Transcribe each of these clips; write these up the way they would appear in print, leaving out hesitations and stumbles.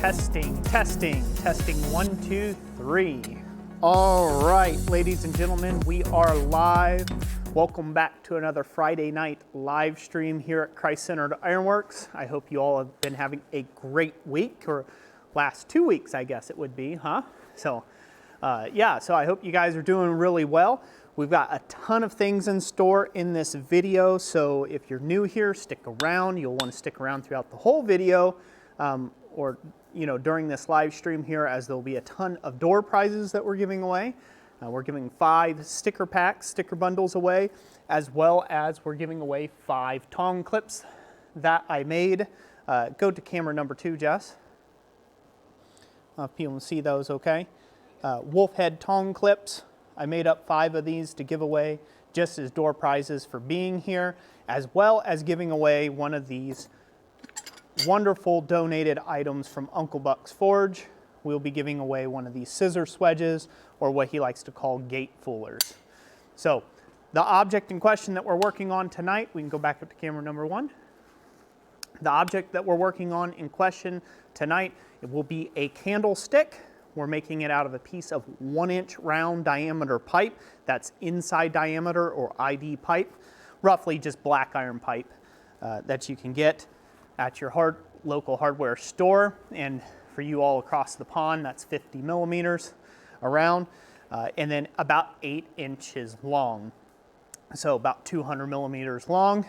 Testing, 1, 2, 3. All right, ladies and gentlemen, we are live. Welcome back to another Friday night live stream here at Christ-Centered Ironworks. I hope you all have been having a great week, or last 2 weeks, I guess it would be, huh? So I hope you guys are doing really well. We've got a ton of things in store in this video, so if you're new here, stick around. You'll want to stick around throughout the whole video, or during this live stream here, as there'll be a ton of door prizes that we're giving away. We're giving 5 sticker packs, sticker bundles away, as well as we're giving away 5 tong clips that I made. Go to camera number 2, Jess. If people can see those okay. Wolf head tong clips. I made up 5 of these to give away just as door prizes for being here, as well as giving away one of these wonderful donated items from Uncle Buck's Forge. We'll be giving away one of these scissor swages, or what he likes to call gate foolers. So the object in question that we're working on tonight, we can go back up to camera number 1. The object that we're working on in question tonight, it will be a candlestick. We're making it out of a piece of 1-inch round diameter pipe. That's inside diameter, or ID pipe, roughly just black iron pipe that you can get at your local hardware store. And for you all across the pond, that's 50 millimeters around, and then about 8 inches long. So about 200 millimeters long.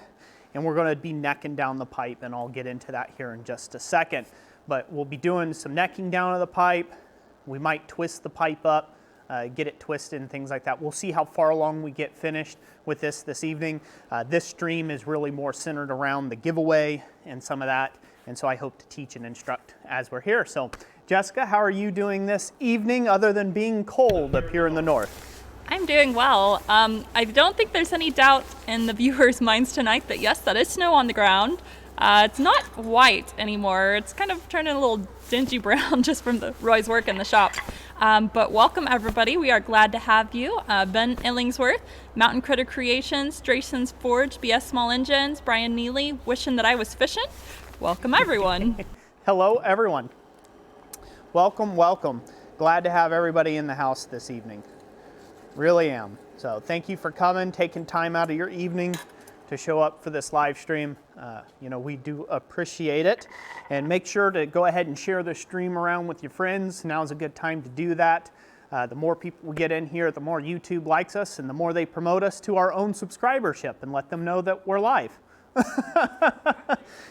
And we're going to be necking down the pipe, and I'll get into that here in just a second. But we'll be doing some necking down of the pipe. We might twist the pipe up, get it twisted and things like that. We'll see how far along we get finished with this evening. This stream is really more centered around the giveaway and some of that. And so I hope to teach and instruct as we're here. So Jessica, how are you doing this evening other than being cold up here in the north? I'm doing well. I don't think there's any doubt in the viewers' minds tonight that yes, that is snow on the ground. It's not white anymore. It's kind of turning a little dingy brown just from Roy's work in the shop. But welcome everybody. We are glad to have you. Ben Illingsworth, Mountain Critter Creations, Drayson's Forge, BS Small Engines, Brian Neely, wishing that I was fishing. Welcome everyone. Hello everyone. Welcome, welcome. Glad to have everybody in the house this evening. Really am. So thank you for coming, taking time out of your evening to show up for this live stream. We do appreciate it. And make sure to go ahead and share the stream around with your friends. Now's a good time to do that. The more people we get in here, the more YouTube likes us, and the more they promote us to our own subscribership and let them know that we're live.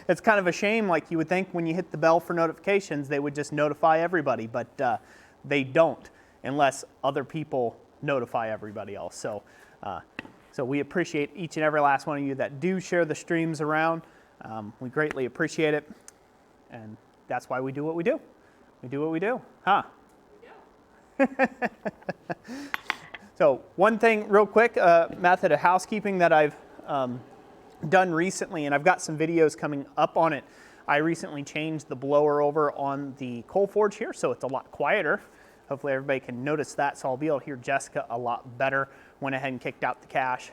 It's kind of a shame, like you would think when you hit the bell for notifications, they would just notify everybody, but they don't unless other people notify everybody else. So we appreciate each and every last one of you that do share the streams around. We greatly appreciate it. And that's why we do what we do. We do what we do, huh? We do. So one thing real quick, method of housekeeping that I've done recently, and I've got some videos coming up on it. I recently changed the blower over on the coal forge here, so it's a lot quieter. Hopefully everybody can notice that, so I'll be able to hear Jessica a lot better. Went ahead and kicked out the cache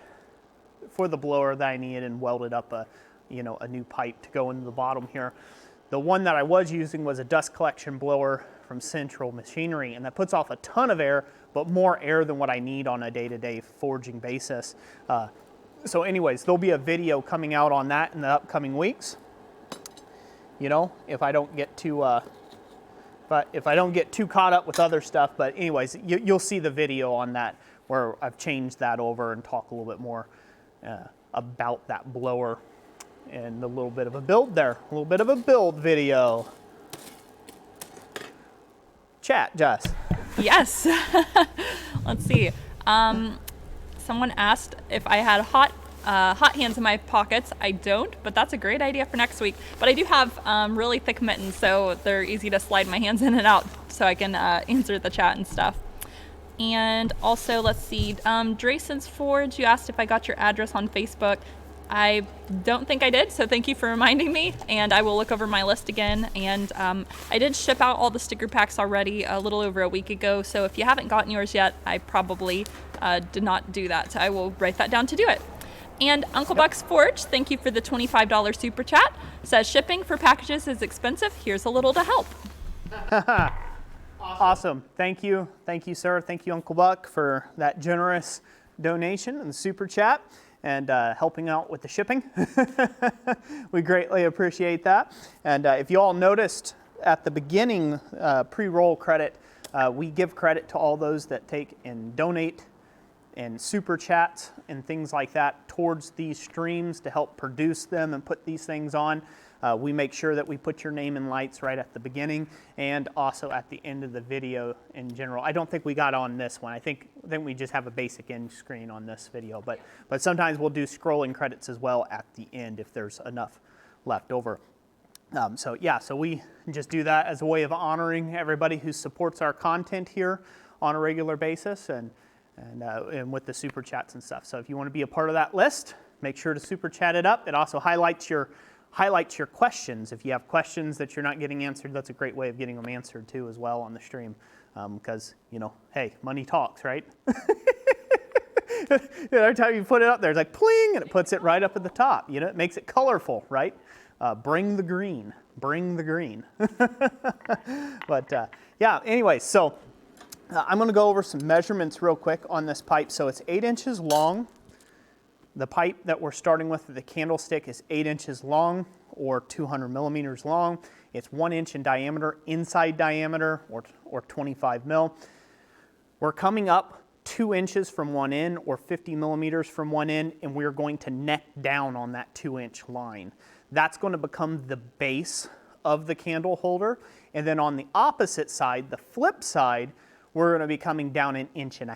for the blower that I needed and welded up a new pipe to go into the bottom here. The one that I was using was a dust collection blower from Central Machinery, and that puts off a ton of air, but more air than what I need on a day-to-day forging basis. So anyways, there'll be a video coming out on that in the upcoming weeks. If I don't get too if I don't get too caught up with other stuff. But anyways, you'll see the video on that where I've changed that over and talk a little bit more about that blower and a little bit of a build there, a little bit of a build video. Chat, Jess. Yes. Let's see. Someone asked if I had hot hands in my pockets. I don't, but that's a great idea for next week. But I do have really thick mittens, so they're easy to slide my hands in and out so I can answer the chat and stuff. And also, let's see, Drayson's Forge, you asked if I got your address on Facebook. I don't think I did, so thank you for reminding me, and I will look over my list again. And I did ship out all the sticker packs already a little over a week ago, so if you haven't gotten yours yet, I probably did not do that. So I will write that down to do it. And Uncle Buck's Forge, thank you for the $25 super chat. Says shipping for packages is expensive. Here's a little to help. Awesome. Thank you, sir. Thank you, Uncle Buck, for that generous donation and the super chat and helping out with the shipping. We greatly appreciate that. And if you all noticed at the beginning, pre-roll credit, we give credit to all those that take and donate and super chats and things like that towards these streams to help produce them and put these things on. We make sure that we put your name in lights right at the beginning and also at the end of the video in general. I don't think we got on this one. I think we just have a basic end screen on this video, but sometimes we'll do scrolling credits as well at the end if there's enough left over. So we just do that as a way of honoring everybody who supports our content here on a regular basis and with the super chats and stuff. So if you want to be a part of that list, make sure to super chat it up. It also highlights your questions. If you have questions that you're not getting answered, that's a great way of getting them answered too as well on the stream. Because, hey, money talks, right? Every time you put it up there, it's like pling, and it puts it right up at the top. It makes it colorful, right? Bring the green. Bring the green. But anyway, so I'm going to go over some measurements real quick on this pipe. So it's 8 inches long. The pipe that we're starting with, the candlestick, is 8 inches long or 200 millimeters long. It's 1 inch in diameter, inside diameter, or 25 mil. We're coming up 2 inches from one end or 50 millimeters from one end, and we're going to neck down on that 2-inch line. That's going to become the base of the candle holder. And then on the opposite side, the flip side, we're going to be coming down 1.5 inches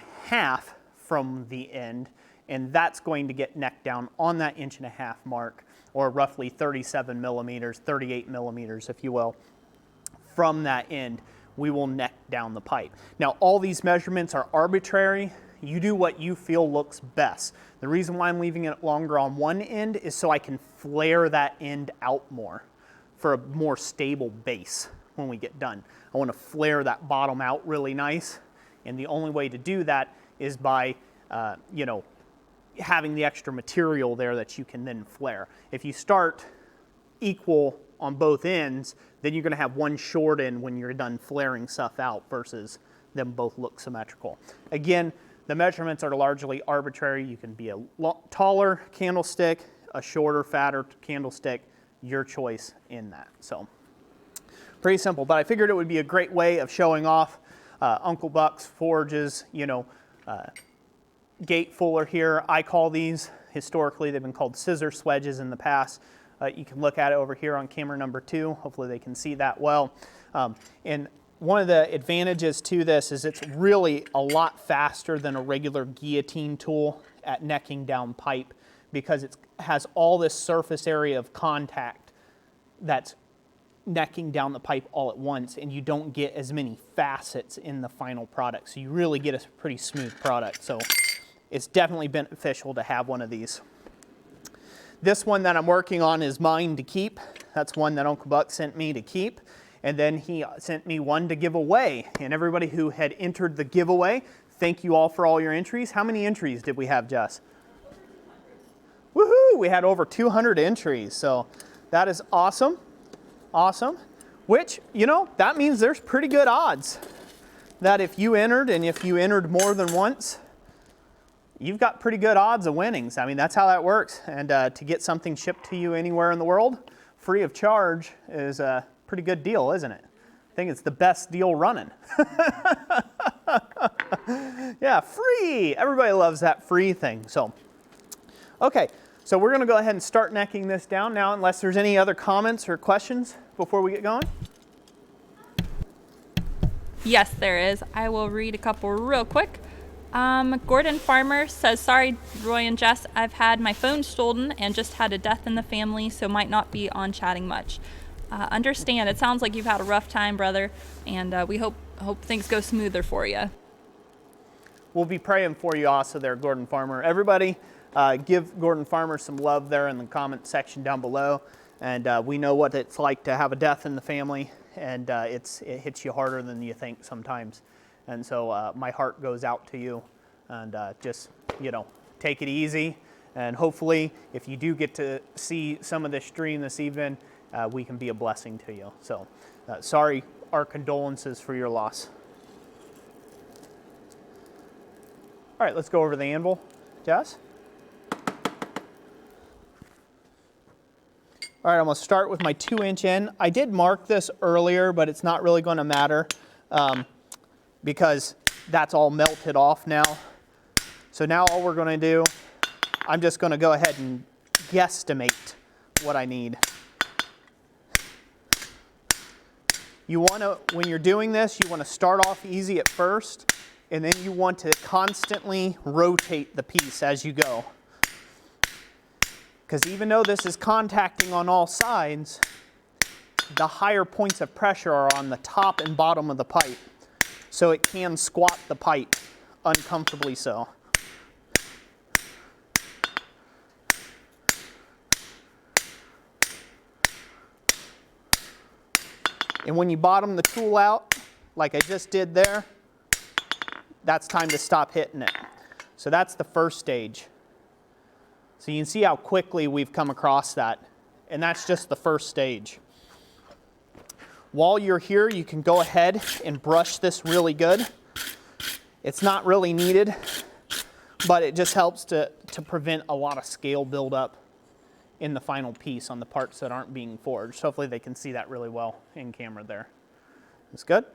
from the end. And that's going to get necked down on that 1.5 inch mark, or roughly 37 millimeters, 38 millimeters, if you will. From that end, we will neck down the pipe. Now, all these measurements are arbitrary. You do what you feel looks best. The reason why I'm leaving it longer on one end is so I can flare that end out more for a more stable base when we get done. I want to flare that bottom out really nice, and the only way to do that is by, having the extra material there that you can then flare. If you start equal on both ends, then you're going to have one short end when you're done flaring stuff out versus them both look symmetrical. Again, the measurements are largely arbitrary. You can be a taller candlestick, a shorter, fatter candlestick, your choice in that. So pretty simple, but I figured it would be a great way of showing off Uncle Buck's forges, gate fuller here. I call these, historically, they've been called scissor swages in the past. You can look at it over here on camera number 2. Hopefully they can see that well. And one of the advantages to this is it's really a lot faster than a regular guillotine tool at necking down pipe because it has all this surface area of contact that's necking down the pipe all at once, and you don't get as many facets in the final product. So you really get a pretty smooth product. So it's definitely beneficial to have one of these. This one that I'm working on is mine to keep. That's one that Uncle Buck sent me to keep. And then he sent me one to give away. And everybody who had entered the giveaway, thank you all for all your entries. How many entries did we have, Jess? Woohoo! We had over 200 entries. So that is awesome. Awesome. Which, that means there's pretty good odds that if you entered, and if you entered more than once, you've got pretty good odds of winnings. I mean, that's how that works. And to get something shipped to you anywhere in the world, free of charge, is a pretty good deal, isn't it? I think it's the best deal running. Yeah, free. Everybody loves that free thing. So, okay. So we're going to go ahead and start necking this down now, unless there's any other comments or questions before we get going. Yes, there is. I will read a couple real quick. Gordon Farmer says, sorry, Roy and Jess, I've had my phone stolen and just had a death in the family, so might not be on chatting much. Understand, it sounds like you've had a rough time, brother, and we hope things go smoother for you. We'll be praying for you also there, Gordon Farmer. Everybody, give Gordon Farmer some love there in the comment section down below. And we know what it's like to have a death in the family, and it hits you harder than you think sometimes. And so my heart goes out to you, and just, take it easy. And hopefully, if you do get to see some of this stream this evening, we can be a blessing to you. So sorry our condolences for your loss. All right, let's go over the anvil, Jess. All right, I'm gonna start with my 2-inch in. I did mark this earlier, but it's not really gonna matter because that's all melted off now. So now all we're gonna do, I'm just gonna go ahead and guesstimate what I need. You wanna, when you're doing this, you wanna start off easy at first, and then you want to constantly rotate the piece as you go. Because even though this is contacting on all sides, the higher points of pressure are on the top and bottom of the pipe. So it can squat the pipe uncomfortably so. And when you bottom the tool out, like I just did there, that's time to stop hitting it. So that's the first stage. So you can see how quickly we've come across that. And that's just the first stage. While you're here, you can go ahead and brush this really good. It's not really needed, but it just helps to prevent a lot of scale buildup in the final piece on the parts that aren't being forged. Hopefully they can see that really well in camera there. That's good?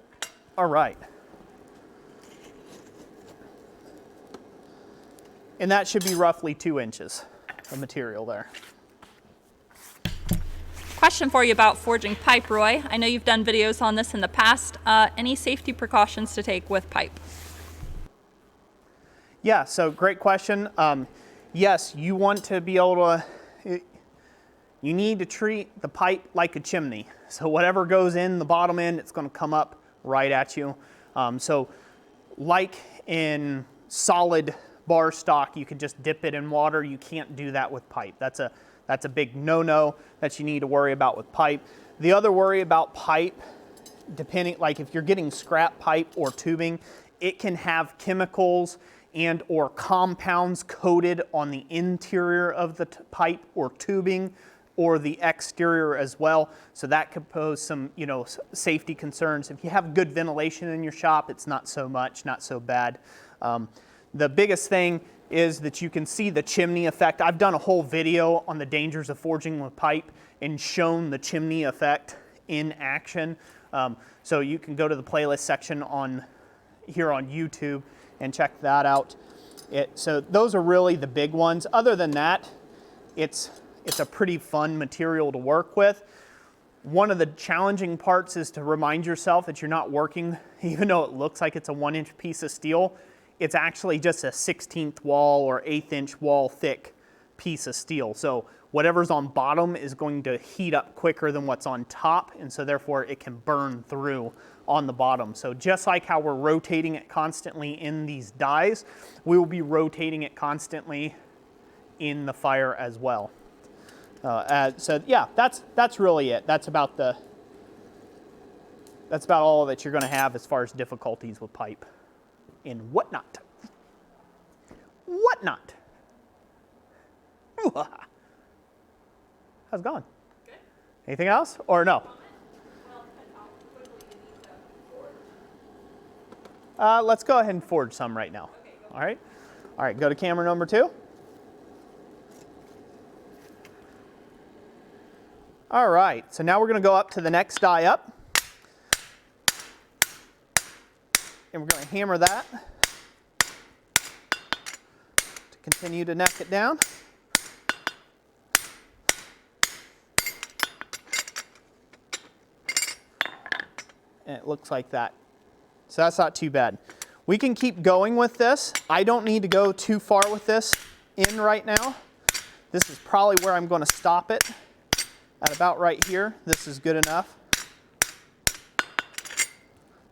All right. And that should be roughly 2 inches of material there. Question for you about forging pipe, Roy. I know you've done videos on this in the past. Any safety precautions to take with pipe? Yeah, so great question. Yes, you want to be able to, you need to treat the pipe like a chimney. So whatever goes in the bottom end, it's going to come up right at you. So like in solid bar stock, you could just dip it in water. You can't do that with pipe. That's a big no-no that you need to worry about with pipe. The other worry about pipe, depending, like if you're getting scrap pipe or tubing, it can have chemicals and or compounds coated on the interior of the pipe or tubing or the exterior as well. So that could pose some, safety concerns. If you have good ventilation in your shop, it's not so much, not so bad. The biggest thing is that you can see the chimney effect. I've done a whole video on the dangers of forging with pipe and shown the chimney effect in action. So you can go to the playlist section here on YouTube and check that out. So those are really the big ones. Other than that, it's a pretty fun material to work with. One of the challenging parts is to remind yourself that you're not working, even though it looks like it's a 1-inch piece of steel, it's actually just a 16th wall or 1/8 inch wall thick piece of steel. So whatever's on bottom is going to heat up quicker than what's on top, and so therefore it can burn through on the bottom. So just like how we're rotating it constantly in these dies, we will be rotating it constantly in the fire as well. So yeah, that's really it. That's about all that you're going to have as far as difficulties with pipe and whatnot. Whatnot. How's it going? Good. Anything else or no? Let's go ahead and forge some right now. Okay, all right. All right, go to camera number 2. All right, so now we're going to go up to the next die up. And we're going to hammer that to continue to neck it down. And it looks like that. So that's not too bad. We can keep going with this. I don't need to go too far with this in right now. This is probably where I'm going to stop it, at about right here. This is good enough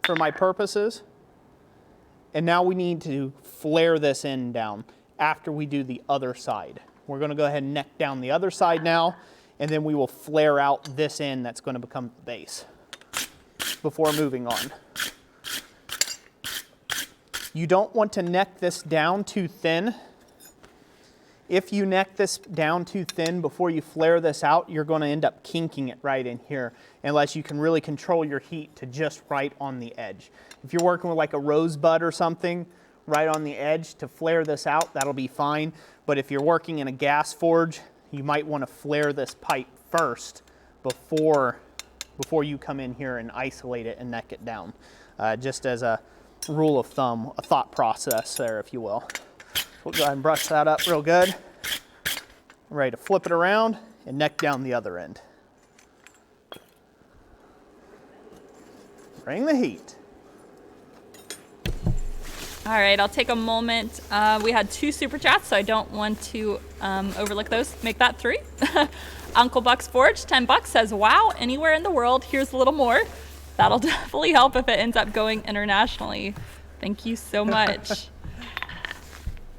for my purposes. And now we need to flare this end down after we do the other side. We're going to go ahead and neck down the other side now, and then we will flare out this end that's going to become the base before moving on. You don't want to neck this down too thin. if you neck this down too thin before you flare this out, you're going to end up kinking it right in here unless you can really control your heat to just right on the edge. If you're working with like a rosebud or something right on the edge to flare this out, that'll be fine. But if you're working in a gas forge, you might want to flare this pipe first before you come in here and isolate it and neck it down. Just as a rule of thumb, a thought process there, if you will. We'll go ahead and brush that up real good. I'm ready to flip it around and neck down the other end. Bring the heat. All right, I'll take a moment. We had 2 super chats, so I don't want to overlook those. Make that 3. Uncle Buck's Forge, $10, says, wow, anywhere in the world, here's a little more. That'll definitely help if it ends up going internationally. Thank you so much.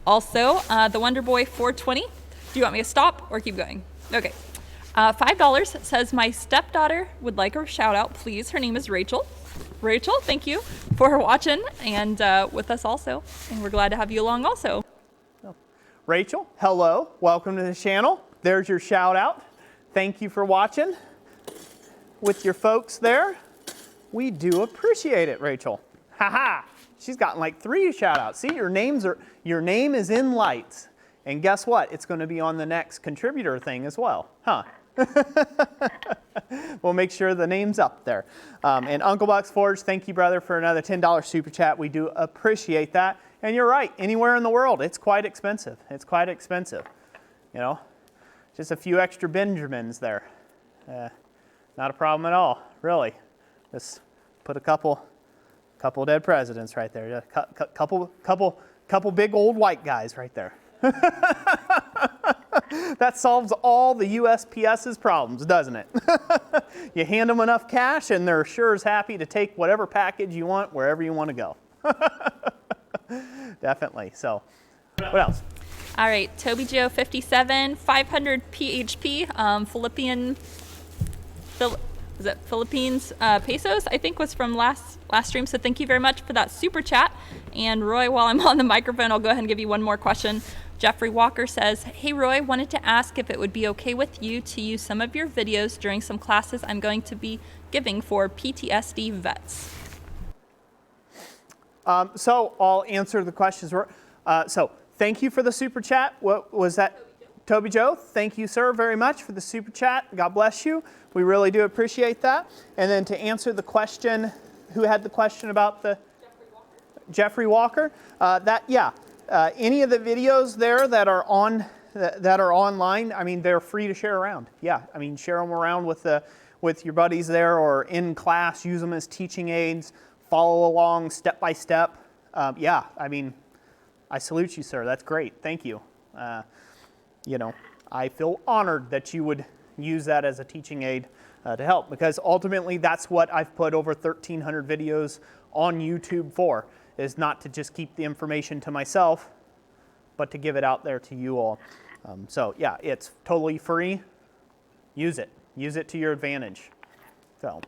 Also, the Wonder Boy 420. Do you want me to stop or keep going? Okay. $5 says, my stepdaughter would like a shout out, please. Her name is Rachel. Rachel, thank you for watching and with us also. And we're glad to have you along also. Rachel, hello. Welcome to the channel. There's your shout out. Thank you for watching with your folks there. We do appreciate it, Rachel. Haha. She's gotten like 3 shout outs. See, your name is in lights. And guess what? It's going to be on the next contributor thing as well. Huh? We'll make sure the name's up there. And Uncle Buck's Forge, thank you, brother, for another $10 super chat. We do appreciate that. And you're right, anywhere in the world, it's quite expensive. It's quite expensive. You know, just a few extra Benjamins there. Not a problem at all, really. Just put a couple dead presidents right there. Couple big old white guys right there. That solves all the USPS's problems, doesn't it? You hand them enough cash and they're sure as happy to take whatever package you want wherever you want to go. Definitely. So, what else? All right, Toby Joe 57, 500 PHP, Philippines pesos, I think was from last stream. So thank you very much for that super chat. And Roy, while I'm on the microphone, I'll go ahead and give you one more question. Jeffrey Walker says, hey Roy, wanted to ask if it would be okay with you to use some of your videos during some classes I'm going to be giving for PTSD vets. So I'll answer the questions. So thank you for the super chat. What was that? Toby Joe, thank you, sir, very much for the super chat. God bless you. We really do appreciate that. And then to answer the question, who had the question about the? Jeffrey Walker. Any of the videos there that are online, I mean, they're free to share around. Yeah, I mean, share them around with your buddies there or in class. Use them as teaching aids. Follow along step by step. Yeah, I mean, I salute you, sir. That's great. Thank you. You know, I feel honored that you would use that as a teaching aid to help, because ultimately that's what I've put over 1,300 videos on YouTube for, is not to just keep the information to myself, but to give it out there to you all. So yeah, it's totally free. Use it. Use it to your advantage. So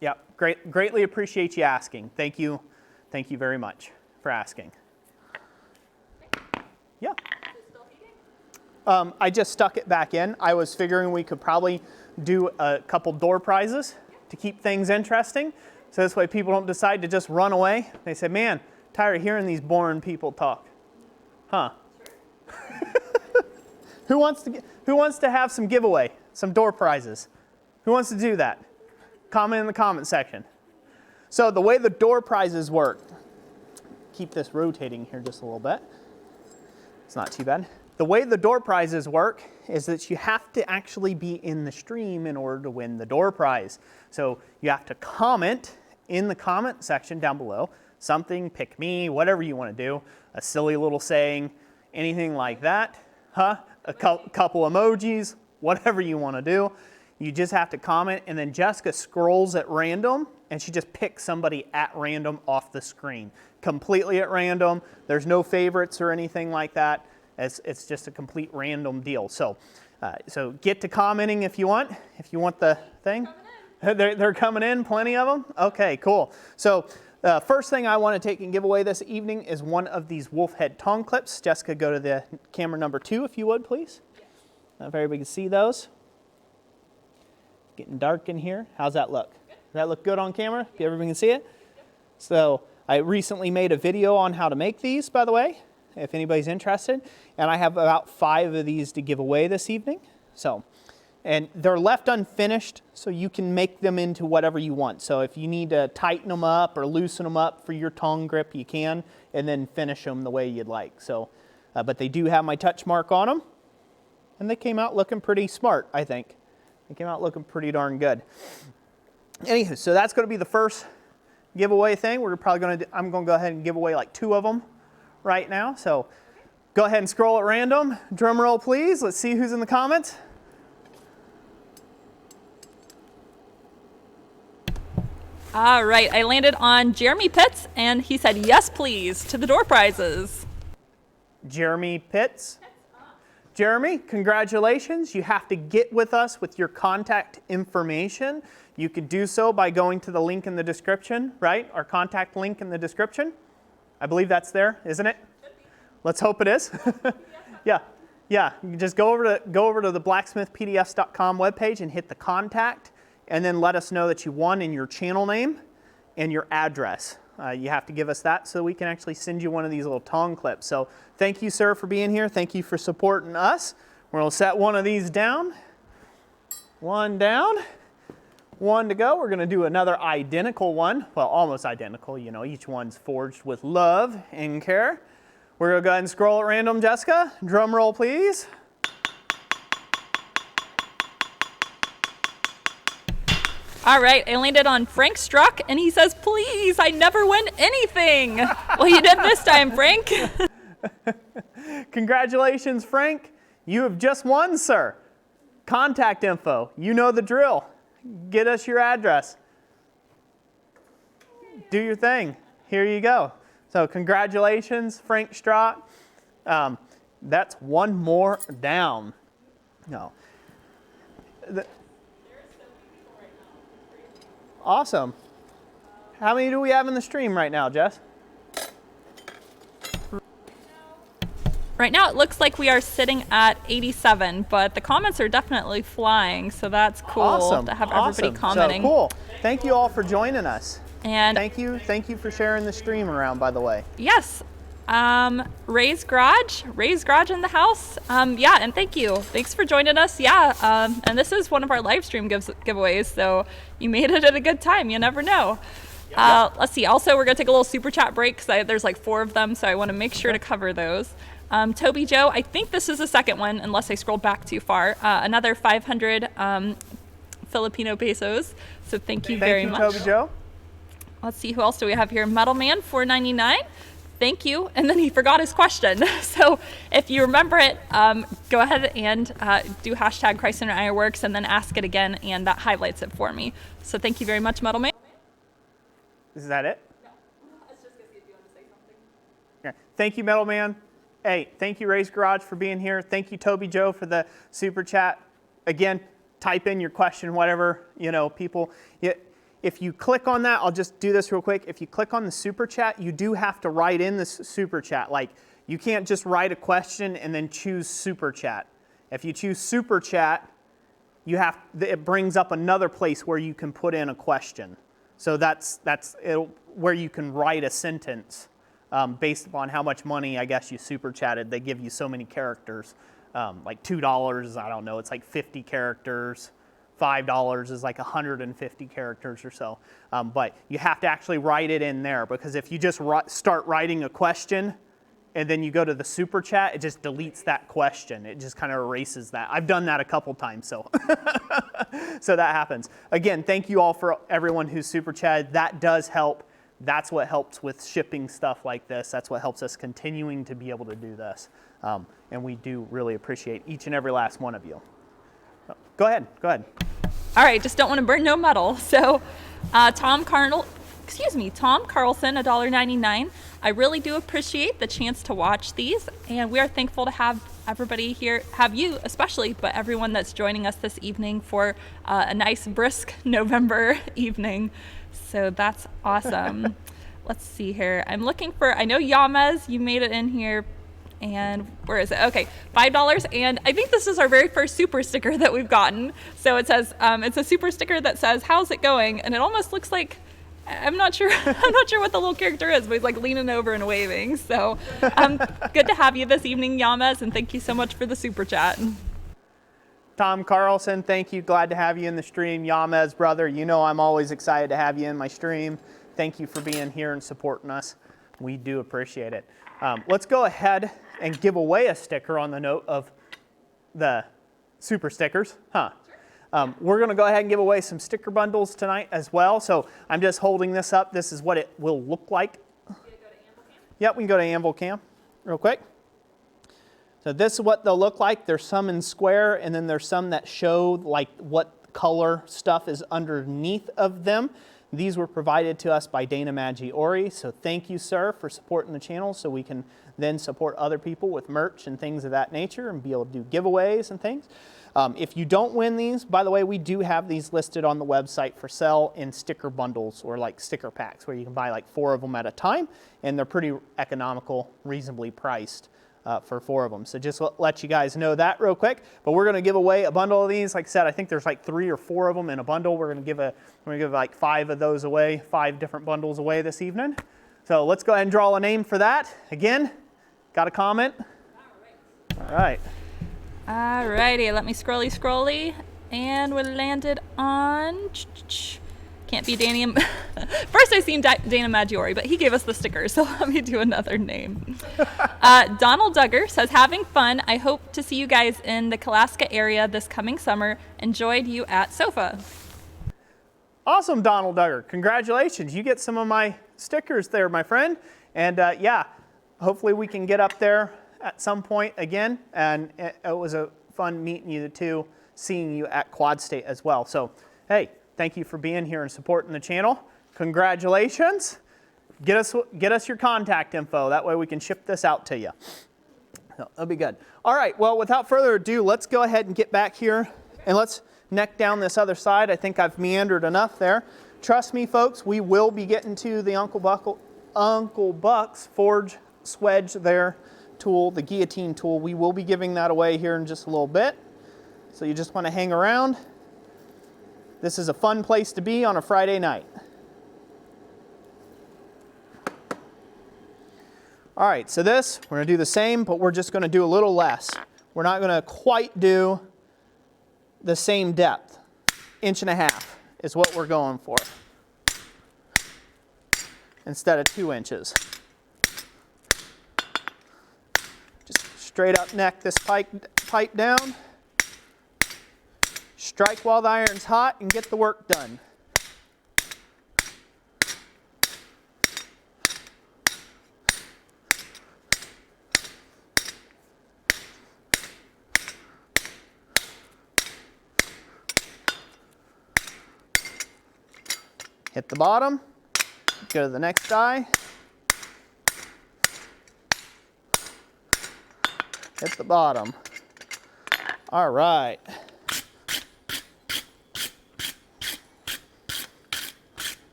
yeah, greatly appreciate you asking. Thank you very much for asking. Yeah. I just stuck it back in. I was figuring we could probably do a couple door prizes to keep things interesting. So this way people don't decide to just run away. They say, man, tired of hearing these boring people talk. Huh? Who wants to have some giveaway, some door prizes? Who wants to do that? Comment in the comment section. So the way the door prizes work, keep this rotating here just a little bit. It's not too bad. The way the door prizes work is that you have to actually be in the stream in order to win the door prize. So you have to comment in the comment section down below, something, pick me, whatever you want to do, a silly little saying, anything like that, a couple emojis, whatever you want to do. You just have to comment, and then Jessica scrolls at random, and she just picks somebody at random off the screen, completely at random. There's no favorites or anything like that. It's just a complete random deal. So get to commenting if you want the thing. They're coming in, plenty of them. Okay, cool. So The first thing I want to take and give away this evening is one of these wolf head tong clips. Jessica, go to the camera number 2 if you would, please. If everybody can see those. Getting dark in here. How's that look? Does that look good on camera? If everybody can see it? So I recently made a video on how to make these, by the way, if anybody's interested. And I have about 5 of these to give away this evening. And they're left unfinished, so you can make them into whatever you want. So if you need to tighten them up or loosen them up for your tong grip, you can, and then finish them the way you'd like. So, but they do have my touch mark on them, and they came out looking pretty smart, I think. They came out looking pretty darn good. Anywho, so that's going to be the first giveaway thing. I'm going to go ahead and give away like 2 of them right now. So go ahead and scroll at random. Drum roll, please. Let's see who's in the comments. All right, I landed on Jeremy Pitts, and he said, yes, please, to the door prizes. Jeremy Pitts. Jeremy, congratulations. You have to get with us with your contact information. You could do so by going to the link in the description, right? Our contact link in the description. I believe that's there, isn't it? Let's hope it is. Yeah. You can just go over to the blacksmithpdfs.com webpage and hit the contact, and then let us know that you won in your channel name and your address. You have to give us that so we can actually send you one of these little tong clips. So thank you, sir, for being here. Thank you for supporting us. We're going to set one of these down. One down. One to go. We're going to do another identical one. Well, almost identical. You know, each one's forged with love and care. We're going to go ahead and scroll at random, Jessica. Drum roll, please. All right, I landed on Frank Struck, and he says, please, I never win anything. Well, you did this time, Frank. Congratulations, Frank. You have just won, sir. Contact info. You know the drill. Get us your address. Do your thing. Here you go. So congratulations, Frank Struck. That's one more down. No. Awesome. How many do we have in the stream right now, Jess? Right now it looks like we are sitting at 87, but the comments are definitely flying, so that's cool to have everybody commenting. So cool. Thank you all for joining us. And thank you for sharing the stream around, by the way. Yes. Ray's Garage in the house. Yeah, and thank you. Thanks for joining us. Yeah, and this is one of our live stream giveaways, so you made it at a good time. You never know. Let's see. Also, we're going to take a little super chat break because there's like 4 of them, so I want to make sure to cover those. Toby Joe, I think this is the second one, unless I scrolled back too far. Another 500 Filipino pesos, so thank you very much. Toby Joe. Let's see, who else do we have here? Metal Man, $4.99. Thank you. And then he forgot his question. So if you remember it, go ahead and do hashtag Christ Center Ironworks and then ask it again, and that highlights it for me. So thank you very much, Metal Man. Is that it? No. It's just because you want to say something. Yeah. Thank you, Metal Man. Hey, thank you, Ray's Garage, for being here. Thank you, Toby Joe, for the super chat. Again, type in your question, whatever, people. If you click on that, I'll just do this real quick. If you click on the super chat, you do have to write in the super chat. Like, you can't just write a question and then choose super chat. If you choose super chat, it brings up another place where you can put in a question. So that's where you can write a sentence based upon how much money, I guess, you super chatted. They give you so many characters, like $2, I don't know, it's like 50 characters. $5 is like 150 characters or so. But you have to actually write it in there, because if you just start writing a question and then you go to the super chat, it just deletes that question. It just kind of erases that. I've done that a couple times, so so that happens. Again, thank you all for everyone who's super chatted. That does help. That's what helps with shipping stuff like this. That's what helps us continuing to be able to do this. And we do really appreciate each and every last one of you. Go ahead. All right, just don't want to burn no metal. So Tom Carlson, $1.99. I really do appreciate the chance to watch these, and we are thankful to have everybody here, have you especially, but everyone that's joining us this evening for a nice brisk November evening. So that's awesome. let's see here. I'm looking for, I know Yamez, you made it in here. And where is it? Okay, $5. And I think this is our very first super sticker that we've gotten. So it says, it's a super sticker that says, how's it going? And it almost looks like, I'm not sure, I'm not sure what the little character is, but he's like leaning over and waving. So good to have you this evening, Yamez, and thank you so much for the super chat. Tom Carlson, thank you. Glad to have you in the stream. Yamez, brother, you know I'm always excited to have you in my stream. Thank you for being here and supporting us. We do appreciate it. Let's go ahead and give away a sticker on the note of the super stickers. We're going to go ahead and give away some sticker bundles tonight as well. So I'm just holding this up. This is what it will look like. Yep, we can go to Anvil Cam real quick. So this is what they'll look like. There's some in square, and then there's some that show like what color stuff is underneath of them. These were provided to us by Dana Maggiore, so thank you, sir, for supporting the channel so we can then support other people with merch and things of that nature and be able to do giveaways and things. If you don't win these, by the way, we do have these listed on the website for sale in sticker bundles or like sticker packs where you can buy like 4 of them at a time, and they're pretty economical, reasonably priced. For 4 of them. So just let you guys know that real quick. But we're going to give away a bundle of these. Like I said, I think there's like 3 or 4 of them in a bundle. We're going to give like 5 of those away, 5 different bundles away this evening. So let's go ahead and draw a name for that. Again, got a comment? All right. All righty, let me scrolly. And we landed on... Can't be Danny. First I seen Dana Maggiore, but he gave us the sticker, so let me do another name. Donald Duggar says, having fun. I hope to see you guys in the Kalaska area this coming summer. Enjoyed you at SOFA. Awesome, Donald Duggar. Congratulations. You get some of my stickers there, my friend. And yeah, hopefully we can get up there at some point again. And it was a fun meeting you too, seeing you at Quad State as well. So, hey. Thank you for being here and supporting the channel. Congratulations. Get us your contact info. That way we can ship this out to you. So that'll be good. All right, well, without further ado, let's go ahead and get back here and let's neck down this other side. I think I've meandered enough there. Trust me, folks, we will be getting to the Uncle Buck's Forge Swage there tool, the guillotine tool. We will be giving that away here in just a little bit. So you just want to hang around. This is a fun place to be on a Friday night. All right, so this, we're going to do the same, but we're just going to do a little less. We're not going to quite do the same depth. 1.5 inches is what we're going for, instead of 2 inches. Just straight up neck this pipe down. Strike while the iron's hot and get the work done. Hit the bottom, go to the next die. Hit the bottom. All right.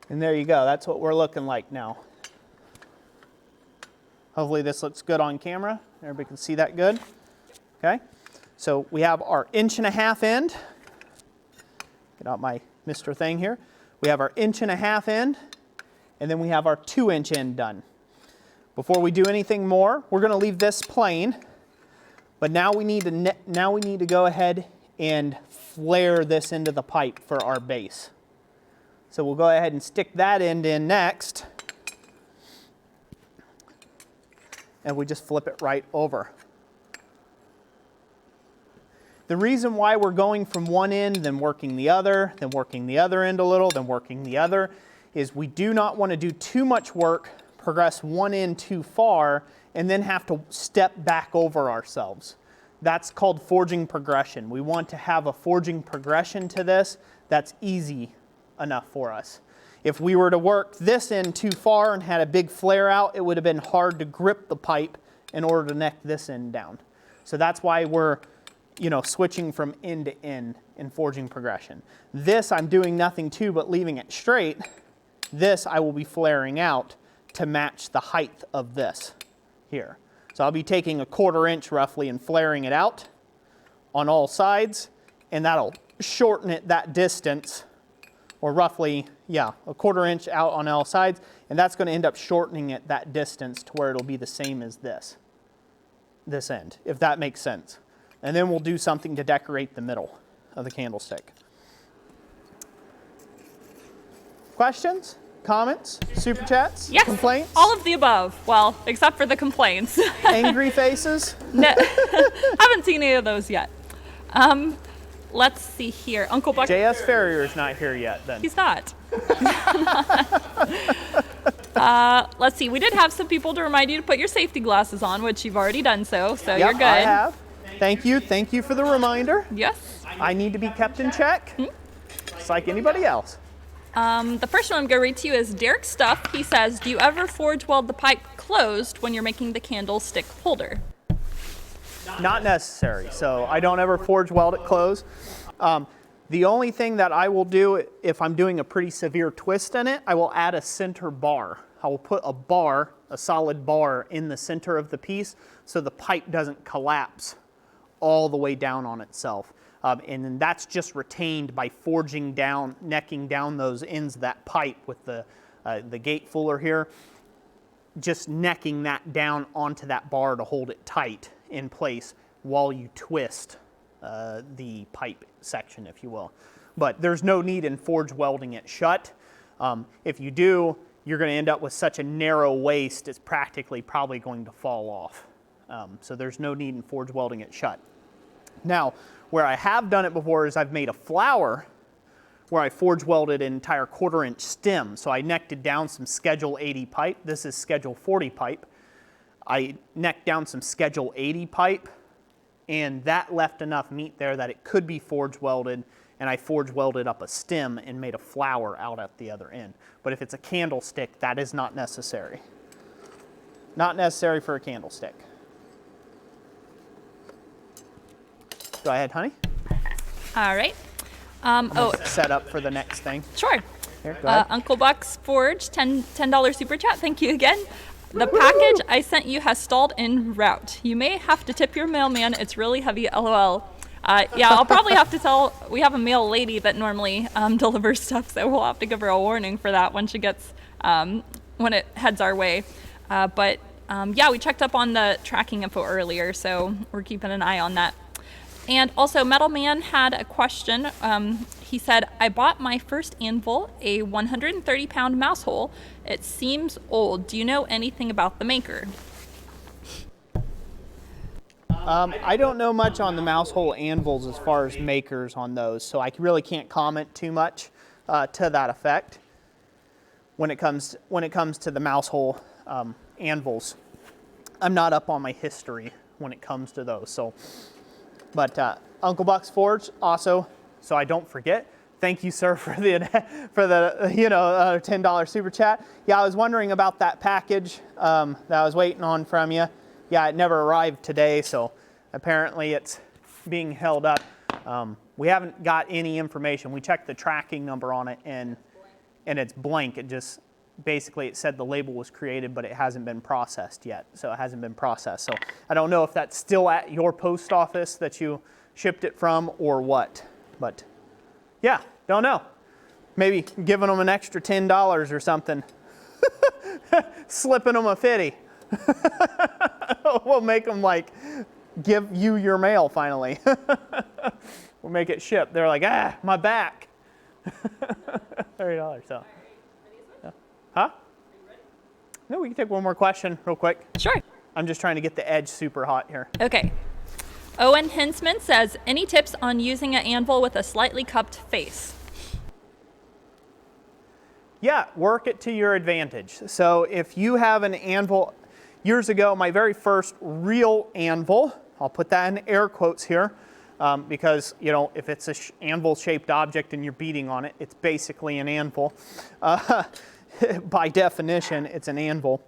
And there you go. That's what we're looking like now. Hopefully this looks good on camera. Everybody can see that good. Okay. So we have our 1.5 inch end. Get out my Mr. thing here. We have our 1.5 inch end, and then we have our 2 inch end done. Before we do anything more, we're going to leave this plain. But now we need to go ahead and flare this into the pipe for our base. So we'll go ahead and stick that end in next. And we just flip it right over. The reason why we're going from one end, then working the other, then working the other end a little, then working the other, is we do not want to do too much work, progress one end too far, and then have to step back over ourselves. That's called forging progression. We want to have a forging progression to this that's easy enough for us. If we were to work this end too far and had a big flare out, it would have been hard to grip the pipe in order to neck this end down. So that's why we're, switching from end to end in forging progression. This I'm doing nothing to but leaving it straight This I will be flaring out to match the height of this here. So I'll be taking a 1/4 inch roughly and flaring it out on all sides, and that'll shorten it that distance, or roughly, yeah, a 1/4 inch out on all sides, and that's going to end up shortening it that distance to where it'll be the same as this end, if that makes sense. And then we'll do something to decorate the middle of the candlestick. Questions? Comments? Super chats? Yes. Complaints? All of the above. Well, except for the complaints. Angry faces? No, haven't seen any of those yet. Let's see here. Uncle Buck. J.S. Ferrier's not here yet then. He's not. Let's see. We did have some people to remind you to put your safety glasses on, which you've already done so Yep, you're good. I have. Thank you. Thank you for the reminder. Yes. I need to be kept in check, just like anybody else. The first one I'm going to read to you is Derek Stuff. He says, do you ever forge weld the pipe closed when you're making the candlestick holder? Not necessary. So I don't ever forge weld it closed. The only thing that I will do if I'm doing a pretty severe twist in it, I will add a center bar. I will put a bar, a solid bar, in the center of the piece so the pipe doesn't collapse all the way down on itself. And then that's just retained by forging down, necking down those ends of that pipe with the gate fuller here, just necking that down onto that bar to hold it tight in place while you twist the pipe section, if you will. But there's no need in forge welding it shut. If you do, you're going to end up with such a narrow waist, it's practically probably going to fall off. So there's no need in forge welding it shut. Now, where I have done it before is I've made a flower where I forge welded an entire 1/4 inch stem. So I necked down some Schedule 80 pipe. This is Schedule 40 pipe. I necked down some Schedule 80 pipe, and that left enough meat there that it could be forge welded, and I forge welded up a stem and made a flower out at the other end. But if it's a candlestick, that is not necessary. Not necessary for a candlestick. Go ahead, honey. All right. Set up for the next thing. Sure. Here, go ahead. Uncle Buck's Forge, $10 super chat. Thank you again. The package I sent you has stalled en route. You may have to tip your mailman. It's really heavy, LOL. Yeah, I'll probably have to tell. We have a mail lady that normally delivers stuff, so we'll have to give her a warning for that when she gets when it heads our way. Yeah, we checked up on the tracking info earlier, so we're keeping an eye on that. And also, Metal Man had a question. He said, I bought my first anvil, a 130-pound mouse hole. It seems old. Do you know anything about the maker? I don't know much on the mouse hole anvils as far as makers on those, so I really can't comment too much to that effect when it comes to the mouse hole anvils. I'm not up on my history when it comes to those. So, but Uncle Buck's Forge also. So I don't forget. Thank you, sir, for the $10 super chat. Yeah, I was wondering about that package that I was waiting on from you. Yeah, it never arrived today, so apparently it's being held up. We haven't got any information. We checked the tracking number on it, and it's blank. It just basically it said the label was created, but it hasn't been processed yet. So it hasn't been processed. So I don't know if that's still at your post office that you shipped it from or what. But yeah, don't know. Maybe giving them an extra $10 or something. Slipping them a 50. We'll make them like give you your mail finally. We'll make it ship. They're like, my back. $30. So, huh? No, we can take one more question real quick. Sure. I'm just trying to get the edge super hot here. Okay. Owen Hinsman says, any tips on using an anvil with a slightly cupped face? Yeah, work it to your advantage. So if you have an anvil, years ago, my very first real anvil, I'll put that in air quotes here, because, if it's an anvil-shaped object and you're beating on it, it's basically an anvil. By definition, it's an anvil.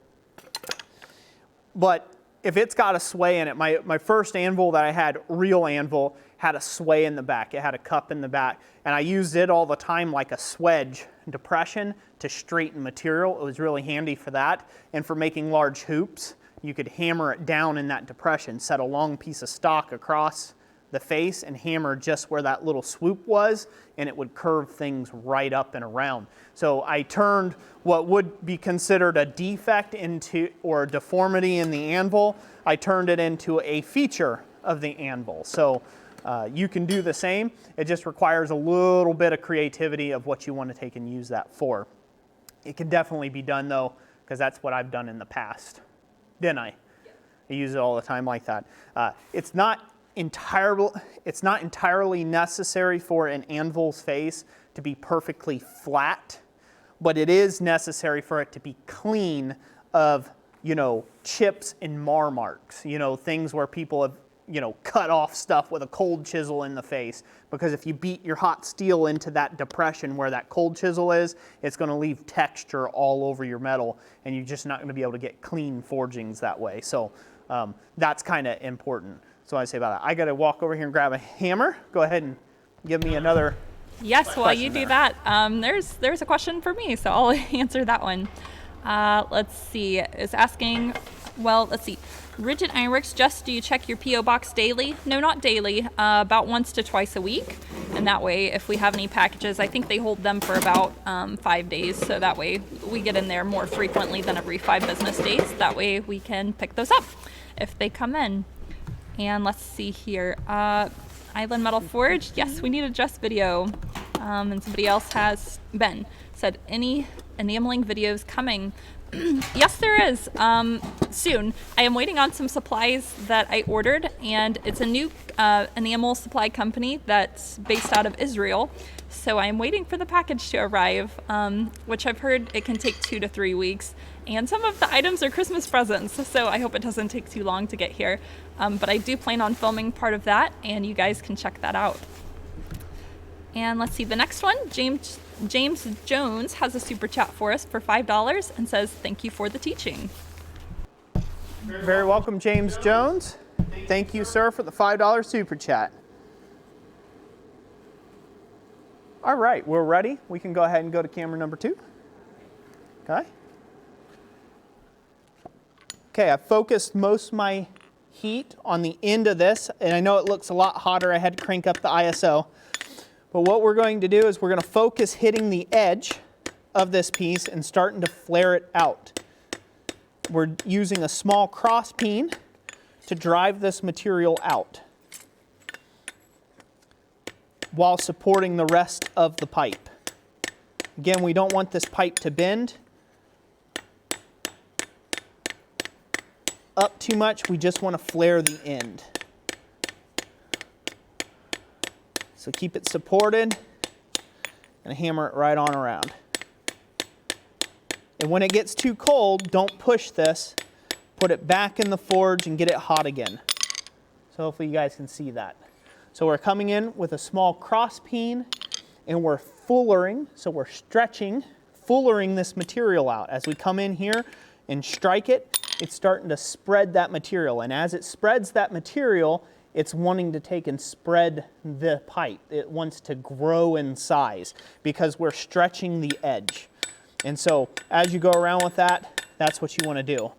But if it's got a sway in it, my first anvil that I had, real anvil, had a sway in the back. It had a cup in the back, and I used it all the time like a swedge depression to straighten material. It was really handy for that, and for making large hoops, you could hammer it down in that depression, set a long piece of stock across the face and hammer just where that little swoop was, and it would curve things right up and around. So I turned what would be considered a defect into, or a deformity in the anvil, I turned it into a feature of the anvil. So you can do the same. It just requires a little bit of creativity of what you want to take and use that for. It can definitely be done though, because that's what I've done in the past. Didn't I? I use it all the time like that. It's not entirely necessary for an anvil's face to be perfectly flat, but it is necessary for it to be clean of, you know, chips and mar marks, you know, things where people have, you know, cut off stuff with a cold chisel in the face, because if you beat your hot steel into that depression where that cold chisel is, it's going to leave texture all over your metal, and you're just not going to be able to get clean forgings that way. So that's kind of important. So I say about that. I got to walk over here and grab a hammer. Go ahead and give me another. Yes, while you do that, there's a question for me, so I'll answer that one. Let's see. It's asking, well, let's see. Rigid Ironworks, Just, do you check your P.O. box daily? No, not daily, about once to twice a week. And that way, if we have any packages, I think they hold them for about 5 days. So that way we get in there more frequently than every 5 business days. That way we can pick those up if they come in. And let's see here. Island Metal Forge, yes, we need a Just video. And somebody else has, Ben, said, any enameling videos coming? Yes, there is. Soon. I am waiting on some supplies that I ordered, and it's a new enamel supply company that's based out of Israel. So I am waiting for the package to arrive, which I've heard it can take 2 to 3 weeks. And some of the items are Christmas presents, so I hope it doesn't take too long to get here. But I do plan on filming part of that, and you guys can check that out. And let's see, the next one, James Jones has a super chat for us for $5 and says, thank you for the teaching. Very welcome, James Jones. Thank you, sir, for the $5 super chat. All right, we're ready. We can go ahead and go to camera number 2. Okay. Okay, I've focused most of my heat on the end of this, and I know it looks a lot hotter. I had to crank up the ISO. But what we're going to do is we're going to focus hitting the edge of this piece and starting to flare it out. We're using a small cross peen to drive this material out while supporting the rest of the pipe. Again, we don't want this pipe to bend up too much. We just want to flare the end. So keep it supported and hammer it right on around. And when it gets too cold, don't push this. Put it back in the forge and get it hot again. So hopefully you guys can see that. So we're coming in with a small cross peen, and we're fullering, so we're stretching, fullering this material out. As we come in here and strike it, it's starting to spread that material. And as it spreads that material, it's wanting to take and spread the pipe. It wants to grow in size because we're stretching the edge. And so as you go around with that, that's what you want to do,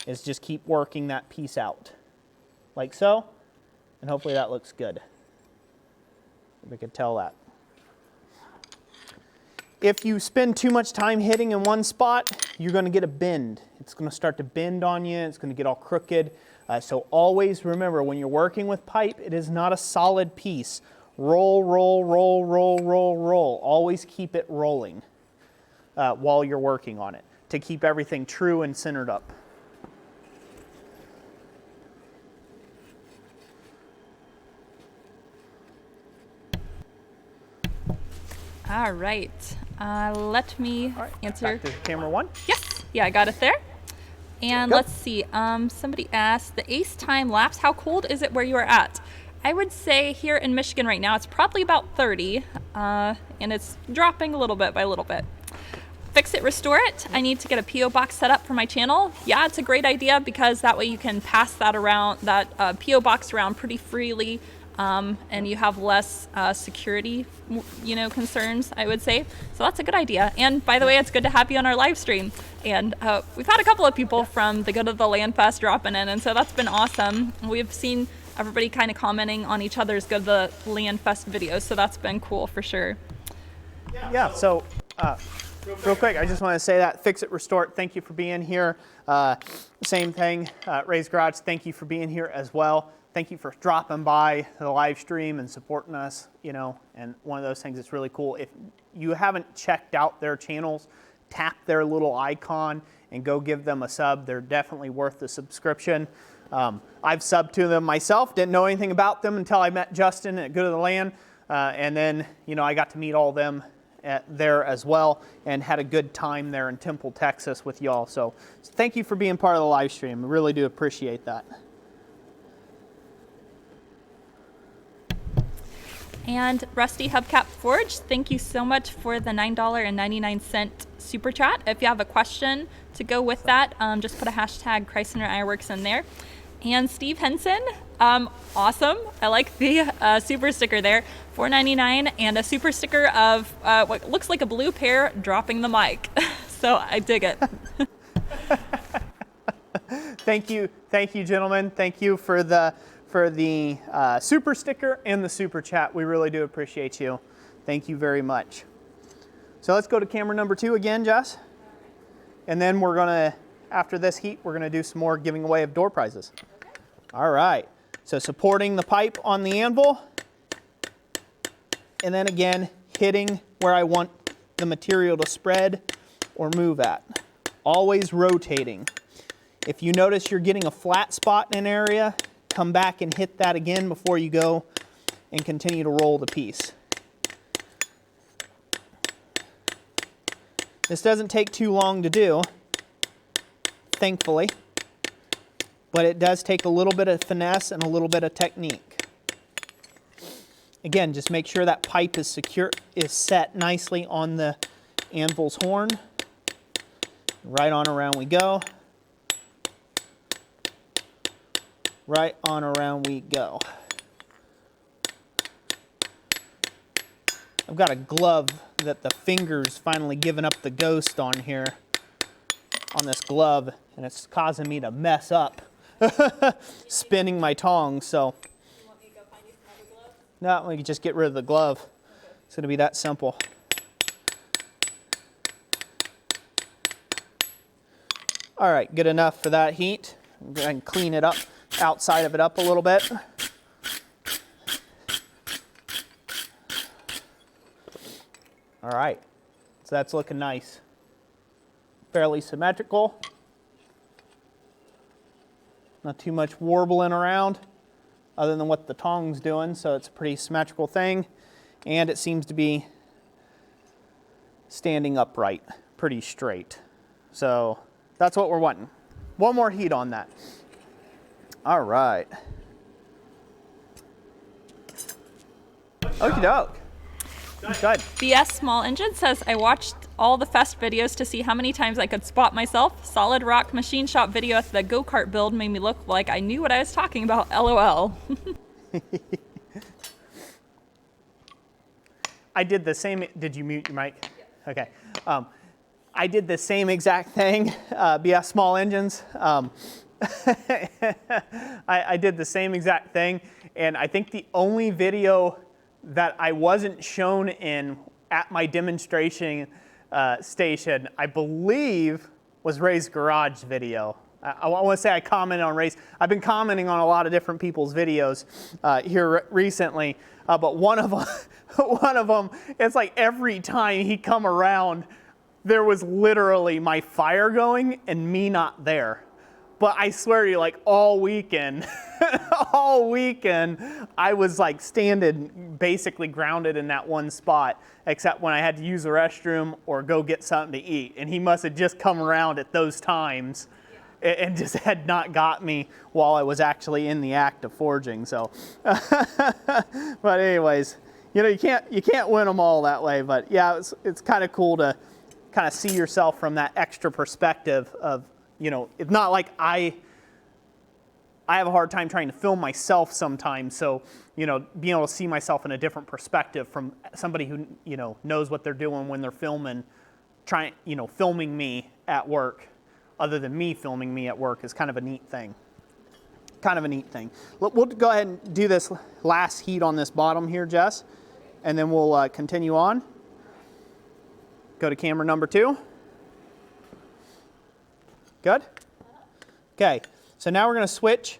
is just keep working that piece out. Like so. And hopefully that looks good. We can tell that. If you spend too much time hitting in one spot, you're going to get a bend. It's going to start to bend on you. It's going to get all crooked. So always remember, when you're working with pipe, it is not a solid piece. Roll, roll, roll, roll, roll, roll. Always keep it rolling while you're working on it to keep everything true and centered up. All right. Let me answer. Back to camera 1. Yes. Yeah, I got it there. And let's see. Somebody asked, the ace time lapse, how cold is it where you are at? I would say here in Michigan right now, it's probably about 30, and it's dropping a little bit by a little bit. Fix It, Restore It. I need to get a P.O. box set up for my channel. Yeah, it's a great idea because that way you can pass that around, that P.O. box around pretty freely, and you have less security, concerns, I would say. So that's a good idea. And by the way, it's good to have you on our live stream. And we've had a couple of people from the Good of the Land Fest dropping in, and so that's been awesome. We've seen everybody kind of commenting on each other's Good of the Land Fest videos, so that's been cool for sure. Yeah, so real quick, I just want to say that Fix It, Restore It, thank you for being here. Same thing, Ray's Garage, thank you for being here as well. Thank you for dropping by the live stream and supporting us, and one of those things that's really cool. If you haven't checked out their channels, tap their little icon and go give them a sub. They're definitely worth the subscription. I've subbed to them myself, didn't know anything about them until I met Justin at Good of the Land, and then, I got to meet all of them there as well and had a good time there in Temple, Texas with y'all. So thank you for being part of the live stream. I really do appreciate that. And Rusty Hubcap Forge, thank you so much for the $9.99 super chat. If you have a question to go with that, just put a hashtag Christ Center Ironworks in there. And Steve Henson, awesome. I like the super sticker there, $4.99, and a super sticker of what looks like a blue pear dropping the mic. So I dig it. Thank you, gentlemen. Thank you for the super sticker and the super chat. We really do appreciate you. Thank you very much. So let's go to camera number 2 again, Jess. And then we're gonna, after this heat, we're gonna do some more giving away of door prizes. Okay. All right. So supporting the pipe on the anvil, and then again, hitting where I want the material to spread or move at. Always rotating. If you notice you're getting a flat spot in an area, come back and hit that again before you go and continue to roll the piece. This doesn't take too long to do, thankfully, but it does take a little bit of finesse and a little bit of technique. Again, just make sure that pipe is secure, is set nicely on the anvil's horn. Right on around we go. Right on around we go. I've got a glove that the finger's finally given up the ghost on here, on this glove, and it's causing me to mess up spinning my tongs, so. You want me to go find you some other gloves? No, we can just get rid of the glove. Okay. It's gonna be that simple. All right, good enough for that heat. I'm going to clean it up, outside of it up a little bit. All right, so that's looking nice. Fairly symmetrical. Not too much warbling around other than what the tong's doing, so it's a pretty symmetrical thing. And it seems to be standing upright, pretty straight. So that's what we're wanting. One more heat on that. All right. Okie doke. Good. BS Small Engine says, I watched all the Fest videos to see how many times I could spot myself. Solid Rock Machine Shop video at the go-kart build made me look like I knew what I was talking about. LOL. I did the same. Did you mute your mic? Yeah. Okay. I did the same exact thing, BS Small Engines. I did the same exact thing, and I think the only video that I wasn't shown in at my demonstration station, I believe, was Ray's garage video. I want to say I commented on Ray's. I've been commenting on a lot of different people's videos here recently, but one of them, it's like every time he come around, there was literally my fire going and me not there. But I swear to you, like all weekend, I was like standing basically grounded in that one spot, except when I had to use the restroom or go get something to eat. And he must have just come around at those times and just had not got me while I was actually in the act of forging. So, but anyways, you know, you can't win them all that way. But yeah, it's kind of cool to kind of see yourself from that extra perspective of, you know, it's not like I have a hard time trying to film myself sometimes. So, you know, being able to see myself in a different perspective from somebody who, you know, knows what they're doing when they're filming, filming me at work, other than me filming me at work, is kind of a neat thing. We'll go ahead and do this last heat on this bottom here, Jess, and then we'll continue on. Go to camera number 2. Good? Okay, so now we're going to switch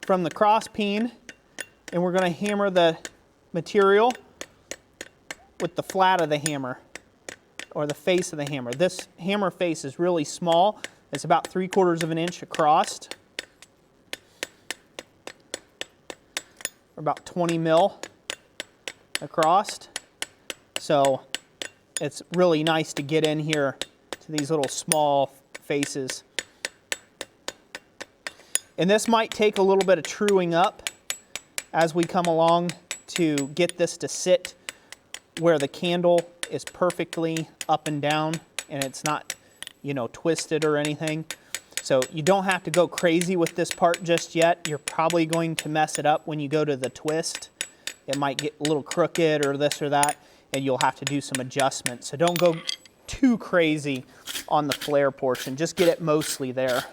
from the cross peen, and we're going to hammer the material with the flat of the hammer, or the face of the hammer. This hammer face is really small. It's about 3/4 of an inch across, or about 20 mil across. So it's really nice to get in here to these little small faces. And this might take a little bit of truing up as we come along to get this to sit where the candle is perfectly up and down and it's not, you know, twisted or anything. So you don't have to go crazy with this part just yet. You're probably going to mess it up when you go to the twist. It might get a little crooked or this or that, and you'll have to do some adjustments. So don't go too crazy on the flare portion. Just get it mostly there.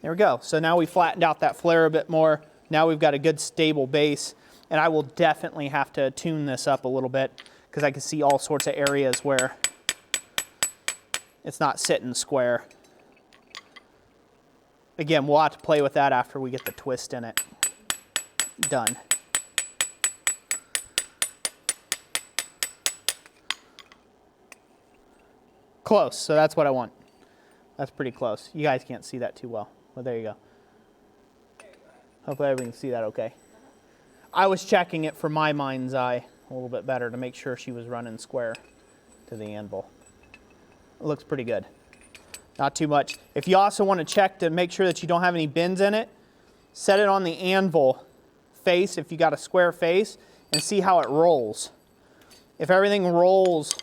There we go. So now we flattened out that flare a bit more. Now we've got a good stable base, and I will definitely have to tune this up a little bit because I can see all sorts of areas where it's not sitting square. Again, we'll have to play with that after we get the twist in it done. Close, so that's what I want. That's pretty close. You guys can't see that too well. Well, there you go. Hopefully everybody can see that okay. I was checking it for my mind's eye a little bit better to make sure she was running square to the anvil. It looks pretty good. Not too much. If you also want to check to make sure that you don't have any bends in it, set it on the anvil face if you got a square face and see how it rolls. If everything rolls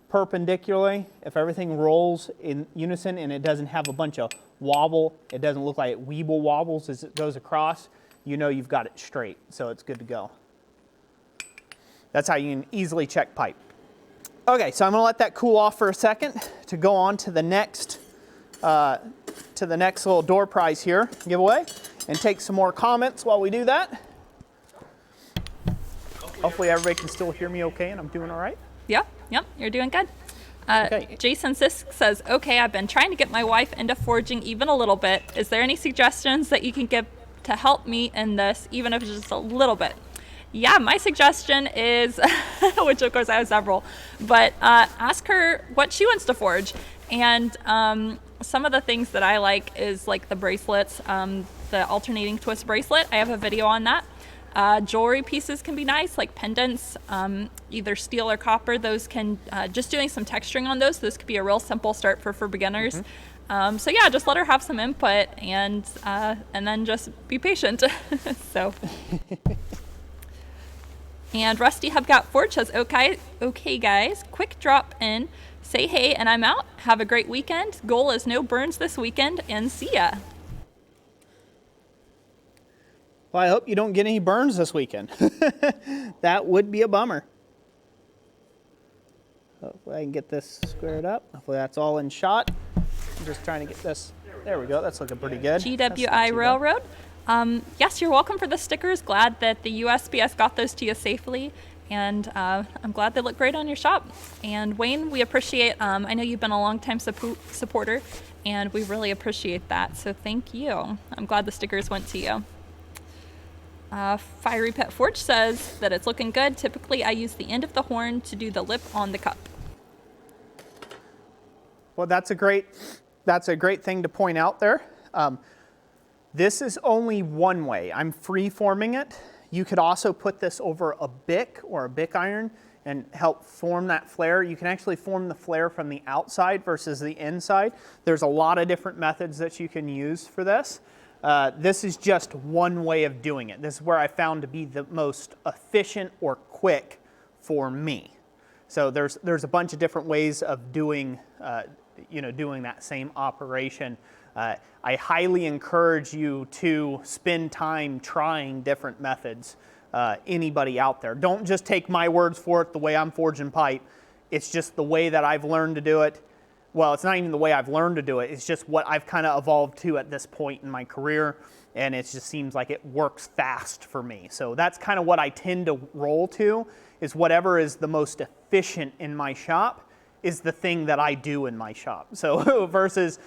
perpendicularly, if everything rolls in unison and it doesn't have a bunch of wobble, it doesn't look like it weeble wobbles as it goes across, you know you've got it straight, so it's good to go. That's how you can easily check pipe. Okay, so I'm going to let that cool off for a second to go on to the next little door prize here giveaway and take some more comments while we do that. Hopefully everybody can still hear me okay and I'm doing all right. Yep, you're doing good. Okay. Jason Sisk says, okay, I've been trying to get my wife into forging even a little bit. Is there any suggestions that you can give to help me in this, even if it's just a little bit? Yeah, my suggestion is, which of course I have several, but ask her what she wants to forge. And some of the things that I like is like the bracelets, the alternating twist bracelet. I have a video on that. Jewelry pieces can be nice, like pendants, either steel or copper. Those can, just doing some texturing on those could be a real simple start for beginners. Mm-hmm. So yeah, just let her have some input and then just be patient. So. And Rusty Hubcap Forge says, okay guys, quick drop in, say hey, and I'm out. Have a great weekend. Goal is no burns this weekend, and see ya. Well, I hope you don't get any burns this weekend. That would be a bummer. Hopefully I can get this squared up. Hopefully that's all in shot. I'm just trying to get this. There we go. That's looking pretty good. GWI Railroad. Yes, you're welcome for the stickers. Glad that the USPS got those to you safely. And I'm glad they look great on your shop. And Wayne, we appreciate, I know you've been a long-time supporter, and we really appreciate that. So thank you. I'm glad the stickers went to you. Fiery Pet Forge says that it's looking good. Typically, I use the end of the horn to do the lip on the cup. Well, that's a great thing to point out there. This is only one way. I'm free forming it. You could also put this over a bic or a bic iron and help form that flare. You can actually form the flare from the outside versus the inside. There's a lot of different methods that you can use for this. This is just one way of doing it. This is where I found to be the most efficient or quick for me. So there's a bunch of different ways of doing, doing that same operation. I highly encourage you to spend time trying different methods. Anybody out there, don't just take my words for it. The way I'm forging pipe, it's just the way that I've learned to do it. Well, it's not even the way I've learned to do it. It's just what I've kind of evolved to at this point in my career, and it just seems like it works fast for me. So that's kind of what I tend to roll to, is whatever is the most efficient in my shop is the thing that I do in my shop. So versus,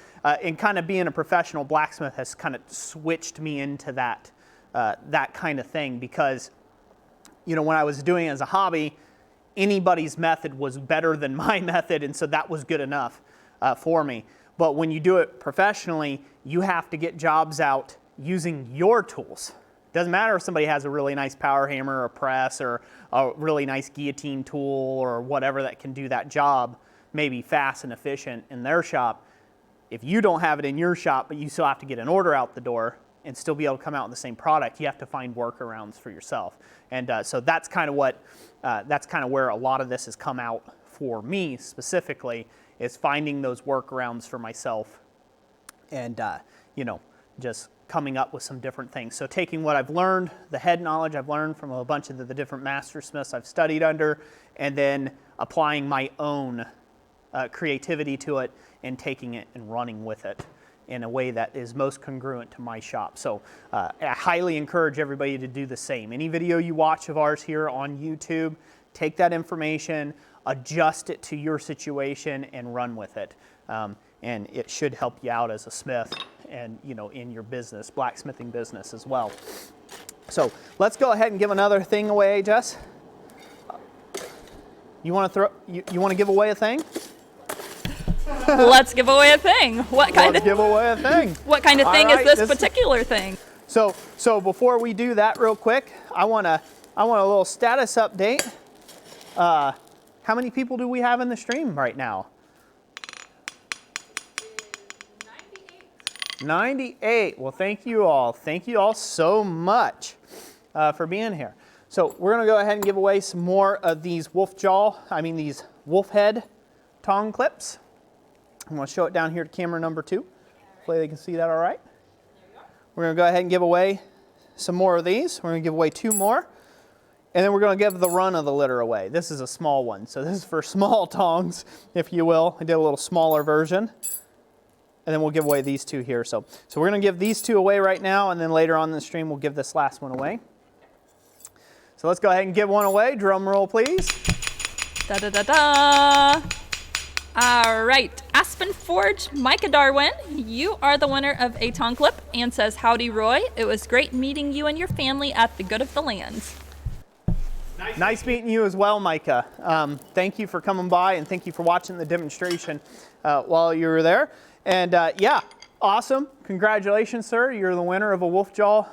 in kind of being a professional blacksmith has kind of switched me into that kind of thing, because, when I was doing it as a hobby, anybody's method was better than my method, and so that was good enough for me. But when you do it professionally, you have to get jobs out using your tools. Doesn't matter if somebody has a really nice power hammer or a press or a really nice guillotine tool or whatever that can do that job, maybe fast and efficient in their shop. If you don't have it in your shop, but you still have to get an order out the door and still be able to come out with the same product, you have to find workarounds for yourself. And so that's kind of where a lot of this has come out for me specifically, is finding those workarounds for myself and, just coming up with some different things. So taking what I've learned, the head knowledge I've learned from a bunch of the different master smiths I've studied under, and then applying my own creativity to it and taking it and running with it in a way that is most congruent to my shop. So I highly encourage everybody to do the same. Any video you watch of ours here on YouTube, take that information, adjust it to your situation, and run with it. And it should help you out as a smith and, in your business, blacksmithing business as well. So let's go ahead and give another thing away, Jess. You want to give away a thing? Let's give away a thing. What kind of give away a thing? What kind of thing is this particular thing? So before we do that real quick, I want a little status update. How many people do we have in the stream right now? 98. Well, thank you all. Thank you all so much for being here. So we're going to go ahead and give away some more of these these wolf head tong clips. I'm going to show it down here to camera number 2. Hopefully they can see that all right. We're going to go ahead and give away some more of these. We're going to give away 2 more. And then we're going to give the run of the litter away. This is a small one. So this is for small tongs, if you will. I did a little smaller version. And then we'll give away these 2 here. So we're going to give these 2 away right now, and then later on in the stream we'll give this last one away. So let's go ahead and give one away. Drum roll, please. Da da da da. All right, Aspen Forge, Micah Darwin, you are the winner of a tong clip, and says, "Howdy, Roy. It was great meeting you and your family at the Good of the Land." Nice meeting you as well, Micah. Thank you for coming by, and thank you for watching the demonstration while you were there. And yeah, awesome. Congratulations, sir. You're the winner of a wolf jaw,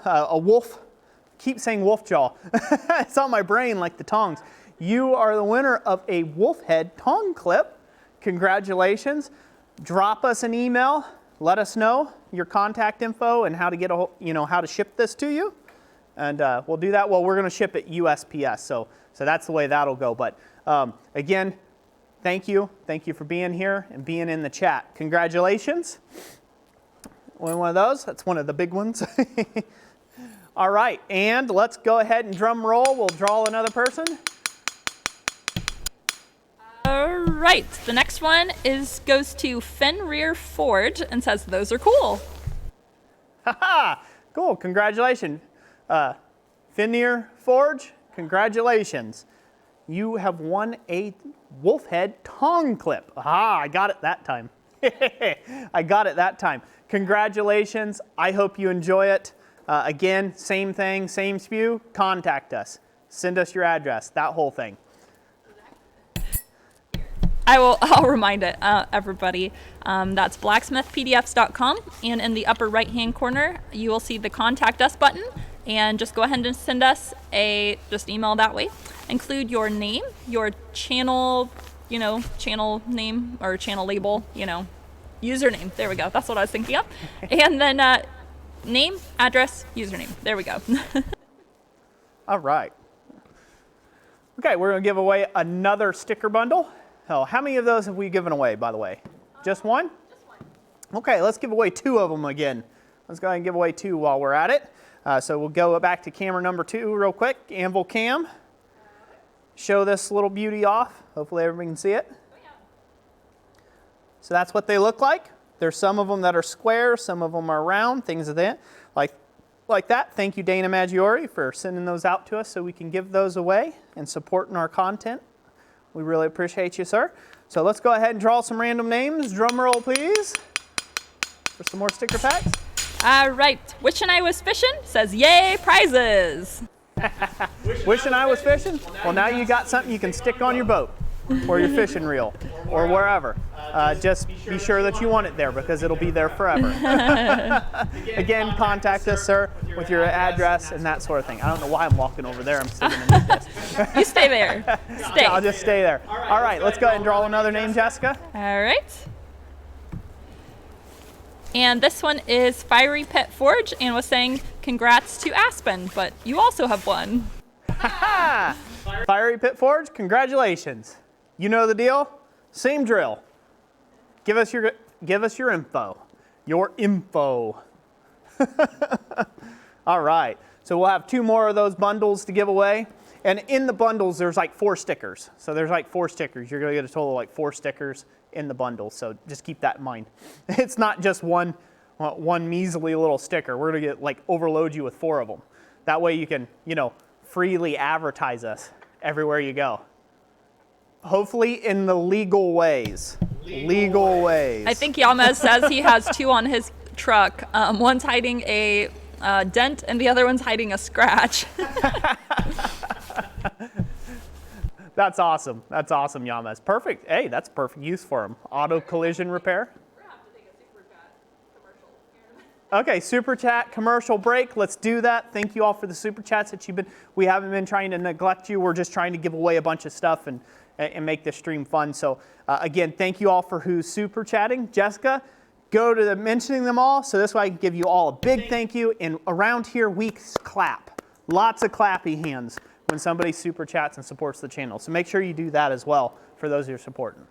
keep saying wolf jaw. It's on my brain like the tongs. You are the winner of a wolf head tong clip. Congratulations. Drop us an email. Let us know your contact info and how to get how to ship this to you. And we'll do that. Well, we're going to ship it USPS, so that's the way that'll go. But again, thank you for being here and being in the chat. Congratulations. One of those. That's one of the big ones. All right, and let's go ahead and drum roll. We'll draw another person. All right, the next one goes to Fenrir Forge and says, "Those are cool." Haha, cool. Congratulations. Fenrir Forge, congratulations. You have won a wolf head tong clip. Aha, I got it that time. I got it that time. Congratulations. I hope you enjoy it. Again, same thing, same spew. Contact us. Send us your address, that whole thing. I'll remind everybody. That's blacksmithpdfs.com, and in the upper right-hand corner, you will see the Contact Us button, and just go ahead and send us just email that way. Include your name, your channel, channel name or channel label, username. There we go. That's what I was thinking of. And then name, address, username. There we go. All right. Okay, we're going to give away another sticker bundle. Oh, how many of those have we given away, by the way? Just one? Just one. Okay, let's give away 2 of them again. Let's go ahead and give away 2 while we're at it. So we'll go back to camera number 2 real quick. Anvil cam. Show this little beauty off. Hopefully everybody can see it. So that's what they look like. There's some of them that are square, some of them are round, things of that, like that. Thank you, Dana Maggiore, for sending those out to us so we can give those away and supporting our content. We really appreciate you, sir. So let's go ahead and draw some random names. Drum roll, please, for some more sticker packs. All right. Wishing I was fishing says, yay, prizes. Wishing I was fishing? Well, now you got something you can stick on your boat or your fishing reel or wherever. Just be sure that you want it there because it'll be there forever. Again, contact us, sir, with your address and that sort of thing. I don't know why I'm walking over there. I'm still going to need this. You stay there. Stay. I'll just stay there. All right, let's go ahead and draw another name, Jessica. All right. And this one is Fiery Pit Forge and was saying congrats to Aspen, but you also have one. Fiery Pit Forge, congratulations. You know the deal. Same drill. Give us your info. Your info. All right. So we'll have 2 more of those bundles to give away. And in the bundles, there's like 4 stickers. So there's like 4 stickers. You're going to get a total of like 4 stickers in the bundle. So just keep that in mind. It's not just one measly little sticker. We're going to get overload you with 4 of them. That way you can, freely advertise us everywhere you go. Hopefully in the legal ways. Legal ways. I think Yamez says he has 2 on his truck. One's hiding a dent and the other one's hiding a scratch. That's awesome. That's awesome, Yamez. Perfect. Hey, that's perfect use for him. Auto collision repair. Okay, super chat commercial break. Let's do that. Thank you all for the super chats that we haven't been trying to neglect you. We're just trying to give away a bunch of stuff and make this stream fun. So again, thank you all for who's super chatting. Jessica, go to mentioning them all so this way I can give you all a big thank you. And around here, we clap. Lots of clappy hands when somebody super chats and supports the channel. So make sure you do that as well for those who are supporting.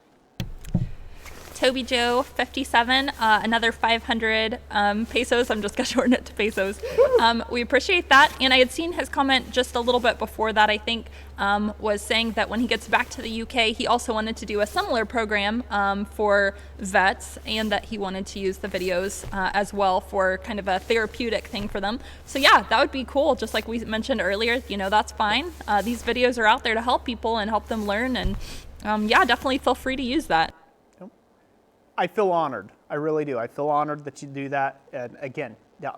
Toby Joe 57, another 500 pesos. I'm just going to shorten it to pesos. We appreciate that. And I had seen his comment just a little bit before that, I think, was saying that when he gets back to the UK, he also wanted to do a similar program for vets and that he wanted to use the videos as well for kind of a therapeutic thing for them. So yeah, that would be cool. Just like we mentioned earlier, that's fine. These videos are out there to help people and help them learn. And yeah, definitely feel free to use that. I feel honored. I really do. I feel honored that you do that. And again, yeah,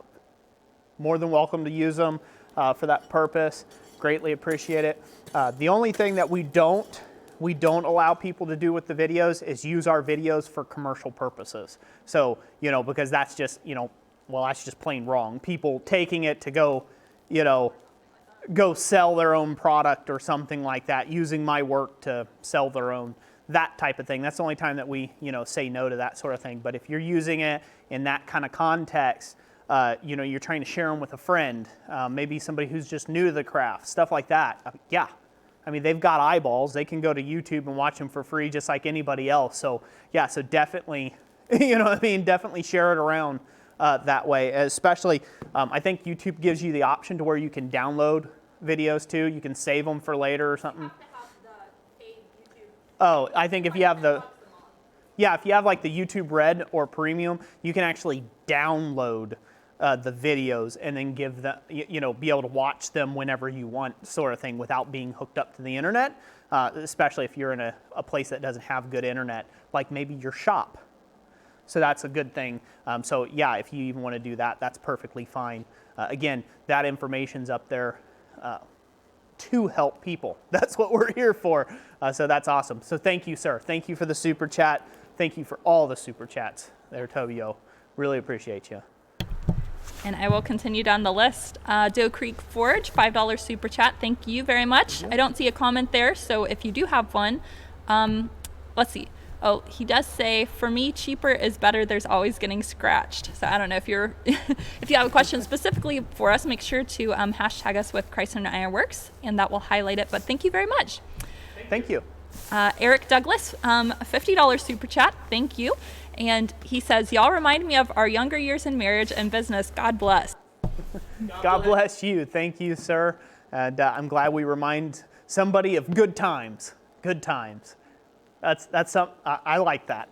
more than welcome to use them for that purpose. Greatly appreciate it. The only thing that we don't allow people to do with the videos is use our videos for commercial purposes. So, because that's just, that's just plain wrong. People taking it to go sell their own product or something like that, using my work to sell their own. That type of thing. That's the only time that we, say no to that sort of thing. But if you're using it in that kind of context, you're trying to share them with a friend, maybe somebody who's just new to the craft, stuff like that. Yeah. I mean, they've got eyeballs. They can go to YouTube and watch them for free just like anybody else. So, yeah, so definitely, definitely share it around that way. Especially, I think YouTube gives you the option to where you can download videos too. You can save them for later or something. Oh, I think if you have if you have like the YouTube Red or Premium, you can actually download the videos and then give them, be able to watch them whenever you want, sort of thing, without being hooked up to the internet. Especially if you're in a place that doesn't have good internet, like maybe your shop. So that's a good thing. So yeah, if you even want to do that, that's perfectly fine. Again, that information's up there. To help people. That's what we're here for. So that's awesome. So thank you, sir. Thank you for the super chat. Thank you for all the super chats there, Tobio. Really appreciate you. And I will continue down the list. Doe Creek Forge, $5 super chat. Thank you very much. I don't see a comment there, so if you do have one, let's see. Oh, he does say, for me, cheaper is better. There's always getting scratched. So I don't know if you're, if you have a question specifically for us, make sure to hashtag us with Christ Ironworks, and that will highlight it. But thank you very much. Thank you. Eric Douglas, $50 super chat. Thank you. And he says, y'all remind me of our younger years in marriage and business. God bless. God bless you. Thank you, sir. And I'm glad we remind somebody of good times. Good times. That's some. I like that.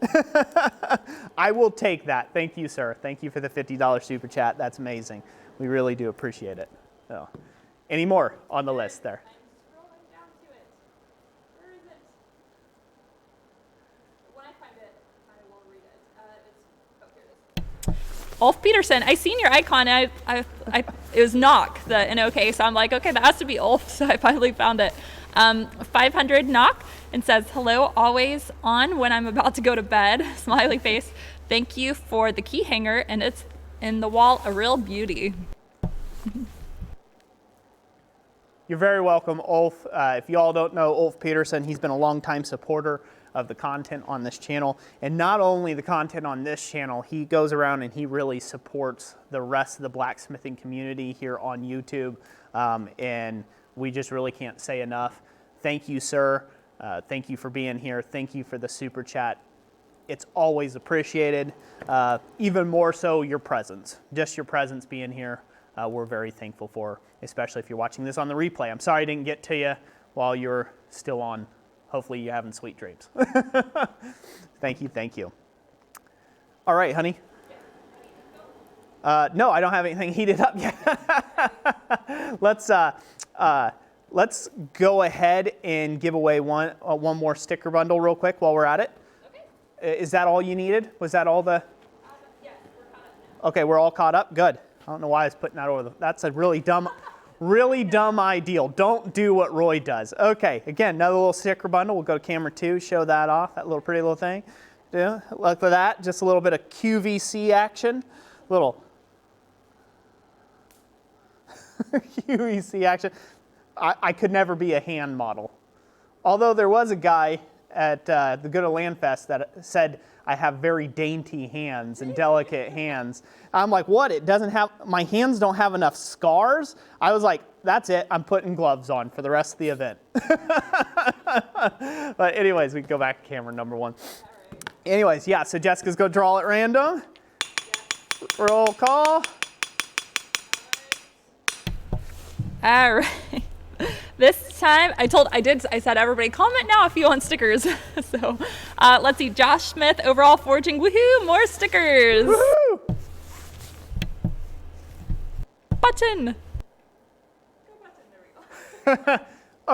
I will take that. Thank you, sir. Thank you for the $50 super chat. That's amazing. We really do appreciate it. So, any more on the list there? I'm scrolling down to it. Where is it? When I find it, I will read it. Here it is. Ulf Peterson, I seen your icon. It was knock, the NOK. So I'm like, okay, that has to be Ulf. So I finally found it. 500 knock. And says, hello, always on when I'm about to go to bed, smiley face. Thank you for the key hanger, and it's in the wall, a real beauty. You're very welcome, Ulf. If you all don't know Ulf Peterson, he's been a longtime supporter of the content on this channel. And not only the content on this channel, he goes around and he really supports the rest of the blacksmithing community here on YouTube. And we just really can't say enough. Thank you, sir. Thank you for being here. Thank you for the super chat. It's always appreciated. Even more so your presence. Just your presence being here, we're very thankful for, especially if you're watching this on the replay. I'm sorry I didn't get to you while you're still on. Hopefully you're having sweet dreams. Thank you, thank you. All right, honey. No, I don't have anything heated up yet. Let's go ahead and give away one more sticker bundle real quick while we're at it. Okay. Is that all you needed? Was that all the? Yes, we're caught up now. Okay, we're all caught up. Good. I don't know why I was putting that over. That's a really dumb ideal. Don't do what Roy does. Okay, again, another little sticker bundle. We'll go to camera 2, show that off. That little pretty little thing. Yeah, look for that. Just a little bit of QVC action. Little QVC action. I could never be a hand model. Although there was a guy at the Good of Land Fest that said I have very dainty hands and delicate hands. I'm like, what? It doesn't have, my hands don't have enough scars? I was like, that's it. I'm putting gloves on for the rest of the event. But anyways, we can go back to camera number 1. Right. Anyways, yeah, so Jessica's going to draw at random. Yes. Roll call. All right. This time, I said everybody comment now if you want stickers. So let's see, Josh Smith, overall forging, woohoo, more stickers. Woohoo! Button. Go button, there we go.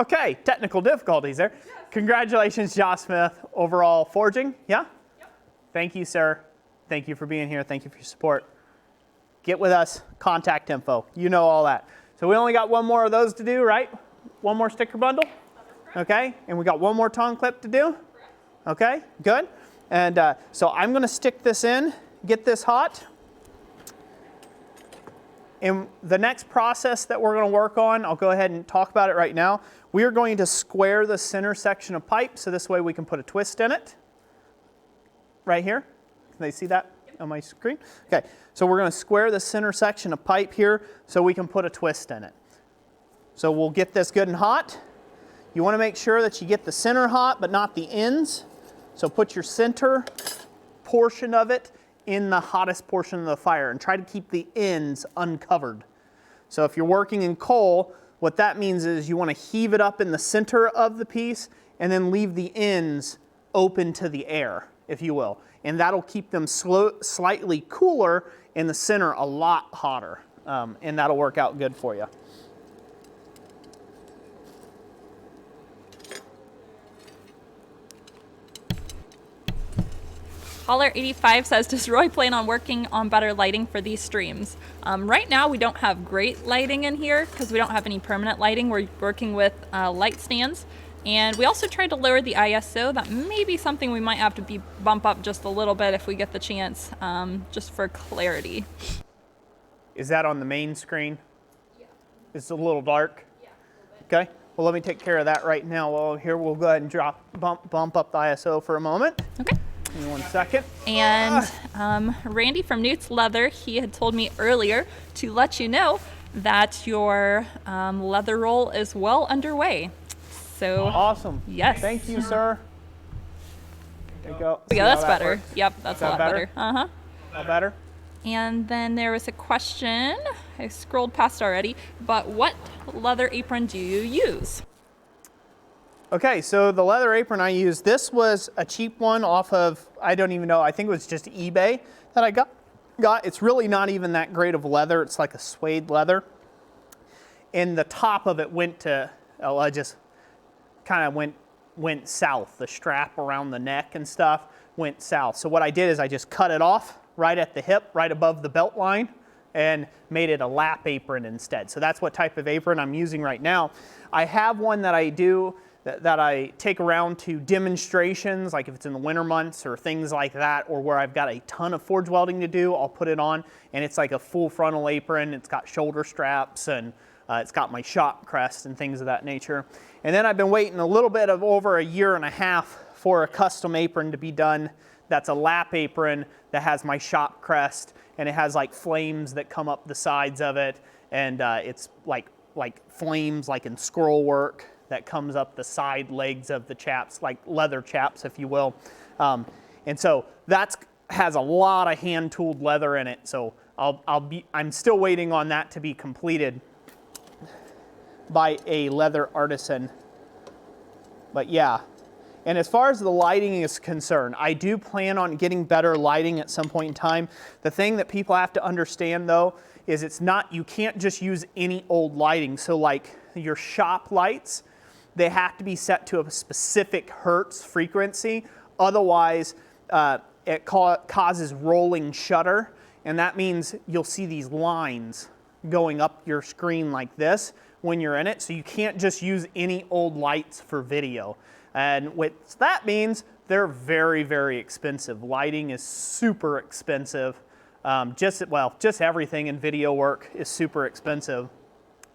Okay, technical difficulties there. Yes. Congratulations, Josh Smith, overall forging, yeah? Yep. Thank you, sir. Thank you for being here. Thank you for your support. Get with us, contact info, you know all that. So we only got one more of those to do, right? One more sticker bundle? Okay, and we got one more tongue clip to do? Okay, good. And so I'm going to stick this in, get this hot. And the next process that we're going to work on, I'll go ahead and talk about it right now. We are going to square the center section of pipe, so this way we can put a twist in it. Right here. Can they see that on my screen? Okay, so we're going to square the center section of pipe here so we can put a twist in it. So we'll get this good and hot. You want to make sure that you get the center hot but not the ends. So put your center portion of it in the hottest portion of the fire and try to keep the ends uncovered. So if you're working in coal, what that means is you want to heave it up in the center of the piece and then leave the ends open to the air, if you will. And that'll keep them slightly cooler and the center a lot hotter. And that'll work out good for you. Holler85 says, does Roy plan on working on better lighting for these streams? Right now we don't have great lighting in here because we don't have any permanent lighting. We're working with light stands. And we also tried to lower the ISO. That may be something we might have to bump up just a little bit if we get the chance, just for clarity. Is that on the main screen? Yeah. It's a little dark? Yeah, a little bit. Okay. Well, let me take care of that right now. Well, here we'll go ahead and bump up the ISO for a moment. Okay. Give me 1 second. And Randy from Newt's Leather, he had told me earlier to let you know that your leather roll is well underway. So awesome. Yes. Thank you, sir. There you go. Yeah, that's better. Works? Yep, that's a lot better. Uh-huh. A lot better? And then there was a question, I scrolled past already, but what leather apron do you use? Okay, so the leather apron I used, this was a cheap one off of, I don't even know, I think it was just eBay that I got. It's really not even that great of leather. It's like a suede leather. And the top of it went to, I just kind of went south. The strap around the neck and stuff went south. So what I did is I just cut it off right at the hip, right above the belt line, and made it a lap apron instead. So that's what type of apron I'm using right now. I have one that I do that I take around to demonstrations, like if it's in the winter months or things like that, or where I've got a ton of forge welding to do, I'll put it on, and it's like a full frontal apron. It's got shoulder straps, and it's got my shop crest and things of that nature. And then I've been waiting a little bit of over 1.5 years for a custom apron to be done. That's a lap apron that has my shop crest, and it has like flames that come up the sides of it, and it's like flames like in scroll work that comes up the side legs of the chaps, like leather chaps, if you will. And so that has a lot of hand-tooled leather in it. So I'm still waiting on that to be completed by a leather artisan. But yeah. And as far as the lighting is concerned, I do plan on getting better lighting at some point in time. The thing that people have to understand though is you can't just use any old lighting. So like your shop lights, they have to be set to a specific hertz frequency. Otherwise, it causes rolling shutter. And that means you'll see these lines going up your screen like this when you're in it. So you can't just use any old lights for video. And what that means, they're very, very expensive. Lighting is super expensive. Just everything in video work is super expensive.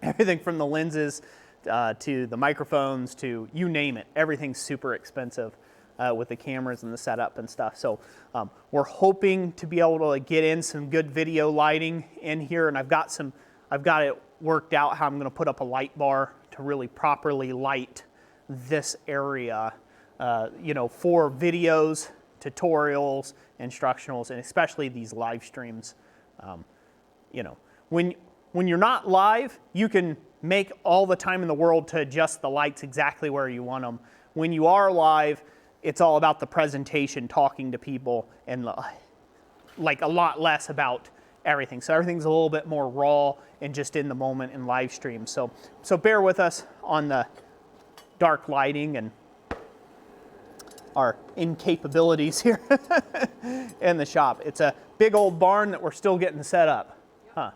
Everything from the lenses to the microphones to you name it. Everything's super expensive with the cameras and the setup and stuff. So we're hoping to be able to get in some good video lighting in here, and I've got it worked out how I'm going to put up a light bar to really properly light this area, for videos, tutorials, instructionals, and especially these live streams. When you're not live, you can make all the time in the world to adjust the lights exactly where you want them. When you are live, it's all about the presentation, talking to people, and like a lot less about everything. So everything's a little bit more raw and just in the moment in live stream. So bear with us on the dark lighting and our incapabilities here in the shop. It's a big old barn that we're still getting set up. Huh.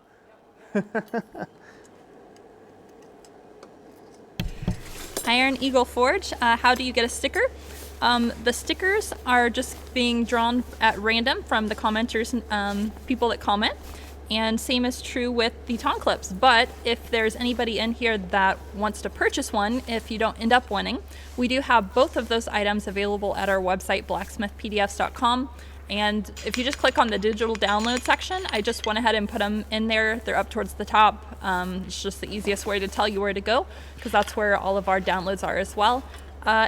Iron Eagle Forge, how do you get a sticker? The stickers are just being drawn at random from the commenters, people that comment. And same is true with the tongue clips. But if there's anybody in here that wants to purchase one, if you don't end up winning, we do have both of those items available at our website, blacksmithpdfs.com. And if you just click on the digital download section, I just went ahead and put them in there. They're up towards the top. It's just the easiest way to tell you where to go, because that's where all of our downloads are as well.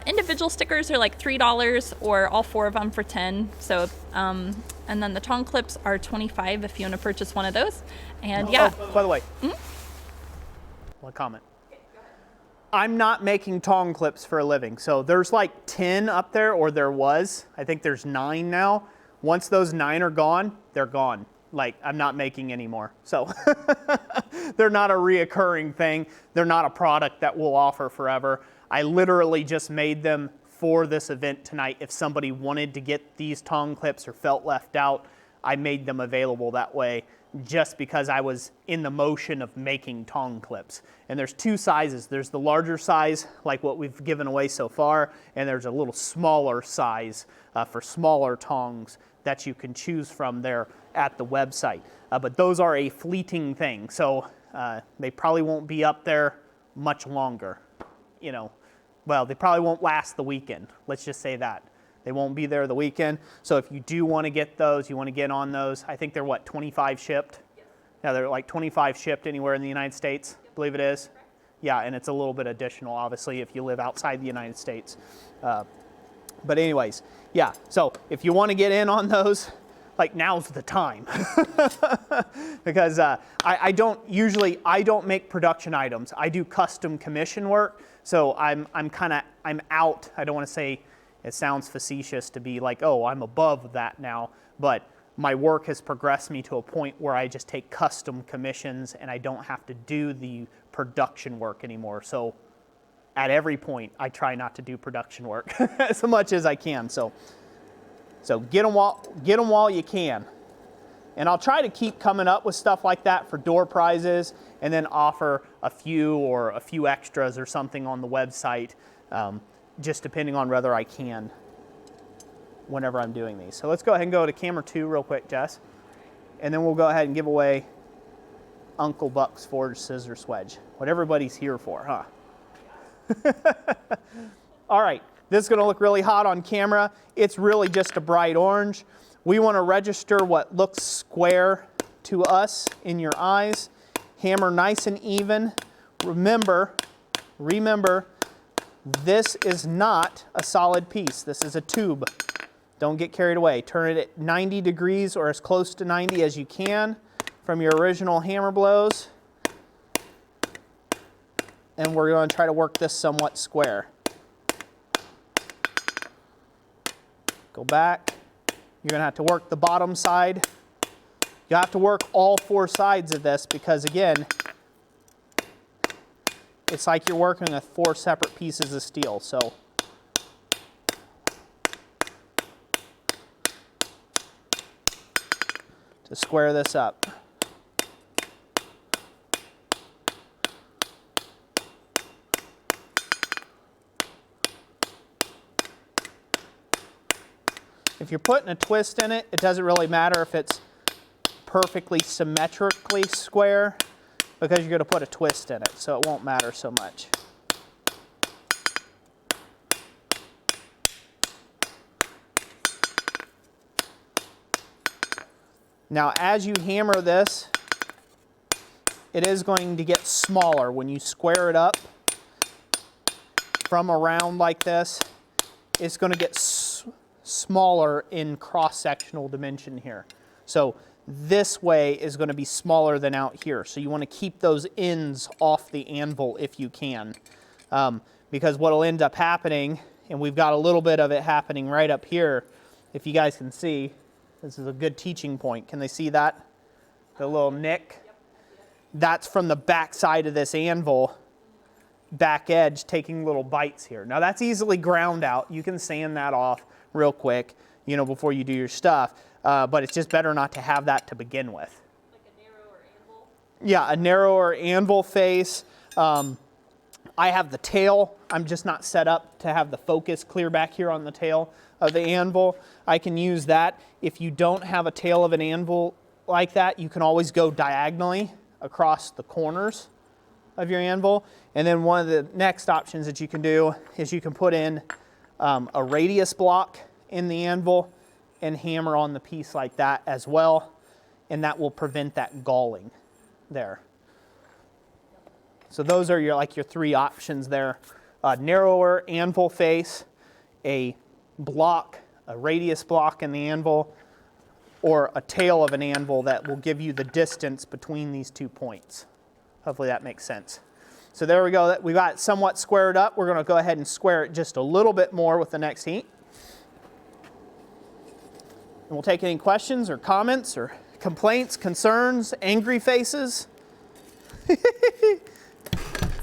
Individual stickers are like $3 or all 4 of them for $10. So, and then the tongue clips are $25 if you want to purchase one of those. And yeah. Oh, by the way, one comment. I'm not making tongue clips for a living. So there's like 10 up there, or there was. I think there's 9 now. Once those 9 are gone, they're gone. Like, I'm not making any more. So they're not a reoccurring thing. They're not a product that we'll offer forever. I literally just made them for this event tonight. If somebody wanted to get these tongue clips or felt left out, I made them available that way just because I was in the motion of making tongue clips. And there's 2 sizes. There's the larger size, like what we've given away so far, and there's a little smaller size for smaller tongs that you can choose from there at the website. But those are a fleeting thing, so they probably won't be up there much longer. you know, well, they probably won't last the weekend. Let's just say that. They won't be there the weekend. So if you do want to get those, you want to get on those. I think they're what, 25 shipped? Yes. Yeah, they're like 25 shipped anywhere in the United States, I believe it is. Yeah, and it's a little bit additional, obviously, if you live outside the United States. But anyways, yeah, so if you want to get in on those, like now's the time. Because I don't make production items. I do custom commission work. So I'm out. I don't want to say, it sounds facetious to be like, oh, I'm above that now, but my work has progressed me to a point where I just take custom commissions and I don't have to do the production work anymore. So at every point, I try not to do production work as much as I can. So get them while you can. And I'll try to keep coming up with stuff like that for door prizes and then offer a few extras or something on the website, just depending on whether I can whenever I'm doing these. So let's go ahead and go to camera 2 real quick, Jess. And then we'll go ahead and give away Uncle Buck's Forged Scissor Swage. What everybody's here for, huh? All right, this is gonna look really hot on camera. It's really just a bright orange. We wanna register what looks square to us in your eyes. Hammer nice and even. Remember, this is not a solid piece. This is a tube. Don't get carried away. Turn it at 90 degrees or as close to 90 as you can from your original hammer blows. And we're going to try to work this somewhat square. Go back. You're going to have to work the bottom side. You have to work all 4 sides of this because, again, it's like you're working with 4 separate pieces of steel. So to square this up. If you're putting a twist in it, it doesn't really matter if it's perfectly symmetrically square because you're going to put a twist in it, so it won't matter so much. Now, as you hammer this, it is going to get smaller. When you square it up from around like this, it's going to get smaller in cross-sectional dimension here. So this way is going to be smaller than out here. So you want to keep those ends off the anvil if you can. Because what will end up happening, and we've got a little bit of it happening right up here, if you guys can see, this is a good teaching point. Can they see that? The little nick? That's from the back side of this anvil, back edge, taking little bites here. Now that's easily ground out. You can sand that off real quick, you know, before you do your stuff. But it's just better not to have that to begin with. Like a narrower anvil? Yeah, a narrower anvil face. I have the tail. I'm just not set up to have the focus clear back here on the tail of the anvil. I can use that. If you don't have a tail of an anvil like that, you can always go diagonally across the corners of your anvil. And then one of the next options that you can do is you can put in a radius block in the anvil and hammer on the piece like that as well, and that will prevent that galling there. So those are your 3 options there. A narrower anvil face, a block, a radius block in the anvil, or a tail of an anvil that will give you the distance between these 2 points. Hopefully that makes sense. So there we go. We got it somewhat squared up. We're going to go ahead and square it just a little bit more with the next heat. And we'll take any questions or comments or complaints, concerns, angry faces.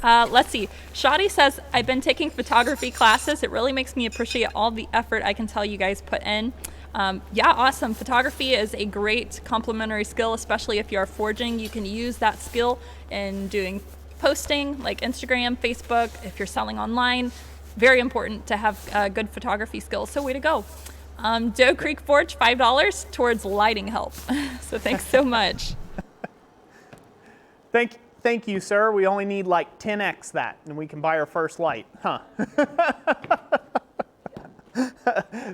Let's see. Shadi says, I've been taking photography classes. It really makes me appreciate all the effort I can tell you guys put in. Yeah, awesome. Photography is a great complementary skill, especially if you are forging. You can use that skill in doing posting like Instagram, Facebook, if you're selling online. Very important to have good photography skills. So way to go. Doe Creek Forge, $5 towards lighting help. So thanks so much. Thank thank you, sir. We only need like 10x that, and we can buy our first light. Huh.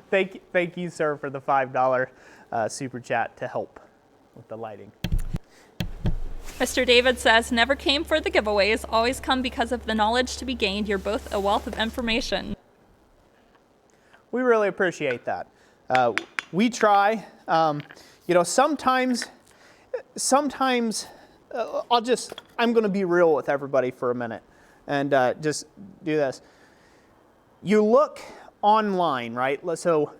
Thank you, sir, for the $5 super chat to help with the lighting. Mr. David says, never came for the giveaways, always come because of the knowledge to be gained. You're both a wealth of information. We really appreciate that. We try. You know, sometimes I'm going to be real with everybody for a minute and just do this. You look online, right? So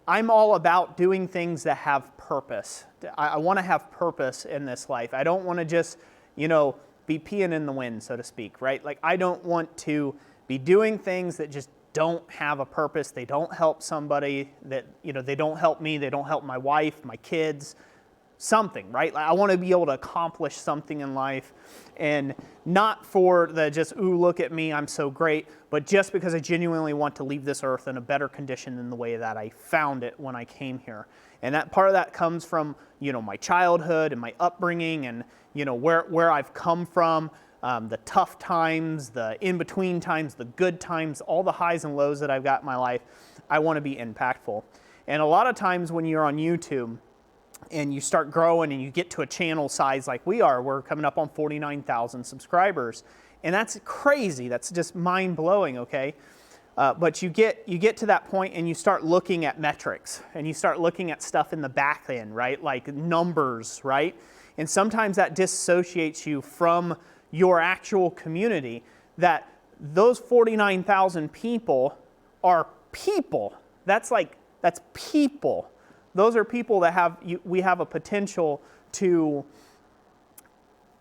I'm all about doing things that have purpose. I want to have purpose in this life. I don't want to just, you know, be peeing in the wind, so to speak, right? Like, I don't want to be doing things that just don't have a purpose. They don't help somebody, that, you know, they don't help me, they don't help my wife, my kids, something, right? I want to be able to accomplish something in life, and not for the just, ooh, look at me, I'm so great, but just because I genuinely want to leave this earth in a better condition than the way that I found it when I came here. And that part of that comes from, you know, my childhood and my upbringing, and, you know, where I've come from, the tough times, the in-between times, the good times, all the highs and lows that I've got in my life. I want to be impactful. And a lot of times when you're on YouTube and you start growing and you get to a channel size like we are, we're coming up on 49,000 subscribers. And that's crazy. That's just mind-blowing, okay? But you get to that point and you start looking at metrics and you start looking at stuff in the back end, right? Like numbers, right? And sometimes that dissociates you from your actual community, that those 49,000 people are people. That's people. Those are people that we have a potential to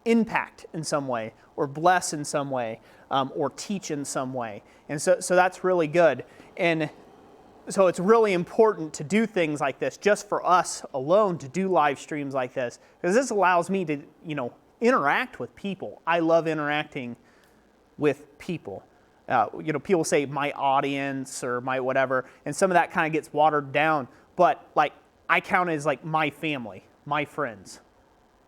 impact in some way, or bless in some way, or teach in some way. And so that's really good. And so it's really important to do things like this, just for us alone, to do live streams like this, because this allows me to, you know, interact with people. I love interacting with people. You know, people say my audience or my whatever, and some of that kind of gets watered down. But like, I count it as like my family, my friends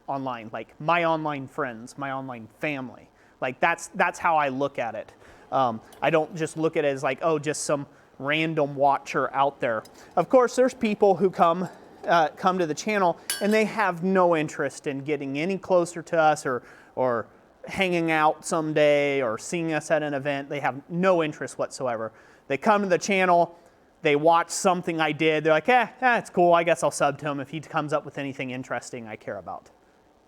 online, like my online friends, my online family. Like that's how I look at it. I don't just look at it as like, oh, just some random watcher out there. Of course, there's people who come to the channel and they have no interest in getting any closer to us, or hanging out someday, or seeing us at an event. They have no interest whatsoever. They come to the channel, they watch something I did, they're like, it's cool, I guess I'll sub to him if he comes up with anything interesting I care about.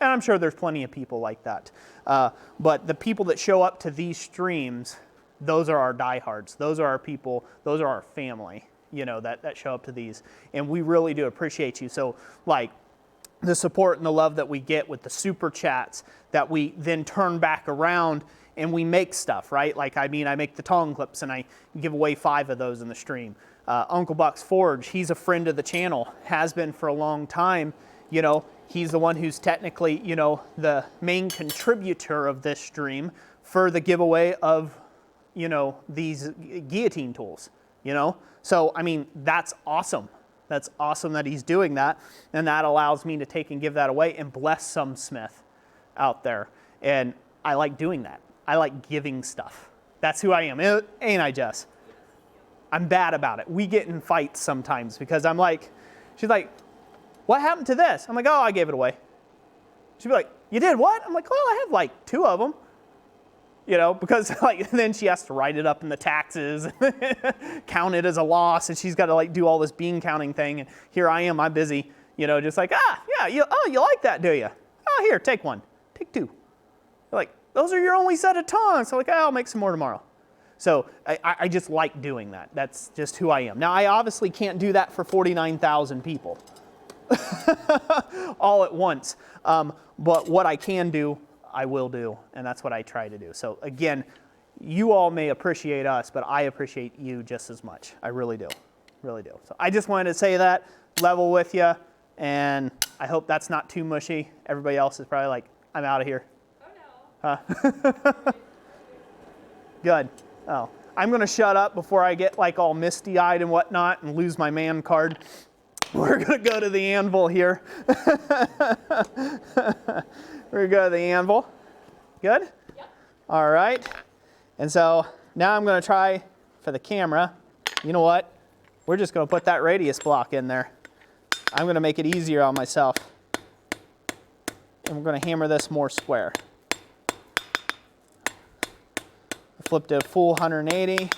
And I'm sure there's plenty of people like that. But the people that show up to these streams, those are our diehards. Those are our people, those are our family, you know, that show up to these. And we really do appreciate you. So like the support and the love that we get with the super chats, that we then turn back around and we make stuff, right? Like, I mean, I make the tongue clips and I give away 5 of those in the stream. Uncle Buck's Forge, he's a friend of the channel, has been for a long time. You know, he's the one who's technically, you know, the main contributor of this stream for the giveaway of, you know, these guillotine tools, you know? So, I mean, that's awesome. That's awesome that he's doing that. And that allows me to take and give that away and bless some smith out there. And I like doing that. I like giving stuff. That's who I am. Ain't I, Jess? I'm bad about it. We get in fights sometimes because I'm like, she's like, what happened to this? I'm like, oh, I gave it away. She'd be like, you did what? I'm like, well, I have like 2 of them. You know, because like then she has to write it up in the taxes, count it as a loss, and she's got to like do all this bean counting thing. And here I am, I'm busy, you know, just like, yeah, you like that, do you? Oh, here, take 1, take 2. They're like, those are your only set of tongs. So like, oh, I'll make some more tomorrow. So I just like doing that. That's just who I am. Now, I obviously can't do that for 49,000 people all at once. But what I can do, I will do, and that's what I try to do. So again, you all may appreciate us, but I appreciate you just as much. I really do, really do. So I just wanted to say that, level with you, and I hope that's not too mushy. Everybody else is probably like, I'm out of here. Oh no. Huh? Good. Oh, I'm gonna shut up before I get like all misty-eyed and whatnot and lose my man card. We're gonna go to the anvil here. We're gonna go to the anvil. Good? Yep. All right. And so now I'm going to try for the camera. You know what? We're just going to put that radius block in there. I'm going to make it easier on myself. And we're going to hammer this more square. Flip to a full 180.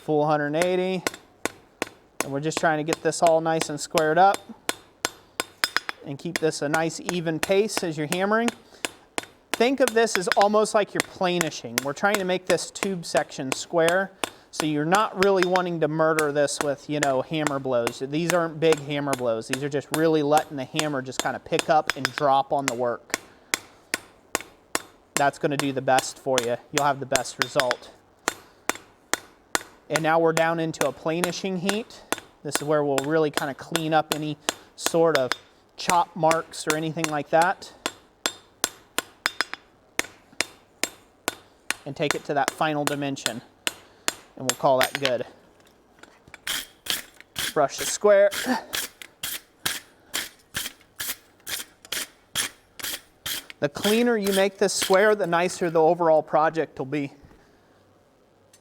Full 180. And we're just trying to get this all nice and squared up. And keep this a nice even pace as you're hammering. Think of this as almost like you're planishing. We're trying to make this tube section square, so you're not really wanting to murder this with, you know, hammer blows. These aren't big hammer blows. These are just really letting the hammer just kind of pick up and drop on the work. That's going to do the best for you. You'll have the best result. And now we're down into a planishing heat. This is where we'll really kind of clean up any sort of chop marks or anything like that. And take it to that final dimension. And we'll call that good. Brush the square. The cleaner you make this square, the nicer the overall project will be.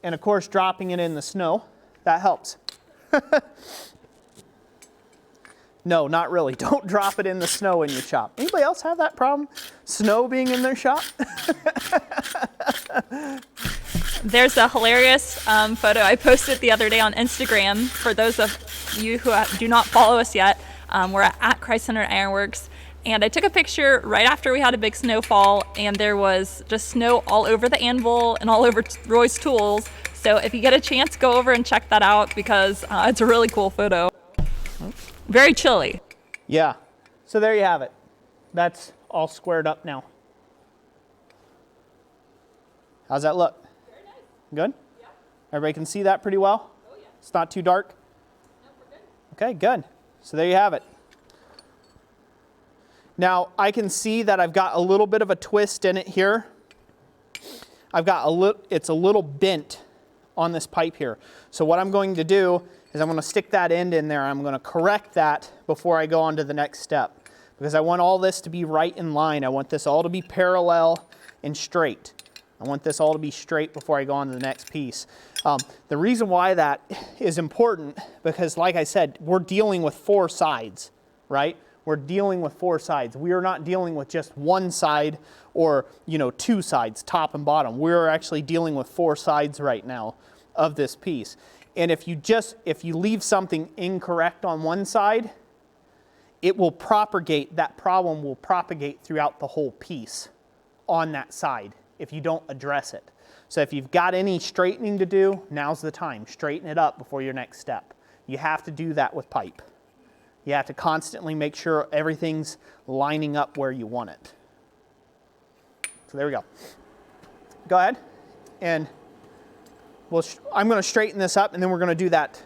And of course, dropping it in the snow, that helps. No, not really. Don't drop it in the snow in your shop. Anybody else have that problem? Snow being in their shop? There's a hilarious photo I posted the other day on Instagram. For those of you who do not follow us yet, we're at Christ-Centered Ironworks. And I took a picture right after we had a big snowfall, and there was just snow all over the anvil and all over Roy's tools. So if you get a chance, go over and check that out, because it's a really cool photo. Very chilly. Yeah. So there you have it. That's all squared up now. How's that look? Very nice. Good? Yeah. Everybody can see that pretty well? Oh, yeah. It's not too dark? No, we're good. Okay, good. So there you have it. Now I can see that I've got a little bit of a twist in it here. I've got it's a little bent on this pipe here. So what I'm going to do is I'm going to stick that end in there. I'm going to correct that before I go on to the next step, because I want all this to be right in line. I want this all to be parallel and straight. I want this all to be straight before I go on to the next piece. The reason why that is important, because like I said, we're dealing with 4 sides, right? We're dealing with 4 sides. We are not dealing with just one side or, you know, 2 sides, top and bottom. We're actually dealing with 4 sides right now of this piece. And if you leave something incorrect on one side, it will propagate, that problem will propagate throughout the whole piece on that side if you don't address it. So if you've got any straightening to do, now's the time. Straighten it up before your next step. You have to do that with pipe. You have to constantly make sure everything's lining up where you want it. So there we go. Go ahead, and I'm going to straighten this up, and then we're going to do that.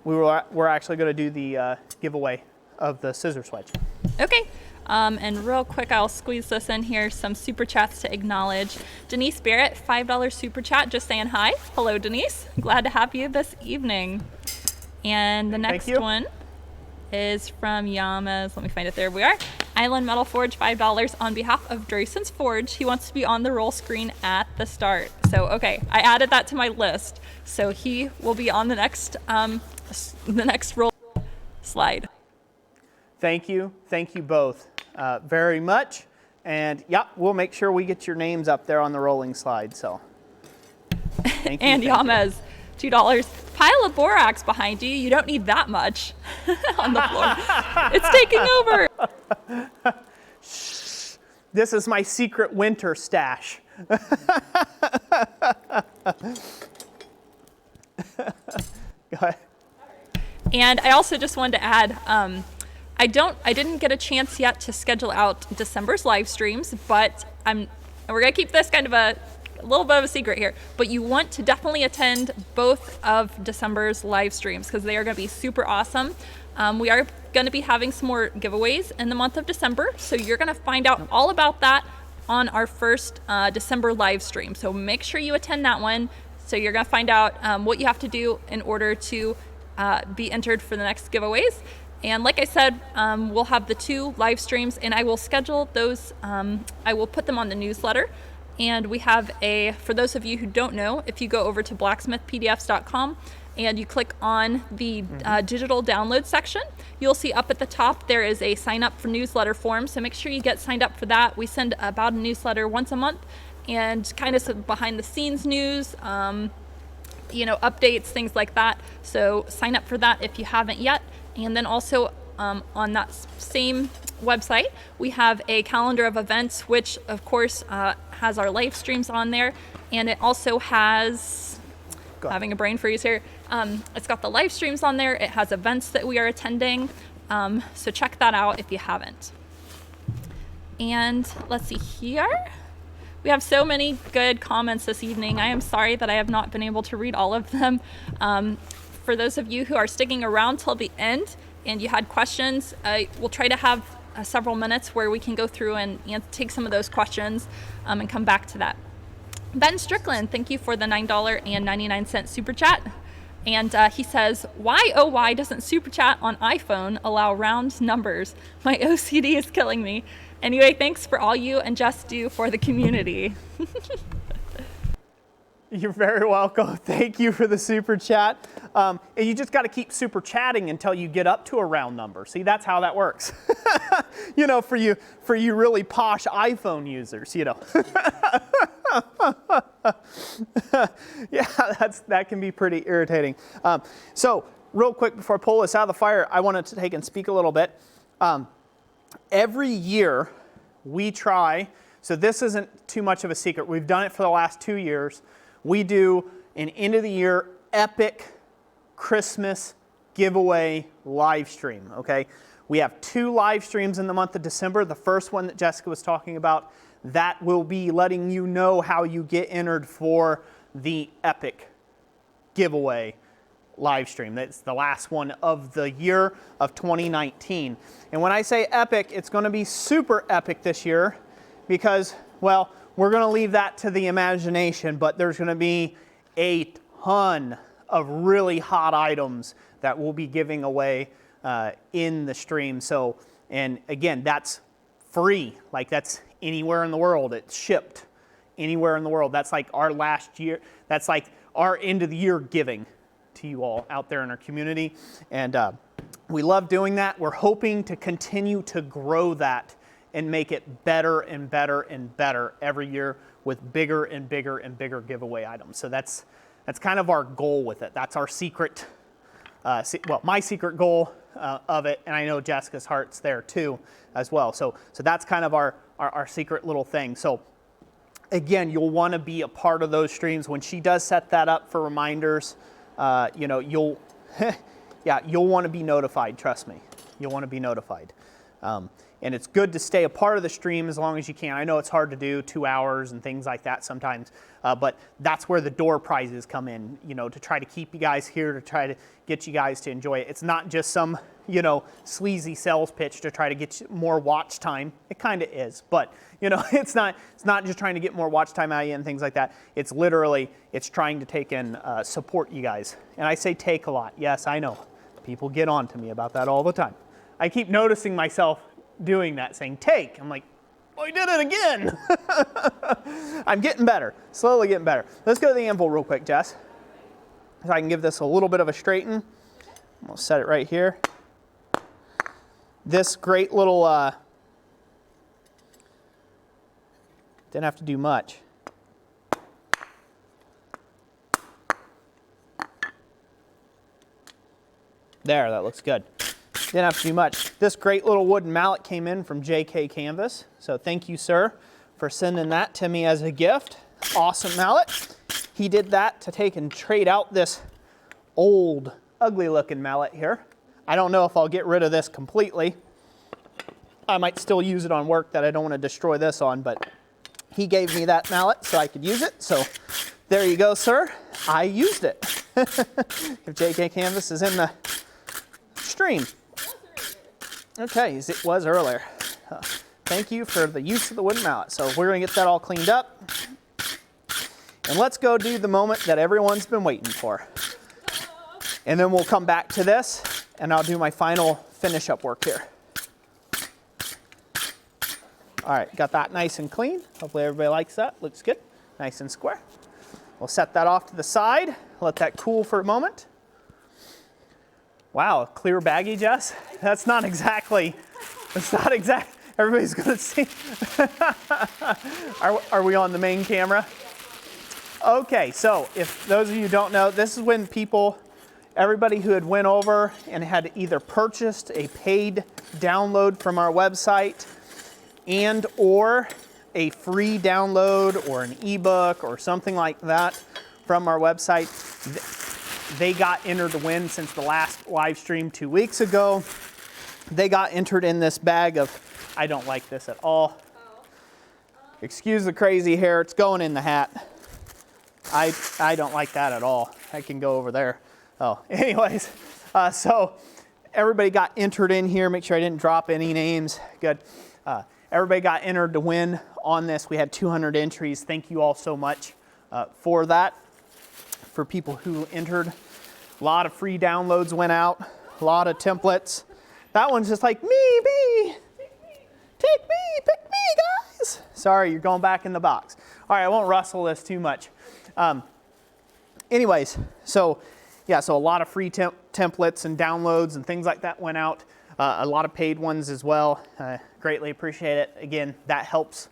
We're actually going to do the giveaway of the scissor swage. Okay. And real quick, I'll squeeze this in here. Some super chats to acknowledge. Denise Barrett, $5 super chat, just saying hi. Hello, Denise. Glad to have you this evening. And the next one is from Yamas. Let me find it. There we are. Island Metal Forge, $5 on behalf of Drayson's Forge. He wants to be on the roll screen at the start. So, okay, I added that to my list. So he will be on the next roll slide. Thank you both very much. And yeah, we'll make sure we get your names up there on the rolling slide. So, thank you. And Yamez, $2. Pile of borax behind you. You don't need that much on the floor. It's taking over. Shh. This is my secret winter stash. Go ahead. And I also just wanted to add, I didn't get a chance yet to schedule out December's live streams, but we're gonna keep this kind of a little bit of a secret here, but you want to definitely attend both of December's live streams because they are going to be super awesome. We are going to be having some more giveaways in the month of December, so you're going to find out all about that on our first December live stream. So make sure you attend that one. So you're going to find out what you have to do in order to be entered for the next giveaways. And like I said, we'll have the 2 live streams, and I will schedule those. I will put them on the newsletter. And we have for those of you who don't know, if you go over to blacksmithpdfs.com and you click on the digital download section, you'll see up at the top there is a sign up for newsletter form. So make sure you get signed up for that. We send about a newsletter once a month, and kind of some behind the scenes news, updates, things like that. So sign up for that if you haven't yet. And then also on that same website, we have a calendar of events, which of course has our live streams on there. And it also has, having a brain freeze here, it's got the live streams on there. It has events that we are attending. So check that out if you haven't. And let's see here. We have so many good comments this evening. I am sorry that I have not been able to read all of them. For those of you who are sticking around till the end and you had questions, we'll try to have several minutes where we can go through and take some of those questions and come back to that. Ben Strickland, thank you for the $9.99 super chat. And he says, why doesn't super chat on iPhone allow round numbers? My OCD is killing me. Anyway, thanks for all you and Jess do for the community. You're very welcome. Thank you for the super chat. And you just got to keep super chatting until you get up to a round number. See, that's how that works. For you really posh iPhone users, Yeah, that can be pretty irritating. So real quick before I pull this out of the fire, I wanted to take and speak a little bit. Every year we try, so this isn't too much of a secret. We've done it for the last 2 years. We do an end of the year epic Christmas giveaway live stream, okay? We have 2 live streams in the month of December. The first one that Jessica was talking about, that will be letting you know how you get entered for the epic giveaway live stream. That's the last one of the year of 2019. And when I say epic, it's going to be super epic this year because, well, we're going to leave that to the imagination, but there's going to be a ton of really hot items that we'll be giving away in the stream. So, and again, that's free. Like, that's anywhere in the world. It's shipped anywhere in the world. That's like our last year. That's like our end of the year giving to you all out there in our community. And we love doing that. We're hoping to continue to grow that and make it better and better and better every year with bigger and bigger and bigger giveaway items. So that's kind of our goal with it. That's our secret, my secret goal of it, and I know Jessica's heart's there too as well. So that's kind of our secret little thing. So again, you'll want to be a part of those streams. When she does set that up for reminders, you'll you'll want to be notified. Trust me, you'll want to be notified. And it's good to stay a part of the stream as long as you can. I know it's hard to do 2 hours and things like that sometimes, but that's where the door prizes come in, to try to keep you guys here, to try to get you guys to enjoy it. It's not just some, sleazy sales pitch to try to get you more watch time. It kind of is, but it's not just trying to get more watch time out of you and things like that. It's literally, it's trying to take and support you guys. And I say take a lot. Yes, I know. People get on to me about that all the time. I keep noticing myself doing that, saying take. I'm like, I did it again. I'm getting better, slowly getting better. Let's go to the anvil real quick, Jess, so I can give this a little bit of a straighten. We'll set it right here. This great little, didn't have to do much. There, that looks good. Didn't have to do much. This great little wooden mallet came in from JK Canvas. So thank you, sir, for sending that to me as a gift. Awesome mallet. He did that to take and trade out this old, ugly looking mallet here. I don't know if I'll get rid of this completely. I might still use it on work that I don't want to destroy this on, but he gave me that mallet so I could use it. So there you go, sir. I used it. If JK Canvas is in the stream. Okay, as it was earlier. Thank you for the use of the wooden mallet. So we're going to get that all cleaned up. And let's go do the moment that everyone's been waiting for. And then we'll come back to this and I'll do my final finish up work here. All right, got that nice and clean. Hopefully everybody likes that. Looks good, nice and square. We'll set that off to the side, let that cool for a moment. Wow, clear baggie, Jess? That's not exactly, everybody's gonna see. Are we on the main camera? Okay, so if those of you who don't know, this is when everybody who had went over and had either purchased a paid download from our website and or a free download or an ebook or something like that from our website, they got entered to win since the last live stream 2 weeks ago. They got entered in this bag of, I don't like this at all. Excuse the crazy hair, it's going in the hat. I don't like that at all. I can go over there. Oh, anyways, so everybody got entered in here. Make sure I didn't drop any names. Good. Everybody got entered to win on this. We had 200 entries. Thank you all so much for that. For people who entered, a lot of free downloads went out, a lot of templates. That one's just like, me, take me, pick me, guys. Sorry, you're going back in the box. All right, I won't rustle this too much. Anyways, so yeah, so a lot of free templates and downloads and things like that went out. A lot of paid ones as well. Greatly appreciate it. Again, it helps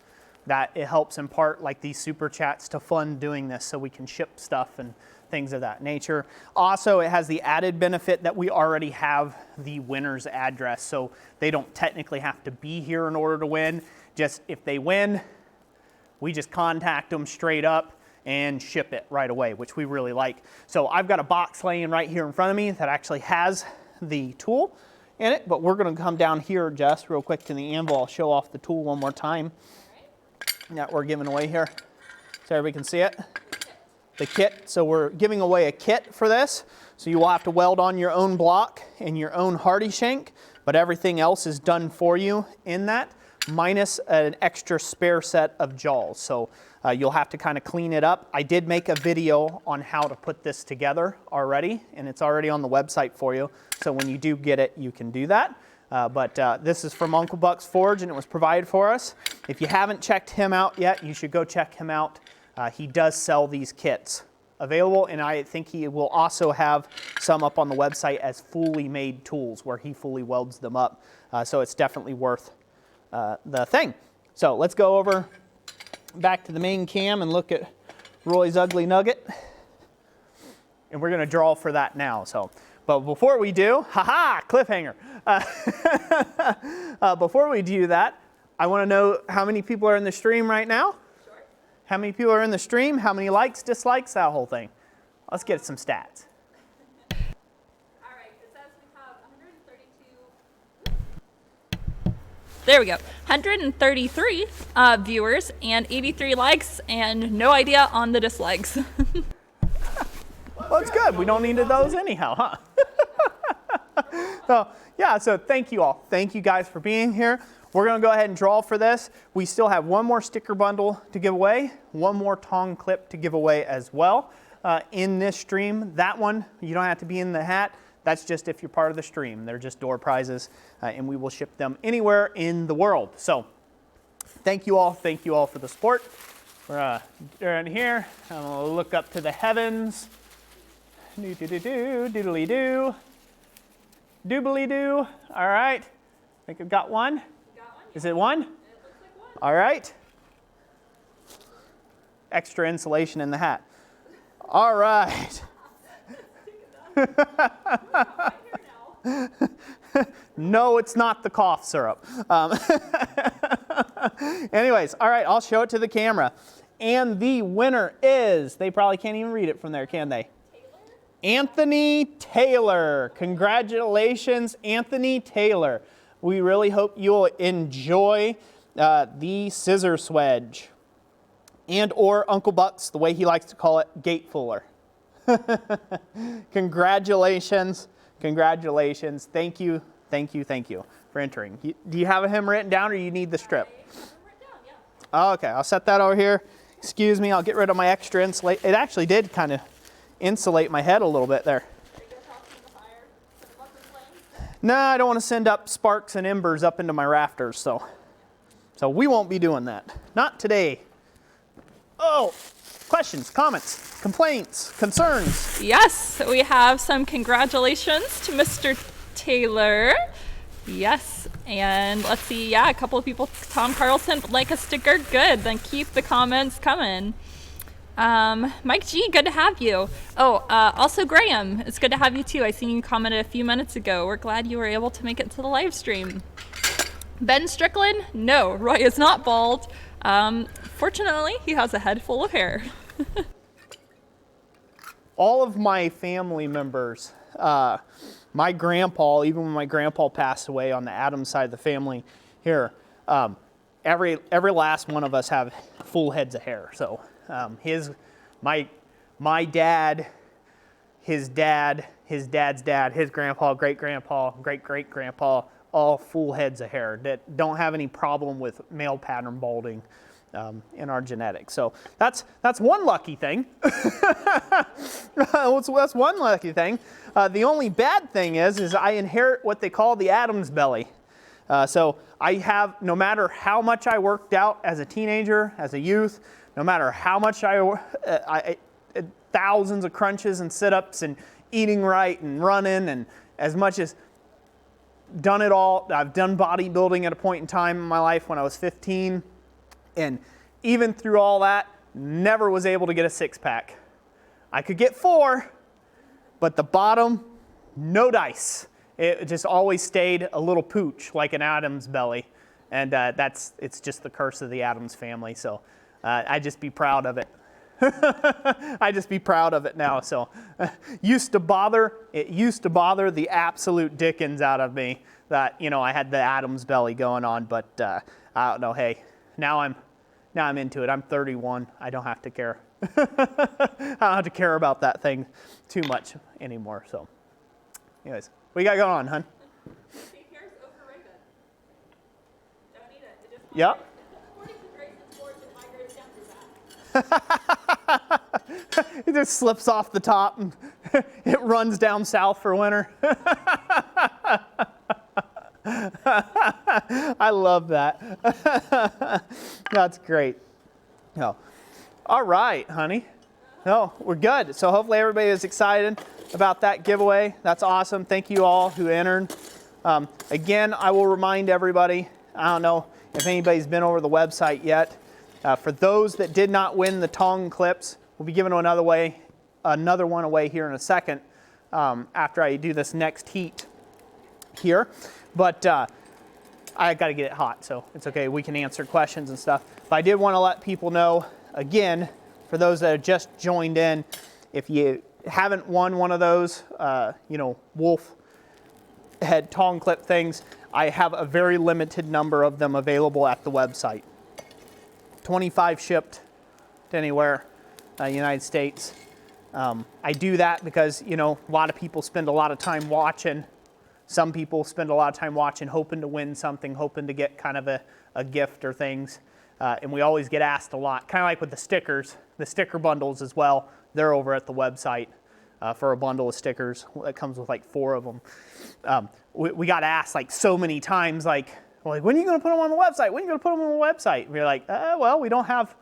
impart like these super chats to fund doing this so we can ship stuff and things of that nature. Also, it has the added benefit that we already have the winner's address, so they don't technically have to be here in order to win. Just if they win, we just contact them straight up and ship it right away, which we really like. So I've got a box laying right here in front of me that actually has the tool in it, but we're going to come down here just real quick to the anvil. I'll show off the tool one more time that we're giving away here so everybody can see it. The kit, so we're giving away a kit for this, so you will have to weld on your own block and your own hardy shank, but everything else is done for you in that, minus an extra spare set of jaws. So you'll have to kind of clean it up. I did make a video on how to put this together already, and it's already on the website for you. So when you do get it, you can do that. But this is from Uncle Buck's Forge, and it was provided for us. If you haven't checked him out yet, you should go check him out. He does sell these kits available, and I think he will also have some up on the website as fully made tools where he fully welds them up. So it's definitely worth the thing. So let's go over back to the main cam and look at Roy's ugly nugget. And we're going to draw for that now. So, but before we do, haha, cliffhanger. Before we do that, I want to know how many people are in the stream right now. Sure. How many people are in the stream? How many likes, dislikes, that whole thing. Let's get some stats. All right, it says we have 132. There we go. 133 viewers and 83 likes and no idea on the dislikes. Well, it's good. We don't need those anyhow, huh? So, yeah, so thank you all. Thank you guys for being here. We're going to go ahead and draw for this. We still have one more sticker bundle to give away, one more tong clip to give away as well in this stream. That one, you don't have to be in the hat. That's just if you're part of the stream. They're just door prizes, and we will ship them anywhere in the world. So thank you all. Thank you all for the support. We're down here. I'm going to look up to the heavens. Do-do-do-do, doodly-doo. Doobly-doo. All right. I think I've got one. Got one? Is it one? It looks like one. All right. Extra insulation in the hat. All right. No, it's not the cough syrup. Anyways, all right, I'll show it to the camera. And the winner is, they probably can't even read it from there, can they? Anthony Taylor. Congratulations, Anthony Taylor. We really hope you'll enjoy the Scissor Swage and or Uncle Buck's, the way he likes to call it, gate fuller. Congratulations. Congratulations. Thank you. Thank you. Thank you for entering. Do you have him written down or you need the strip? Oh, okay, I'll set that over here. Excuse me, I'll get rid of my extra insulate. It actually did kind of insulate my head a little bit there. No, I don't want to send up sparks and embers up into my rafters, so we won't be doing that. Not today. Oh, questions, comments, complaints, concerns? Yes, we have some congratulations to Mr. Taylor. Yes, and let's see, yeah, a couple of people, Tom Carlson, like a sticker, good, then keep the comments coming. Mike G, good to have you. Oh, also Graham, it's good to have you too. I seen you commented a few minutes ago. We're glad you were able to make it to the live stream. Ben Strickland, no, Roy is not bald. Fortunately, he has a head full of hair. All of my family members, my grandpa, even when my grandpa passed away on the Adams side of the family here, every last one of us have full heads of hair. So my dad, his dad, his dad's dad, his grandpa, great-grandpa, great-great-grandpa, all full heads of hair that don't have any problem with male pattern balding in our genetics. So that's one lucky thing. That's one lucky thing. The only bad thing is I inherit what they call the Adam's belly. So I have, no matter how much I worked out as a teenager, as a youth, no matter how much I thousands of crunches and sit-ups and eating right and running, and as much as done it all. I've done bodybuilding at a point in time in my life when I was 15, and even through all that, never was able to get a six-pack. I could get 4, but the bottom, no dice. It just always stayed a little pooch, like an Adam's belly, and it's just the curse of the Adams family. So I just be proud of it. I just be proud of it now. So it used to bother the absolute dickens out of me that, you know, I had the Adam's belly going on, but I don't know. Hey, now I'm into it. I'm 31. I don't have to care. I don't have to care about that thing too much anymore. So anyways, what you got going on, hun? Hair's overrated. Don't eat it. It just Yep. It just slips off the top and it runs down south for winter. I love that. That's great. Oh. All right, honey. No, we're good. So hopefully everybody is excited about that giveaway. That's awesome. Thank you all who entered. Again, I will remind everybody, I don't know if anybody's been over the website yet. For those that did not win the tongue clips, we'll be giving another one away here in a second after I do this next heat here. But I got to get it hot, so it's okay. We can answer questions and stuff. But I did want to let people know, again, for those that have just joined in, if you haven't won one of those, wolf head tongue clip things, I have a very limited number of them available at the website. 25 shipped to anywhere, United States. I do that because, you know, a lot of people spend a lot of time watching. Some people spend a lot of time watching, hoping to win something, hoping to get kind of a gift or things. And we always get asked a lot, kind of like with the stickers, the sticker bundles as well. They're over at the website for a bundle of stickers that comes with like 4 of them. We got asked like so many times, like, when are you going to put them on the website? When are you going to put them on the website? And we're like, well, we don't have,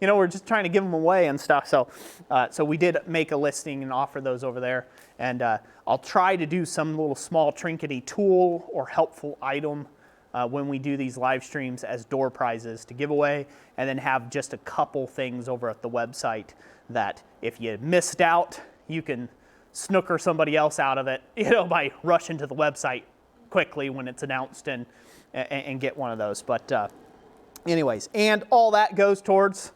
we're just trying to give them away and stuff. So we did make a listing and offer those over there. And I'll try to do some little small trinkety tool or helpful item when we do these live streams as door prizes to give away, and then have just a couple things over at the website that if you missed out, you can snooker somebody else out of it, by rushing to the website quickly when it's announced and get one of those. But anyways, and all that goes towards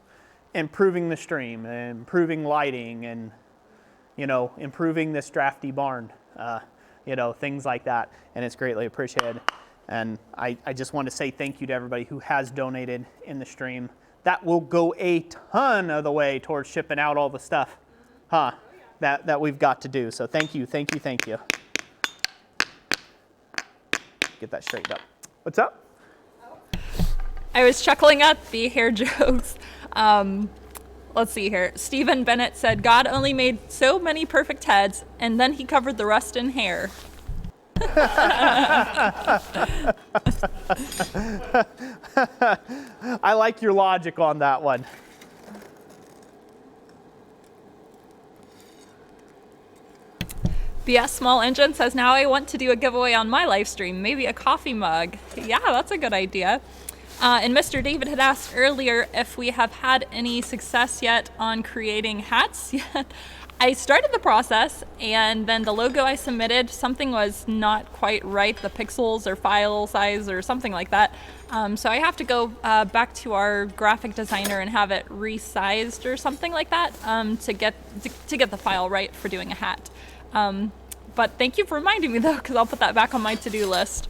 improving the stream and improving lighting and improving this drafty barn, things like that, and it's greatly appreciated. And I just want to say thank you to everybody who has donated in the stream. That will go a ton of the way towards shipping out all the stuff that we've got to do. So thank you. Get that straightened up. What's up? I was chuckling at the hair jokes. Let's see here. Stephen Bennett said, God only made so many perfect heads, and then he covered the rest in hair. I like your logic on that one. BS Small Engine says, now I want to do a giveaway on my live stream, maybe a coffee mug. Yeah, that's a good idea. And Mr. David had asked earlier if we have had any success yet on creating hats yet. I started the process, and then the logo I submitted, something was not quite right, the pixels or file size or something like that. So I have to go back to our graphic designer and have it resized or something like that to get the file right for doing a hat. But thank you for reminding me though, because I'll put that back on my to-do list.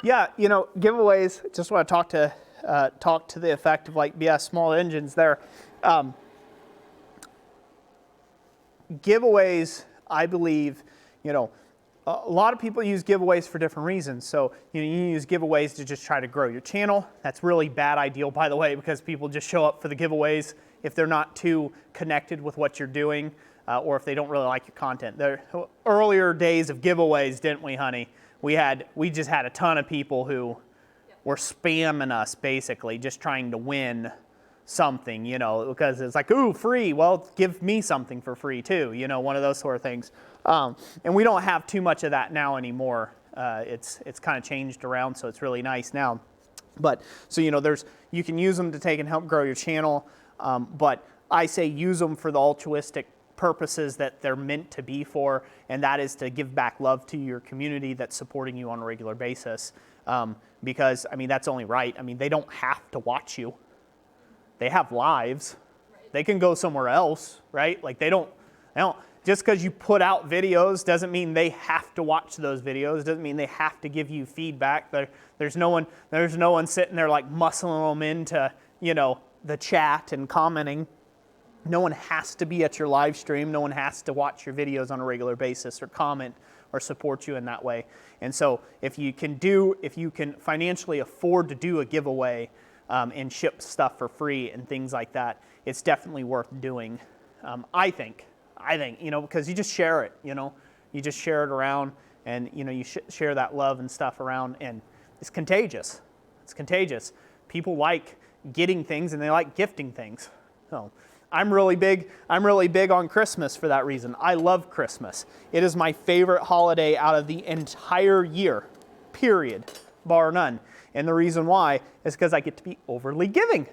Yeah, you know, giveaways, just want to talk to the effect of like BS Small Engines there. Giveaways, I believe, you know, a lot of people use giveaways for different reasons. So, you know, you use giveaways to just try to grow your channel. That's really bad ideal, by the way, because people just show up for the giveaways if they're not too connected with what you're doing, or if they don't really like your content. There, earlier days of giveaways, didn't we, honey? We just had a ton of people who were spamming us, basically, just trying to win something, you know, because it's like, ooh, free. Well, give me something for free too, you know, one of those sort of things. And we don't have too much of that now anymore. It's kind of changed around, so it's really nice now. But so, you know, you can use them to take and help grow your channel. But I say use them for the altruistic purposes that they're meant to be for, and that is to give back love to your community that's supporting you on a regular basis. Because, I mean, that's only right. I mean, they don't have to watch you. They have lives. They can go somewhere else, right? Like they don't just because you put out videos doesn't mean they have to watch those videos. Doesn't mean they have to give you feedback. There's no one sitting there like muscling them into, you know, the chat and commenting. No one has to be at your live stream. No one has to watch your videos on a regular basis or comment or support you in that way. And so if you can financially afford to do a giveaway and ship stuff for free and things like that, it's definitely worth doing. I think, you know, because you just share it, you know, you just share it around, and, you know, you share that love and stuff around, and it's contagious. It's contagious. People like getting things and they like gifting things. So I'm really big on Christmas for that reason. I love Christmas. It is my favorite holiday out of the entire year, period, bar none. And the reason why is because I get to be overly giving.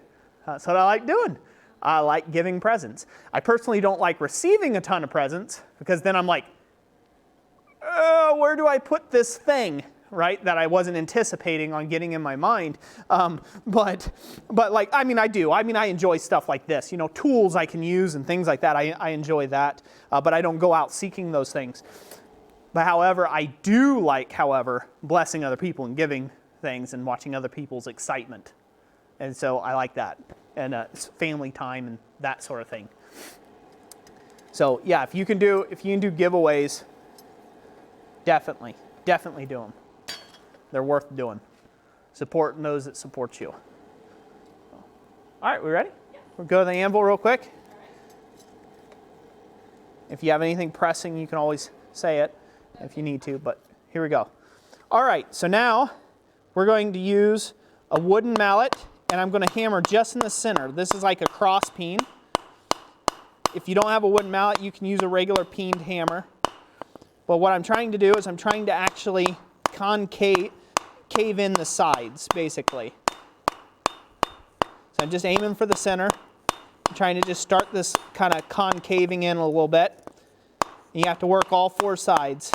That's what I like doing. I like giving presents. I personally don't like receiving a ton of presents, because then I'm like, where do I put this thing, right, that I wasn't anticipating on getting in my mind. But like, I mean, I do. I mean, I enjoy stuff like this, you know, tools I can use and things like that. I enjoy that, but I don't go out seeking those things. But however, I do like, blessing other people and giving things and watching other people's excitement. And so I like that. And it's family time and that sort of thing. So yeah, if you can do giveaways, definitely do them. They're worth doing. Supporting those that support you. All right, we ready? Yeah. We'll go to the anvil real quick. All right. If you have anything pressing, you can always say it if you need to, but here we go. All right, so now we're going to use a wooden mallet, and I'm going to hammer just in the center. This is like a cross peen. If you don't have a wooden mallet, you can use a regular peened hammer. But what I'm trying to do is I'm trying to actually cave in the sides, basically. So I'm just aiming for the center. I'm trying to just start this kind of concaving in a little bit. And you have to work all four sides.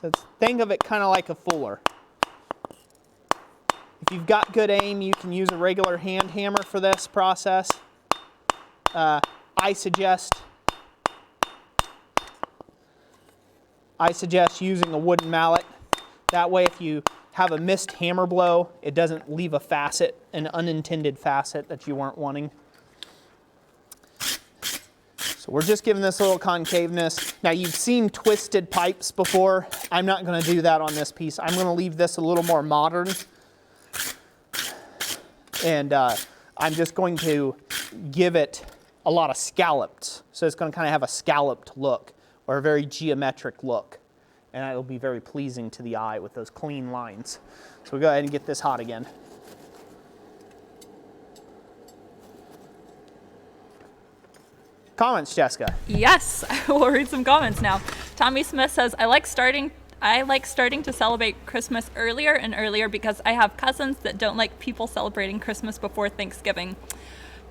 So think of it kind of like a fuller. If you've got good aim, you can use a regular hand hammer for this process. I suggest using a wooden mallet. That way, if you have a missed hammer blow, it doesn't leave a facet, an unintended facet that you weren't wanting. So we're just giving this a little concaveness. Now, you've seen twisted pipes before. I'm not going to do that on this piece. I'm going to leave this a little more modern. And I'm just going to give it a lot of scallops. So it's going to kind of have a scalloped look or a very geometric look. And it'll be very pleasing to the eye with those clean lines. So we'll go ahead and get this hot again. Comments, Jessica? Yes, we'll read some comments now. Tommy Smith says, I like starting to celebrate Christmas earlier and earlier because I have cousins that don't like people celebrating Christmas before Thanksgiving.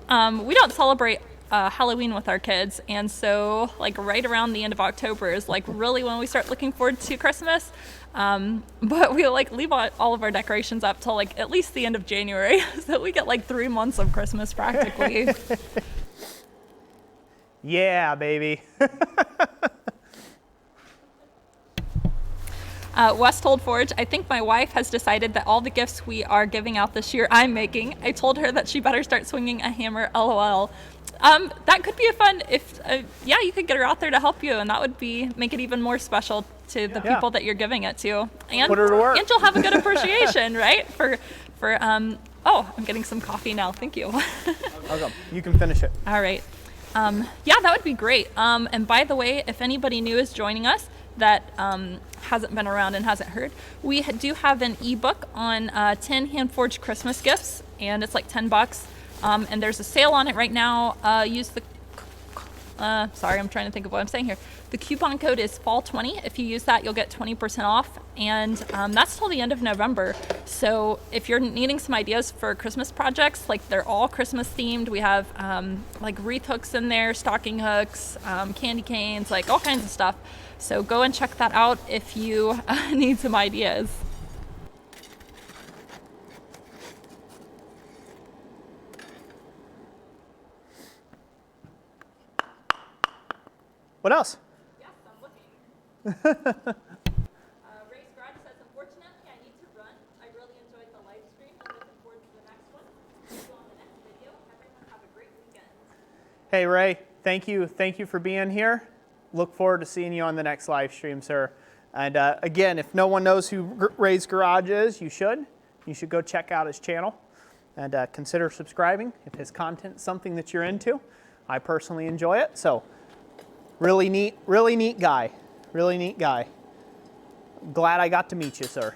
We don't celebrate Halloween with our kids, and so like right around the end of October is like really when we start looking forward to Christmas. But we like leave all of our decorations up till like at least the end of January, so we get like 3 months of Christmas practically. Yeah, baby. Westhold Forge, I think my wife has decided that all the gifts we are giving out this year I'm making. I told her that she better start swinging a hammer, LOL. That could be a fun, yeah, you could get her out there to help you, and that would make it even more special to the people that you're giving it to. And, put her to work. And you'll have a good appreciation, right? Oh, I'm getting some coffee now. Thank you. Okay, you can finish it. All right. Yeah, that would be great. And by the way, if anybody new is joining us that hasn't been around and hasn't heard, we do have an ebook on 10 hand-forged Christmas gifts, and it's like $10. And there's a sale on it right now. Use the, sorry, I'm trying to think of what I'm saying here. The coupon code is fall20. If you use that, you'll get 20% off. And that's till the end of November. So if you're needing some ideas for Christmas projects, like they're all Christmas themed. We have like wreath hooks in there, stocking hooks, candy canes, like all kinds of stuff. So go and check that out if you need some ideas. What else? Yes, I'm looking. Ray Scratch says, unfortunately, I need to run. I really enjoyed the live stream. I'm looking forward to the next one. See you on the next video. Everyone have a great weekend. Hey, Ray, thank you. Thank you for being here. Look forward to seeing you on the next live stream, sir. And again, if no one knows who Ray's Garage is, you should. You should go check out his channel and consider subscribing if his content's something that you're into. I personally enjoy it, so really neat guy. Really neat guy. Glad I got to meet you, sir.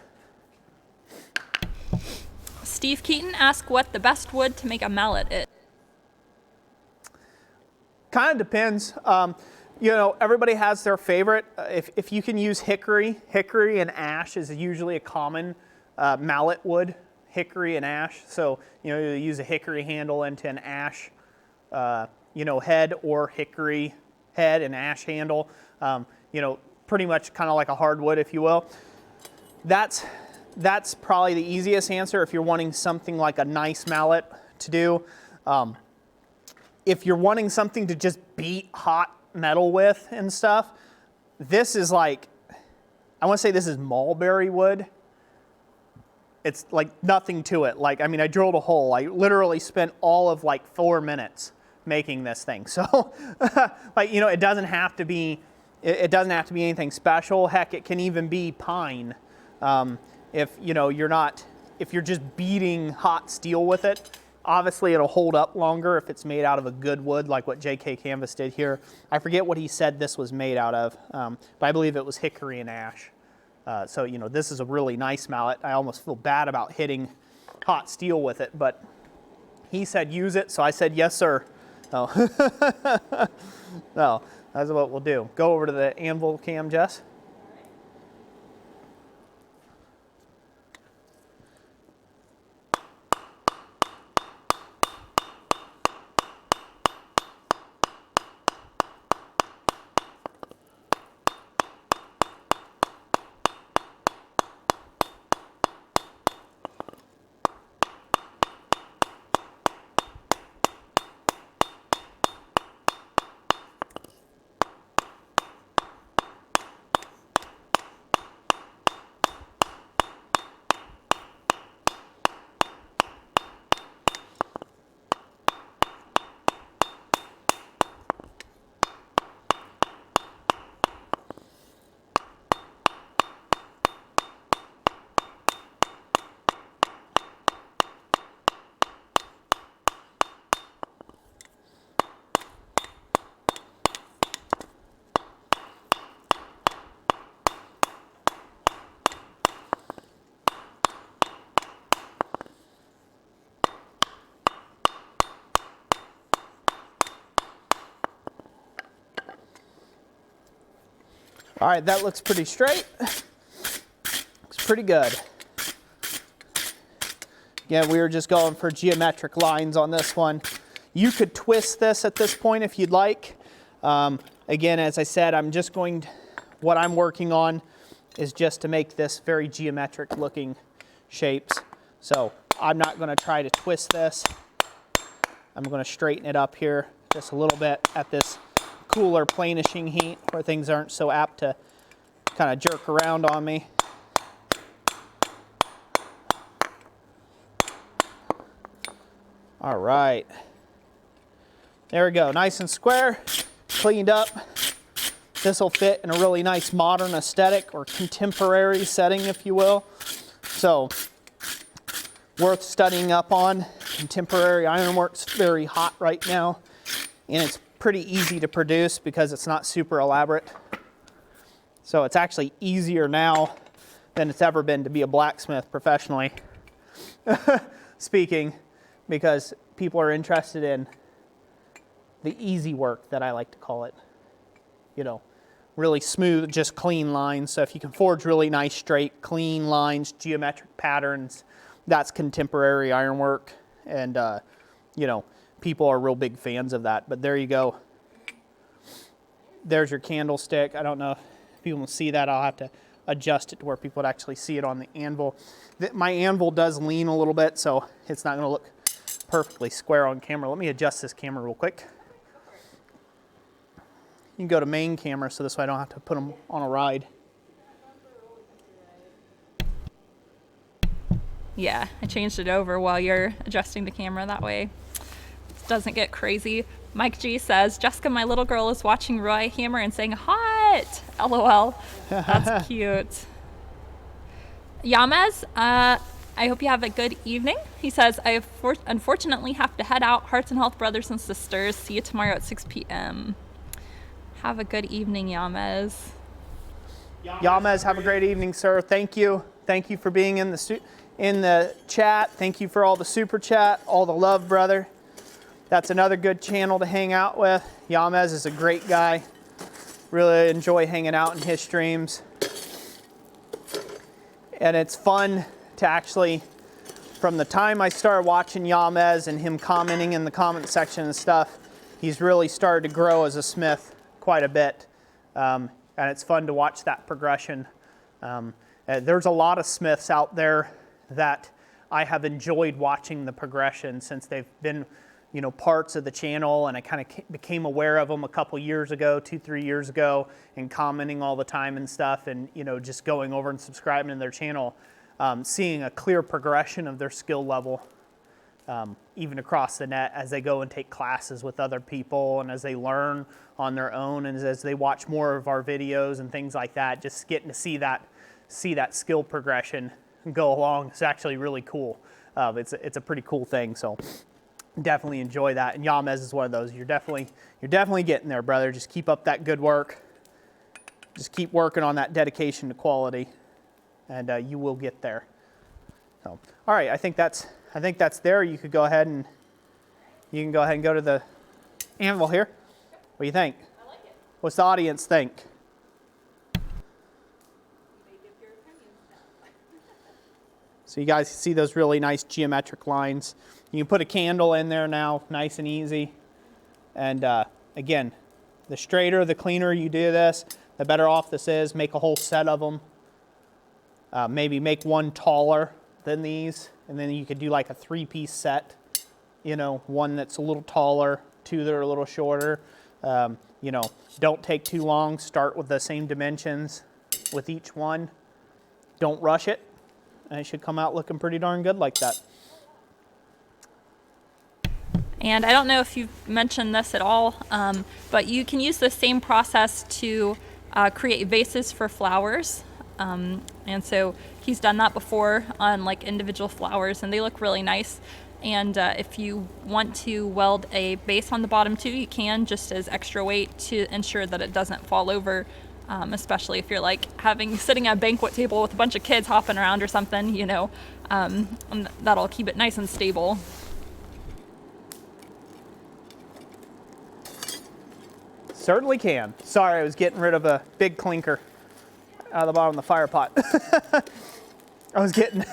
Steve Keaton asked what the best wood to make a mallet is. Kind of depends. You know, everybody has their favorite. If you can use hickory and ash is usually a common mallet wood, hickory and ash. So, you know, you use a hickory handle into an ash, head, or hickory head and ash handle. Pretty much kind of like a hardwood, if you will. That's probably the easiest answer if you're wanting something like a nice mallet to do. If you're wanting something to just beat hot metal with and stuff, this is like, I want to say this is mulberry wood. It's like nothing to it. Like, I mean, I drilled a hole. I literally spent all of like 4 minutes making this thing. So, like, you know, it doesn't have to be anything special. Heck, it can even be pine. If you're just beating hot steel with it. Obviously, it'll hold up longer if it's made out of a good wood, like what JK Canvas did here. I forget what he said this was made out of, but I believe it was hickory and ash. So, you know, this is a really nice mallet. I almost feel bad about hitting hot steel with it, but he said use it, so I said yes, sir. Oh. No, that's what we'll do. Go over to the anvil cam, Jess. All right, that looks pretty straight. Looks pretty good. Again, we were just going for geometric lines on this one. You could twist this at this point if you'd like. Again, as I said, what I'm working on is just to make this very geometric looking shapes. So I'm not going to try to twist this. I'm going to straighten it up here just a little bit at this cooler planishing heat where things aren't so apt to kind of jerk around on me. All right, there we go, nice and square, cleaned up. This will fit in a really nice modern aesthetic or contemporary setting, if you will. So, worth studying up on. Contemporary ironwork's very hot right now, and it's pretty easy to produce because it's not super elaborate. So it's actually easier now than it's ever been to be a blacksmith professionally speaking, because people are interested in the easy work, that I like to call it. You know, really smooth, just clean lines. So if you can forge really nice, straight, clean lines, geometric patterns, that's contemporary ironwork. And, you know, people are real big fans of that. But there you go. There's your candlestick. I don't know if people will see that. I'll have to adjust it to where people would actually see it on the anvil. My anvil does lean a little bit, so it's not going to look perfectly square on camera. Let me adjust this camera real quick. You can go to main camera, so this way I don't have to put them on a ride. Yeah, I changed it over while you're adjusting the camera. That way it doesn't get crazy. Mike G says, Jessica, my little girl is watching Roy hammer and saying, hot! LOL. That's cute. Yamez, I hope you have a good evening. He says, I unfortunately have to head out. Hearts and health, brothers and sisters. See you tomorrow at 6 p.m. Have a good evening, Yamez. Yamez, have a great evening, sir. Thank you. Thank you for being in the chat. Thank you for all the super chat, all the love, brother. That's another good channel to hang out with. Yamez is a great guy. Really enjoy hanging out in his streams. And it's fun to actually, from the time I started watching Yamez and him commenting in the comment section and stuff, he's really started to grow as a smith quite a bit. And it's fun to watch that progression. There's a lot of smiths out there that I have enjoyed watching the progression since they've been, you know, parts of the channel, and I kind of became aware of them a couple years ago, 2-3 years ago, and commenting all the time and stuff, and, you know, just going over and subscribing to their channel, seeing a clear progression of their skill level, even across the net as they go and take classes with other people, and as they learn on their own, and as they watch more of our videos and things like that, just getting to see that skill progression go along is actually really cool. It's a pretty cool thing, so definitely enjoy that. And Yamez is one of those. You're definitely getting there, brother. Just keep up that good work. Just keep working on that dedication to quality, and you will get there. So, all right, I think that's there. You could go ahead and go to the anvil here. What do you think? I like it. What's the audience think? So you guys see those really nice geometric lines. You can put a candle in there now, nice and easy. And again, the straighter, the cleaner you do this, the better off this is. Make a whole set of them. Maybe make one taller than these, and then you could do like a 3-piece set. You know, one that's a little taller, 2 that are a little shorter. You know, don't take too long. Start with the same dimensions with each one. Don't rush it, and it should come out looking pretty darn good like that. And I don't know if you've mentioned this at all, but you can use the same process to create vases for flowers. And so he's done that before on like individual flowers, and they look really nice. And if you want to weld a base on the bottom too, you can, just as extra weight to ensure that it doesn't fall over, especially if you're like sitting at a banquet table with a bunch of kids hopping around or something, you know, and that'll keep it nice and stable. Certainly can. Sorry, I was getting rid of a big clinker out of the bottom of the fire pot. I was getting,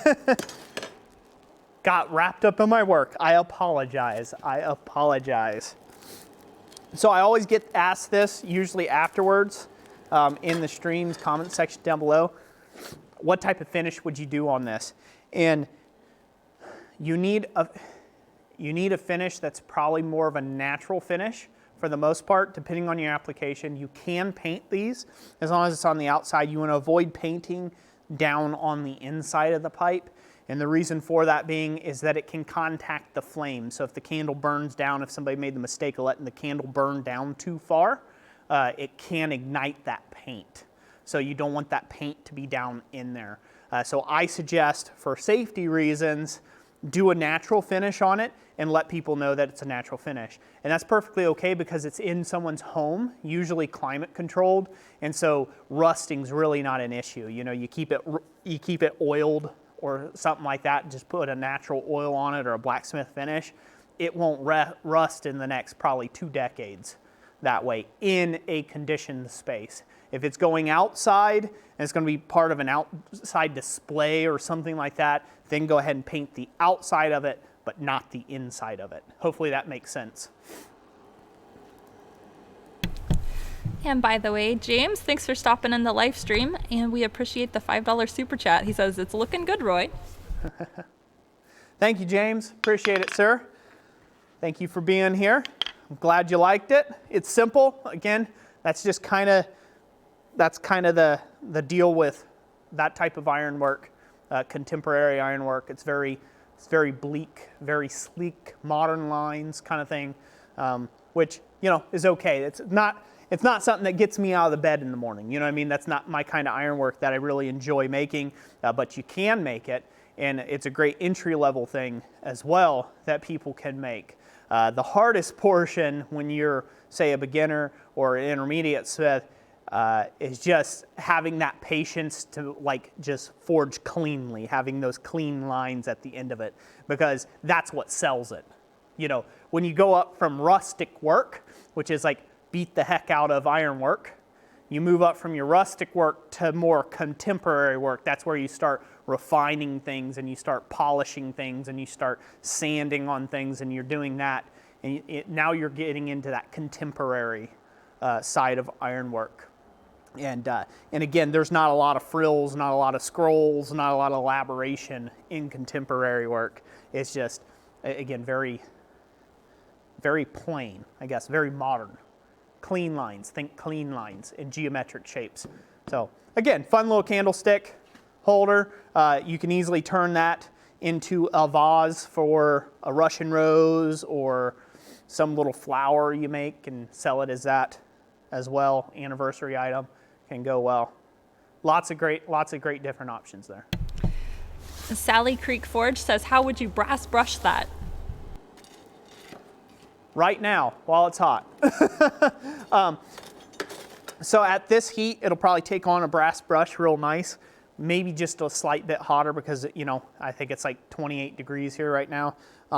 got wrapped up in my work. I apologize. I apologize. So I always get asked this, usually afterwards, in the streams comment section down below. What type of finish would you do on this? And you need a finish that's probably more of a natural finish for the most part, depending on your application. You can paint these as long as it's on the outside. You want to avoid painting down on the inside of the pipe. And the reason for that being is that it can contact the flame. So if the candle burns down, if somebody made the mistake of letting the candle burn down too far, it can ignite that paint. So you don't want that paint to be down in there. So I suggest, for safety reasons, do a natural finish on it and let people know that it's a natural finish. And that's perfectly okay because it's in someone's home, usually climate controlled, and so rusting's really not an issue. You know, you keep it oiled or something like that, and just put a natural oil on it or a blacksmith finish. It won't rust in the next probably 2 decades that way in a conditioned space. If it's going outside and it's going to be part of an outside display or something like that, then go ahead and paint the outside of it, but not the inside of it. Hopefully that makes sense. And by the way, James, thanks for stopping in the live stream, and we appreciate the $5 super chat. He says, it's looking good, Roy. Thank you, James. Appreciate it, sir. Thank you for being here. I'm glad you liked it. It's simple. Again, that's just kind of the deal with that type of ironwork, contemporary ironwork. It's very bleak, very sleek, modern lines kind of thing, which, you know, is okay. It's not something that gets me out of the bed in the morning. You know what I mean? That's not my kind of ironwork that I really enjoy making, but you can make it, and it's a great entry-level thing as well that people can make. The hardest portion when you're, say, a beginner or an intermediate smith is just having that patience to just forge cleanly, having those clean lines at the end of it, because that's what sells it. You know, when you go up from rustic work, which is like beat the heck out of ironwork, you move up from your rustic work to more contemporary work. That's where you start refining things and you start polishing things and you start sanding on things, and you're doing that. And now you're getting into that contemporary side of ironwork. And again, there's not a lot of frills, not a lot of scrolls, not a lot of elaboration in contemporary work. It's just, again, very, very plain, I guess, very modern. Clean lines, think clean lines in geometric shapes. So again, fun little candlestick holder. You can easily turn that into a vase for a Russian rose or some little flower you make and sell it as that as well. Anniversary item can go well. Lots of great different options there. Sally Creek Forge says, how would you brass brush that? Right now, while it's hot. So at this heat, it'll probably take on a brass brush real nice. Maybe just a slight bit hotter because, you know, I think it's like 28 degrees here right now.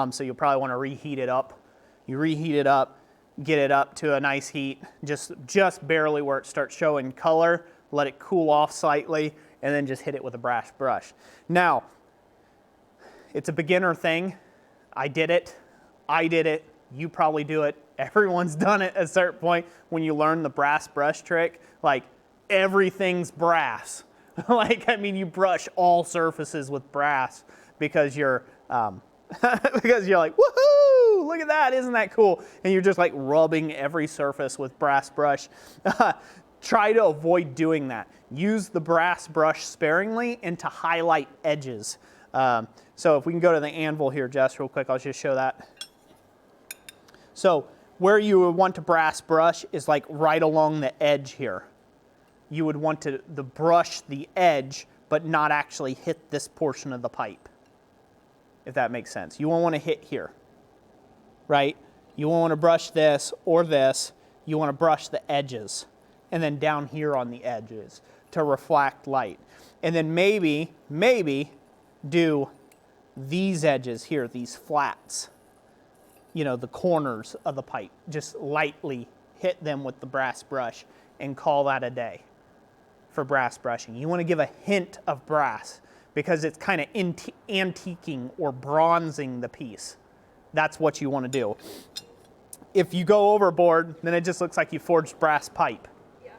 So you'll probably want to reheat it up. You reheat it up, get it up to a nice heat, just barely where it starts showing color, let it cool off slightly, and then just hit it with a brass brush. Now, it's a beginner thing. I did it. You probably do it. Everyone's done it at a certain point when you learn the brass brush trick. Like, everything's brass. You brush all surfaces with brass because you're because you're like, woohoo, look at that, isn't that cool? And you're just like rubbing every surface with brass brush. Try to avoid doing that. Use the brass brush sparingly and to highlight edges. So if we can go to the anvil here, Jess, real quick, I'll just show that. So where you would want to brass brush is like right along the edge here. You would want to brush the edge, but not actually hit this portion of the pipe, if that makes sense. You won't want to hit here, right? You won't want to brush this or this. You want to brush the edges, and then down here on the edges to reflect light. And then maybe do these edges here, these flats, you know, the corners of the pipe, just lightly hit them with the brass brush and call that a day for brass brushing. You want to give a hint of brass because it's kind of antiquing or bronzing the piece. That's what you want to do. If you go overboard, then it just looks like you forged brass pipe. Yeah.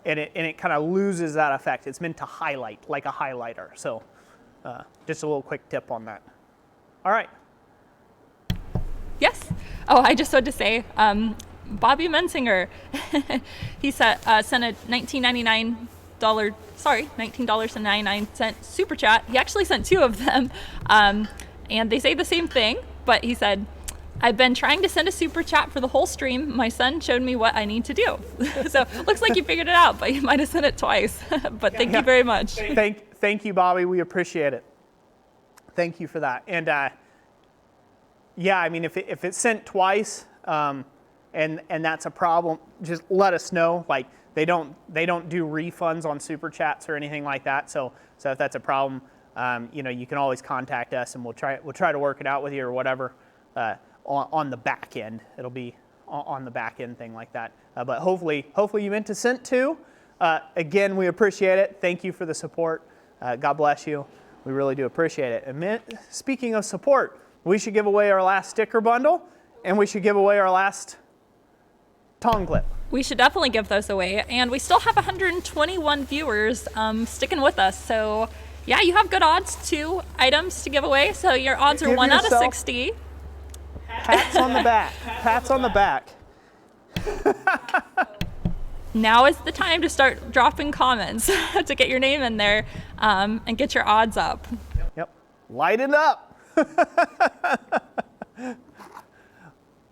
And it kind of loses that effect. It's meant to highlight, like a highlighter. So just a little quick tip on that. All right. Yes. Oh, I just wanted to say, Bobby Mensinger, he sent a $19.99 super chat. He actually sent 2 of them, and they say the same thing, but he said, I've been trying to send a super chat for the whole stream. My son showed me what I need to do. So looks like you figured it out, but you might have sent it twice. But thank you very much. Thank you, Bobby. We appreciate it. Thank you for that. And yeah, I mean, if it's sent twice and that's a problem, just let us know. Like they don't do refunds on super chats or anything like that. So if that's a problem, you know, you can always contact us and we'll try to work it out with you or whatever. On the back end, it'll be on the back end thing like that. But hopefully you meant to send 2. Again, we appreciate it. Thank you for the support. God bless you. We really do appreciate it. And speaking of support, we should give away our last sticker bundle, and we should give away our last tongue clip. We should definitely give those away, and we still have 121 viewers sticking with us. So yeah, you have good odds, 2 items to give away. So your odds are 1 out of 60. Pats on the back. Pats on the back. Now is the time to start dropping comments to get your name in there and get your odds up. Yep. Light it up.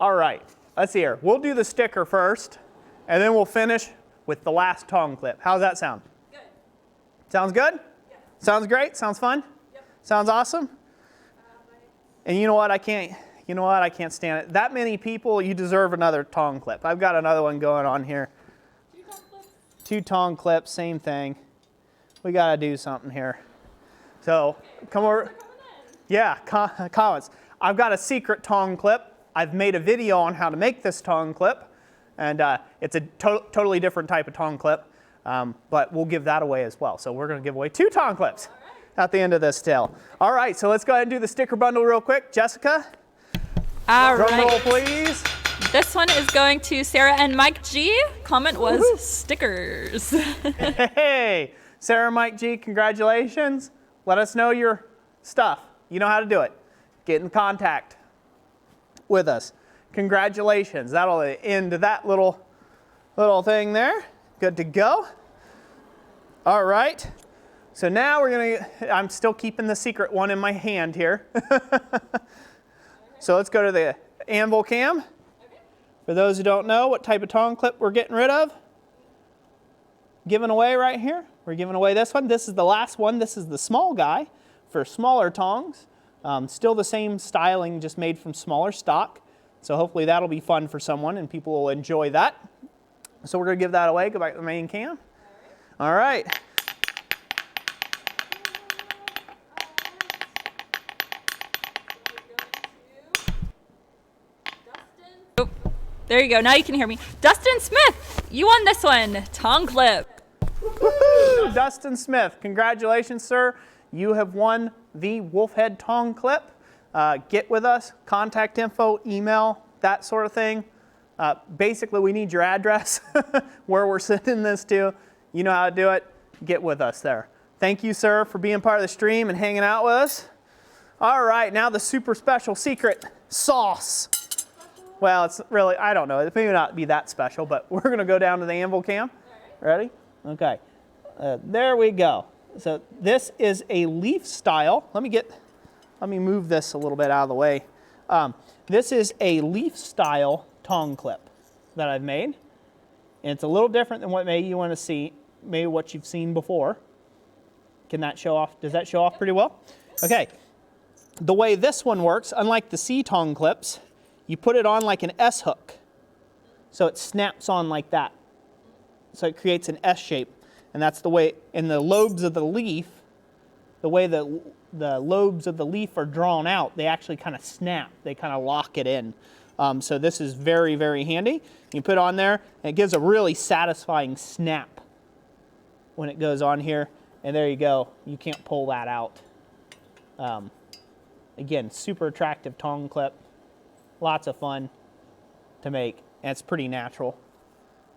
All right. Let's see here. We'll do the sticker first, and then we'll finish with the last tongue clip. How's that sound? Good. Sounds good? Yeah. Sounds great? Sounds fun? Yep. Sounds awesome? And you know what? I can't stand it. That many people, you deserve another tongue clip. I've got another one going on here. 2 tongue clips? 2 tongue clips, same thing. We got to do something here. So, come over. Yeah, comments. I've got a secret tongue clip. I've made a video on how to make this tongue clip. And it's a totally different type of tongue clip. But we'll give that away as well. So we're going to give away 2 tongue clips at the end of this tale. All right, so let's go ahead and do the sticker bundle real quick. Jessica? All Drum right. roll, please. This one is going to Sarah and Mike G. Comment was stickers. Hey, Sarah and Mike G, congratulations. Let us know your stuff. You know how to do it. Get in contact with us. Congratulations. That'll end that little thing there. Good to go. All right. So now I'm still keeping the secret one in my hand here. So let's go to the anvil cam. For those who don't know what type of tongue clip we're getting rid of, giving away right here. We're giving away this one. This is the last one. This is the small guy for smaller tongs. Still the same styling, just made from smaller stock. So hopefully that'll be fun for someone and people will enjoy that. So we're going to give that away. Go back to the main cam. All right. There you go. Now you can hear me. Dustin Smith, you won this one. Tongue clip. Woo-hoo! Dustin Smith, congratulations, sir. You have won the Wolfhead tongue clip. Get with us, contact info, email, that sort of thing. Basically, we need your address, where we're sending this to. You know how to do it. Get with us there. Thank you, sir, for being part of the stream and hanging out with us. All right, now the super special secret sauce. Well, it's really, I don't know, it may not be that special, but we're going to go down to the anvil cam. Ready? Okay. There we go. So this is a leaf style. Let me move this a little bit out of the way. This is a leaf style tongue clip that I've made. And it's a little different than what maybe you want to see, maybe what you've seen before. Can that show off? Does that show off pretty well? Okay. The way this one works, unlike the C tongue clips, you put it on like an S hook. So it snaps on like that. So it creates an S shape. And that's the way, in the lobes of the leaf, the way the lobes of the leaf are drawn out, they actually kind of snap. They kind of lock it in. So this is very, very handy. You put it on there, and it gives a really satisfying snap when it goes on here. And there you go. You can't pull that out. Again, super attractive tong clip. Lots of fun to make, and it's pretty natural.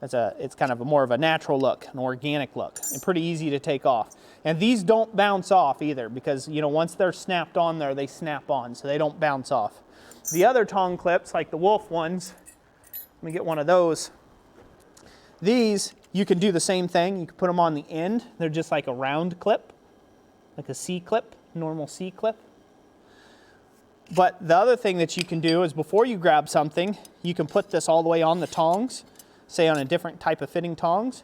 It's kind of more of a natural look, an organic look, and pretty easy to take off. And these don't bounce off either, because once they're snapped on there, they snap on, so they don't bounce off. The other tong clips, like the wolf ones, let me get one of those. These, you can do the same thing. You can put them on the end. They're just like a round clip, like a C clip, normal C clip. But the other thing that you can do is before you grab something, you can put this all the way on the tongs, say on a different type of fitting tongs.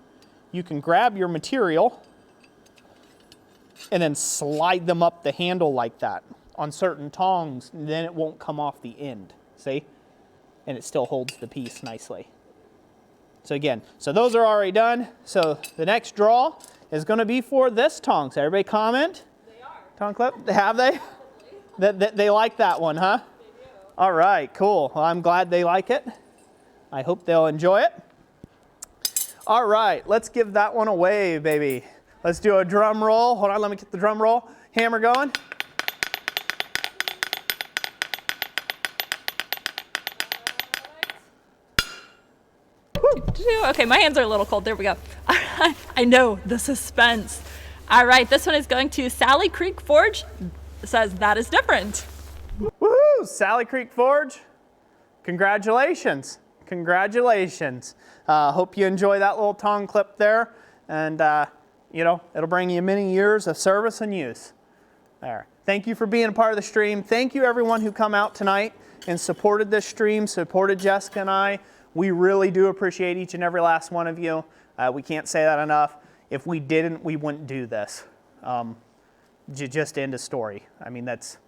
You can grab your material and then slide them up the handle like that on certain tongs, and then it won't come off the end, see? And it still holds the piece nicely. So again, so those are already done. So the next draw is going to be for this tong. So everybody comment? They are. Tong clip? Have they? They like that one, huh? They do. All right, cool. Well, I'm glad they like it. I hope they'll enjoy it. All right, let's give that one away, baby. Let's do a drum roll. Hold on, let me get the drum roll. Hammer going. Okay, my hands are a little cold. There we go. I know, the suspense. All right, this one is going to Sally Creek Forge. Says that is different. Woohoo! Sally Creek Forge. Congratulations. Congratulations. Hope you enjoy that little tong clip there. And, it'll bring you many years of service and use. There. Thank you for being a part of the stream. Thank you, everyone who come out tonight and supported this stream, supported Jessica and I. We really do appreciate each and every last one of you. We can't say that enough. If we didn't, we wouldn't do this. Just end of story. I mean, that's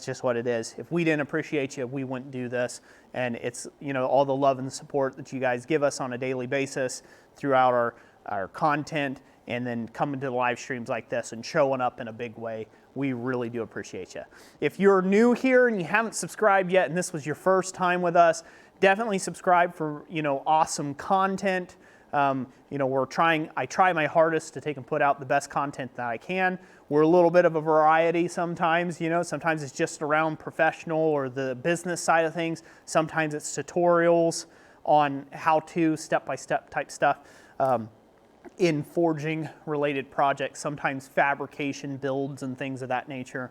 just what it is. If we didn't appreciate you, we wouldn't do this. And it's, all the love and support that you guys give us on a daily basis throughout our content, and then coming to the live streams like this and showing up in a big way. We really do appreciate you. If you're new here and you haven't subscribed yet, and this was your first time with us, definitely subscribe for, awesome content. I try my hardest to take and put out the best content that I can. We're a little bit of a variety sometimes, sometimes it's just around professional or the business side of things. Sometimes it's tutorials on how to step-by-step type stuff in forging related projects, sometimes fabrication builds and things of that nature.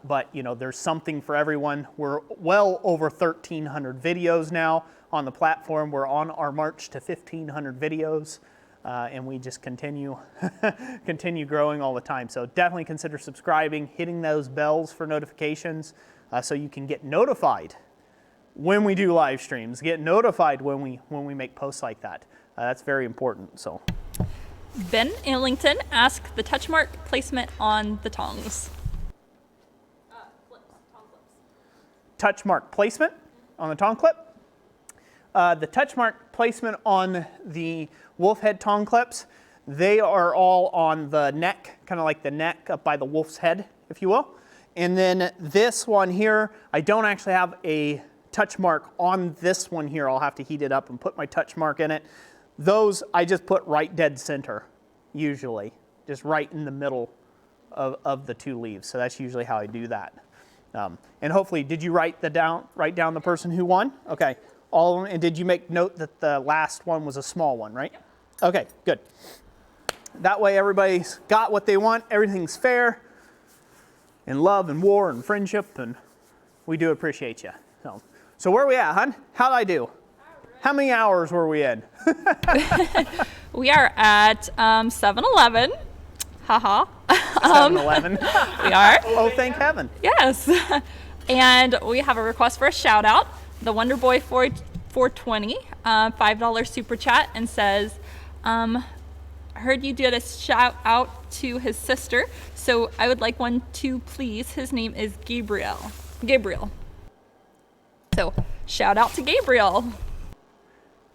But there's something for everyone. We're well over 1,300 videos now on the platform. We're on our march to 1,500 videos, and we just continue growing all the time. So definitely consider subscribing, hitting those bells for notifications, so you can get notified when we do live streams. Get notified when we make posts like that. That's very important. So Ben Ellington asked the touch mark placement on the tongs. Touch mark placement on the tong clip. The touch mark placement on the wolf head tong clips, they are all on the neck, kind of like the neck up by the wolf's head, if you will. And then this one here, I don't actually have a touch mark on this one here. I'll have to heat it up and put my touch mark in it. Those I just put right dead center, usually, just right in the middle of the two leaves. So that's usually how I do that. And hopefully, did you write down the person who won? Okay, all of them. And did you make note that the last one was a small one, right? Yep. Okay, good. That way everybody's got what they want. Everything's fair in love and war and friendship, and we do appreciate you. So where are we at, hon? How'd I do? How many hours were we in? We are at 7-Eleven. Haha. 7-Eleven. We are. Oh, thank heaven. Yes. And we have a request for a shout out. The Wonder Boy 420, $5 super chat, and says, heard you did a shout out to his sister, so I would like one too, please. His name is Gabriel. So shout out to Gabriel.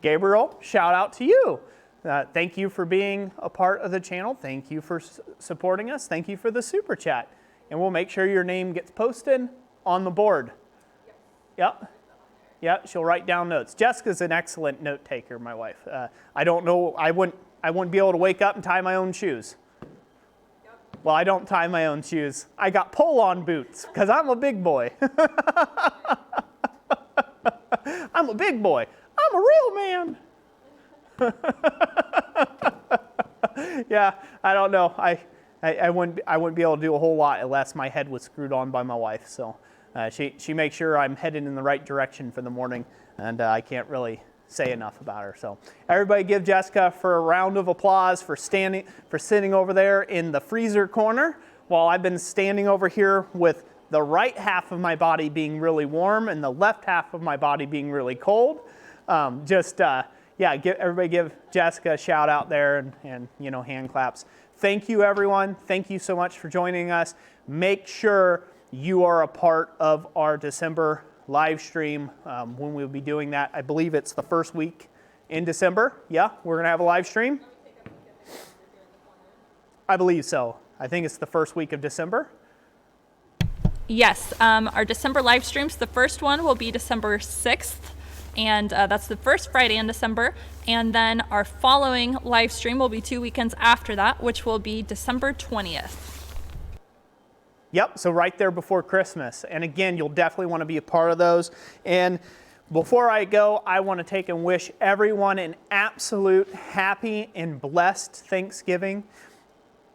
Gabriel, shout out to you. Thank you for being a part of the channel. Thank you for supporting us. Thank you for the super chat. And we'll make sure your name gets posted on the board. Yep. Yep, she'll write down notes. Jessica's an excellent note taker, my wife. I don't know, I wouldn't be able to wake up and tie my own shoes. Well, I don't tie my own shoes. I got pull-on boots because I'm a big boy. I'm a big boy. I'm a real man. Yeah, I don't know. I wouldn't be able to do a whole lot unless my head was screwed on by my wife. So she makes sure I'm headed in the right direction for the morning, and I can't really say enough about her. So everybody give Jessica for a round of applause for sitting over there in the freezer corner while I've been standing over here with the right half of my body being really warm and the left half of my body being really cold. Everybody give Jessica a shout out there and hand claps. Thank you, everyone. Thank you so much for joining us. Make sure you are a part of our December live stream when we'll be doing that. I believe it's the first week in December. Yeah, we're going to have a live stream. I believe so. I think it's the first week of December. Yes, our December live streams, the first one will be December 6th, and that's the first Friday in December. And then our following live stream will be 2 weekends after that, which will be December 20th. Yep, so right there before Christmas. And again, you'll definitely want to be a part of those. And before I go, I want to take and wish everyone an absolute happy and blessed Thanksgiving.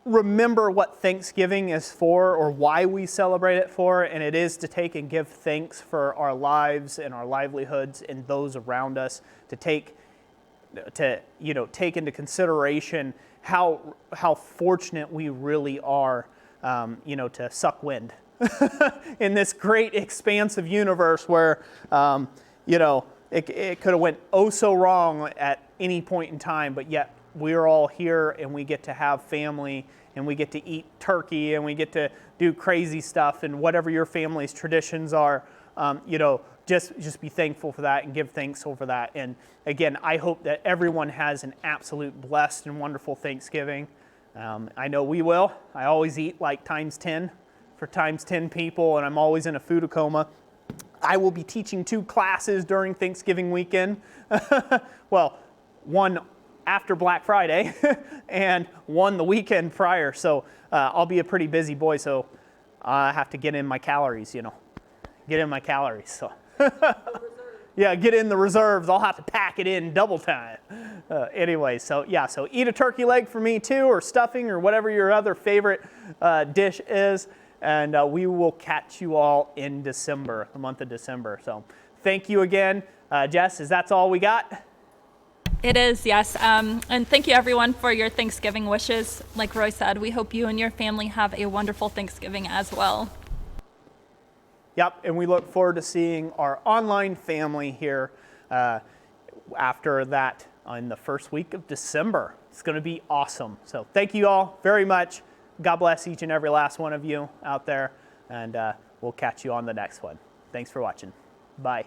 Remember what Thanksgiving is for, or why we celebrate it for, and it is to take and give thanks for our lives and our livelihoods and those around us, to take into consideration how fortunate we really are, to suck wind in this great expansive universe where, it could have went oh so wrong at any point in time, but yet we're all here and we get to have family and we get to eat turkey and we get to do crazy stuff, and whatever your family's traditions are, just be thankful for that and give thanks over that. And again, I hope that everyone has an absolute blessed and wonderful Thanksgiving. I know we will. I always eat like times 10 for times 10 people, and I'm always in a food coma. I will be teaching 2 classes during Thanksgiving weekend. Well, one after Black Friday and one the weekend prior. So I'll be a pretty busy boy, so I have to get in my calories, Get in my calories, so. Yeah, get in the reserves. I'll have to pack it in double time. Anyway, so eat a turkey leg for me too, or stuffing, or whatever your other favorite dish is. And we will catch you all in December, the month of December. So thank you again. Jess, that's all we got? It is, yes. And thank you, everyone, for your Thanksgiving wishes. Like Roy said, we hope you and your family have a wonderful Thanksgiving as well. Yep, and we look forward to seeing our online family here after that in the first week of December. It's going to be awesome. So thank you all very much. God bless each and every last one of you out there, and we'll catch you on the next one. Thanks for watching. Bye.